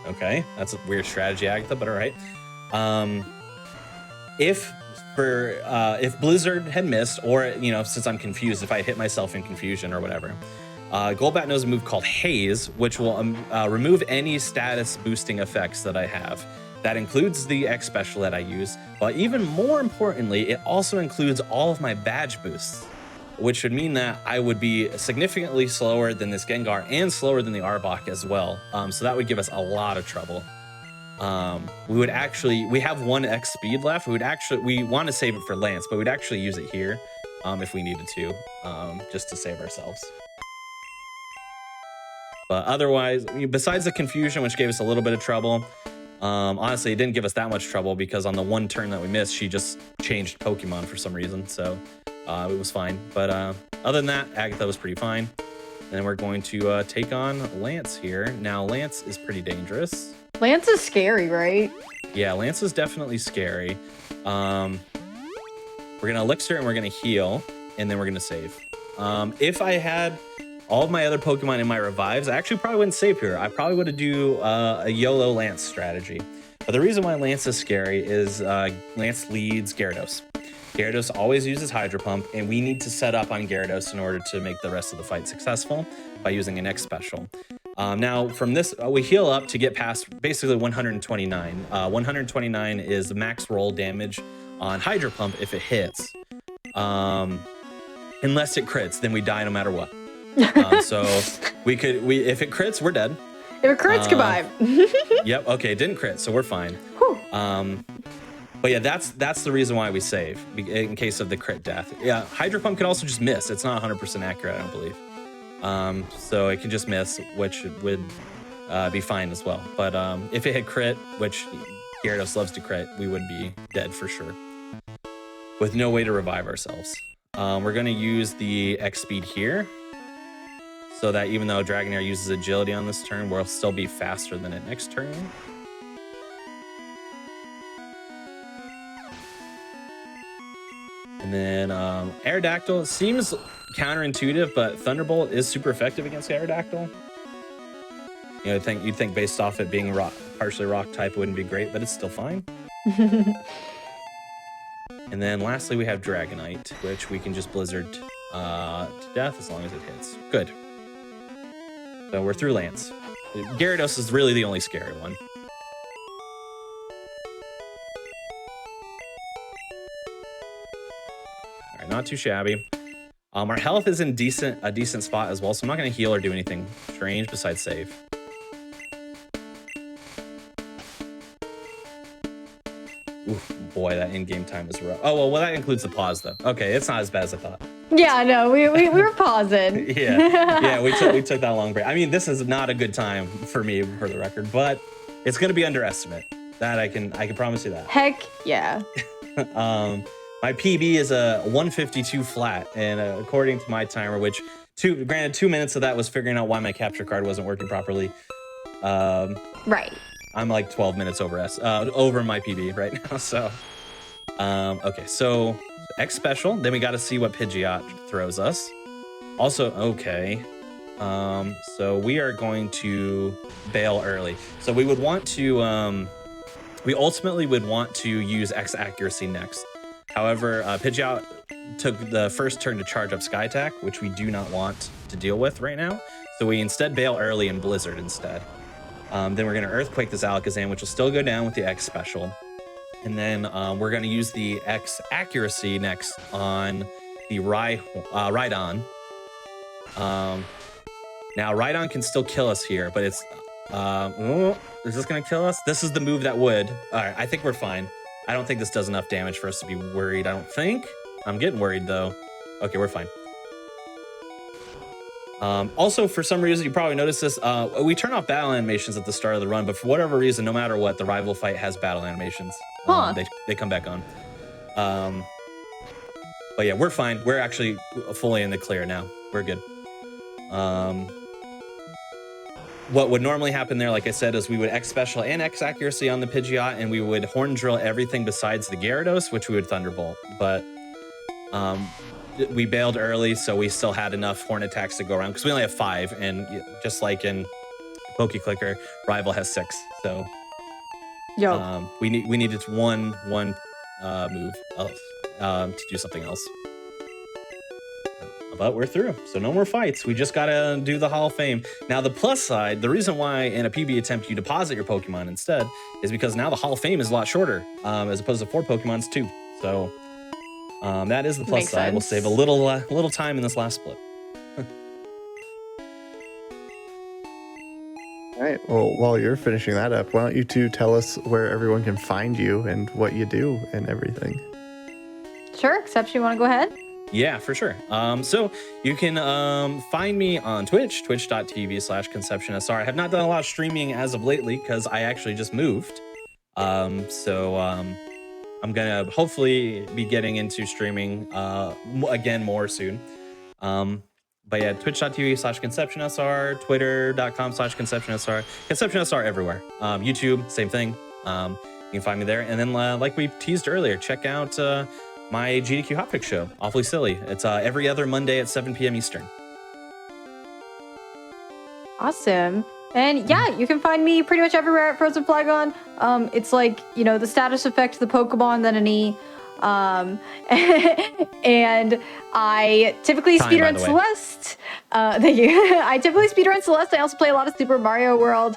Okay, that's a weird strategy, Agatha, but all right. If Blizzard had missed, or since I'm confused, if I hit myself in confusion or whatever, Golbat knows a move called Haze, which will remove any status boosting effects that I have. That includes the X special that I use, but even more importantly, it also includes all of my badge boosts, which would mean that I would be significantly slower than this Gengar and slower than the Arbok as well. So that would give us a lot of trouble. We have 1 X speed left. We want to save it for Lance, but we'd actually use it here if we needed to, just to save ourselves. But otherwise, besides the confusion, which gave us a little bit of trouble, honestly, it didn't give us that much trouble because on the one turn that we missed, she just changed Pokemon for some reason. So it was fine. But other than that, Agatha was pretty fine. And then we're going to take on Lance here. Now, Lance is pretty dangerous. Lance is scary, right? Yeah, Lance is definitely scary. We're going to Elixir and we're going to heal. And then we're going to save. If I had all of my other Pokemon in my revives, I actually probably wouldn't save here. I probably would do a YOLO Lance strategy. But the reason why Lance is scary is Lance leads Gyarados. Gyarados always uses Hydro Pump, and we need to set up on Gyarados in order to make the rest of the fight successful by using an X special. Now, from this, we heal up to get past basically 129. 129 is the max roll damage on Hydro Pump if it hits. Unless it crits, then we die no matter what. So if it crits, we're dead. If it crits, goodbye. Yep. Okay. It didn't crit, so we're fine. But yeah, that's the reason why we save in case of the crit death. Yeah. Hydro Pump can also just miss. It's not 100% accurate, I don't believe. So it can just miss, which would be fine as well. But if it had crit, which Gyarados loves to crit, we would be dead for sure, with no way to revive ourselves. We're gonna use the X speed here, so that even though Dragonair uses agility on this turn, we'll still be faster than it next turn. And then Aerodactyl seems counterintuitive, but Thunderbolt is super effective against Aerodactyl. You'd think based off it being partially rock type, it wouldn't be great, but it's still fine. And then lastly, we have Dragonite, which we can just Blizzard to death as long as it hits. Good. So we're through Lance. Gyarados is really the only scary one. All right, not too shabby. Our health is in a decent spot as well, so I'm not going to heal or do anything strange besides save. Oof, boy, that in-game time is rough. Oh, well, that includes the pause, though. Okay, it's not as bad as I thought. Yeah, no, we were pausing. yeah, we took that long break. I mean, this is not a good time for me, for the record, but it's going to be underestimate. That I can promise you that. Heck yeah. My PB is a 152 flat, and according to my timer, which granted 2 minutes of that was figuring out why my capture card wasn't working properly. Right. I'm like 12 minutes over my PB right now, so Okay, so X special. Then we got to see what Pidgeot throws us. Also, okay. So we are going to bail early. So we would want to, we ultimately would want to use X accuracy next. However, Pidgeot took the first turn to charge up Sky Attack, which we do not want to deal with right now. So we instead bail early and Blizzard instead. Then we're going to Earthquake this Alakazam, which will still go down with the X special. And then we're going to use the X accuracy next on the Rhydon. Now, Rhydon can still kill us here, but it's... is this going to kill us? This is the move that would. All right, I think we're fine. I don't think this does enough damage for us to be worried, I don't think. I'm getting worried, though. Okay, we're fine. Also, for some reason, you probably noticed this, we turn off battle animations at the start of the run, but for whatever reason, no matter what, the rival fight has battle animations. They come back on. But yeah, we're fine. We're actually fully in the clear now. We're good. What would normally happen there, like I said, is we would X special and X accuracy on the Pidgeot, and we would horn drill everything besides the Gyarados, which we would Thunderbolt. But we bailed early, so we still had enough horn attacks to go around because we only have 5, and just like in Poke Clicker, rival has 6. So we needed one move to do something else. But we're through, so no more fights. We just gotta do the Hall of Fame. Now, the plus side, the reason why in a PB attempt you deposit your Pokemon instead is because now the Hall of Fame is a lot shorter, as opposed to 4 Pokemons too. So that is the plus side. We'll save a little time in this last split. All right. Well, while you're finishing that up, why don't you two tell us where everyone can find you and what you do and everything? Sure. Except you want to go ahead? Yeah, for sure. So you can find me on Twitch, twitch.tv/ConceptionSR. I have not done a lot of streaming as of lately because I actually just moved. I'm gonna hopefully be getting into streaming again more soon. But yeah, twitch.tv/ConceptionSR, twitter.com/ConceptionSR, ConceptionSR everywhere. YouTube, same thing. You can find me there. And then like we teased earlier, check out my GDQ Hotfix show, Awfully Silly. It's every other Monday at 7 p.m. Eastern. Awesome. And yeah, you can find me pretty much everywhere at frozenflygone. It's like, the status effect, the Pokemon, then an E. And I typically speedrun Celeste. Thank you. I typically speedrun Celeste. I also play a lot of Super Mario World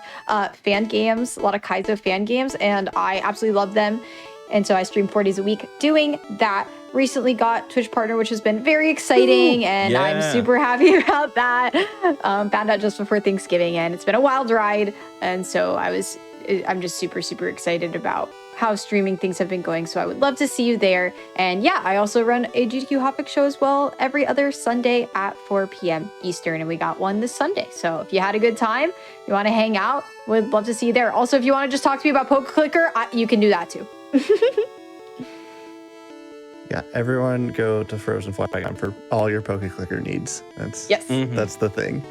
fan games, a lot of Kaizo fan games, and I absolutely love them. And so I stream 4 days a week doing that. Recently got Twitch partner, which has been very exciting, and yeah. I'm super happy about that. Found out just before Thanksgiving, and it's been a wild ride. And so I'm just super, super excited about how streaming things have been going. So I would love to see you there. And yeah, I also run a GDQ Hotfix show as well every other Sunday at 4 p.m. Eastern, and we got one this Sunday. So if you had a good time, you want to hang out, would love to see you there. Also, if you want to just talk to me about Poke Clicker, you can do that too. Yeah, everyone go to frozenflygone for all your Poke Clicker needs. That's the thing.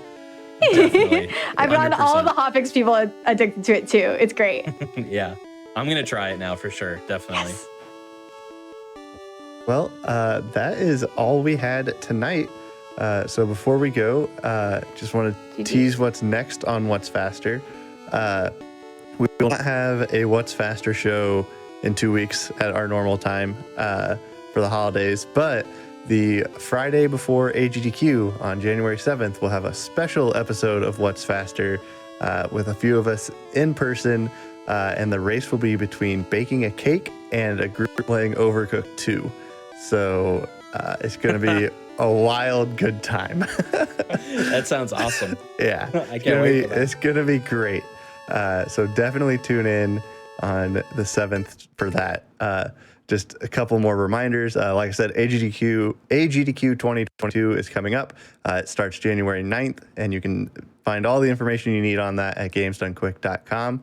Definitely. I've gotten all of the Hotfix people addicted to it too. It's great. Yeah, I'm gonna try it now for sure. Definitely. Yes. Well, that is all we had tonight. So before we go, just want to tease what's next on What's Faster. We will not have a What's Faster show in 2 weeks at our normal time for the holidays, but the Friday before AGDQ on January 7th, we'll have a special episode of What's Faster with a few of us in person, and the race will be between baking a cake and a group playing Overcooked 2. So it's going to be a wild good time. That sounds awesome. Yeah, I can't wait for that. It's going to be great. So definitely tune in on the 7th for that. Just a couple more reminders. Like I said, AGDQ 2022 is coming up. It starts January 9th, and you can find all the information you need on that at gamesdonequick.com.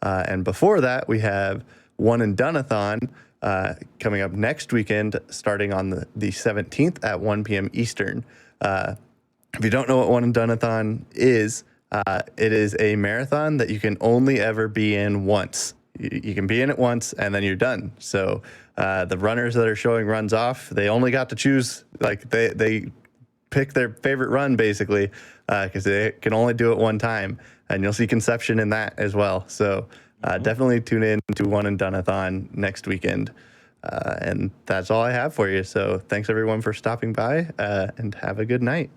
And before that, we have One and Done-a-thon coming up next weekend, starting on the 17th at 1 p.m. Eastern. If you don't know what One and Done-a-thon is, it is a marathon that you can only ever be in once. You can be in it once and then you're done. So The runners that are showing runs off, they only got to choose, like they pick their favorite run basically, because they can only do it one time, and you'll see Conception in that as well. So definitely tune in to One and Doneathon next weekend. And that's all I have for you. So thanks everyone for stopping by, and have a good night.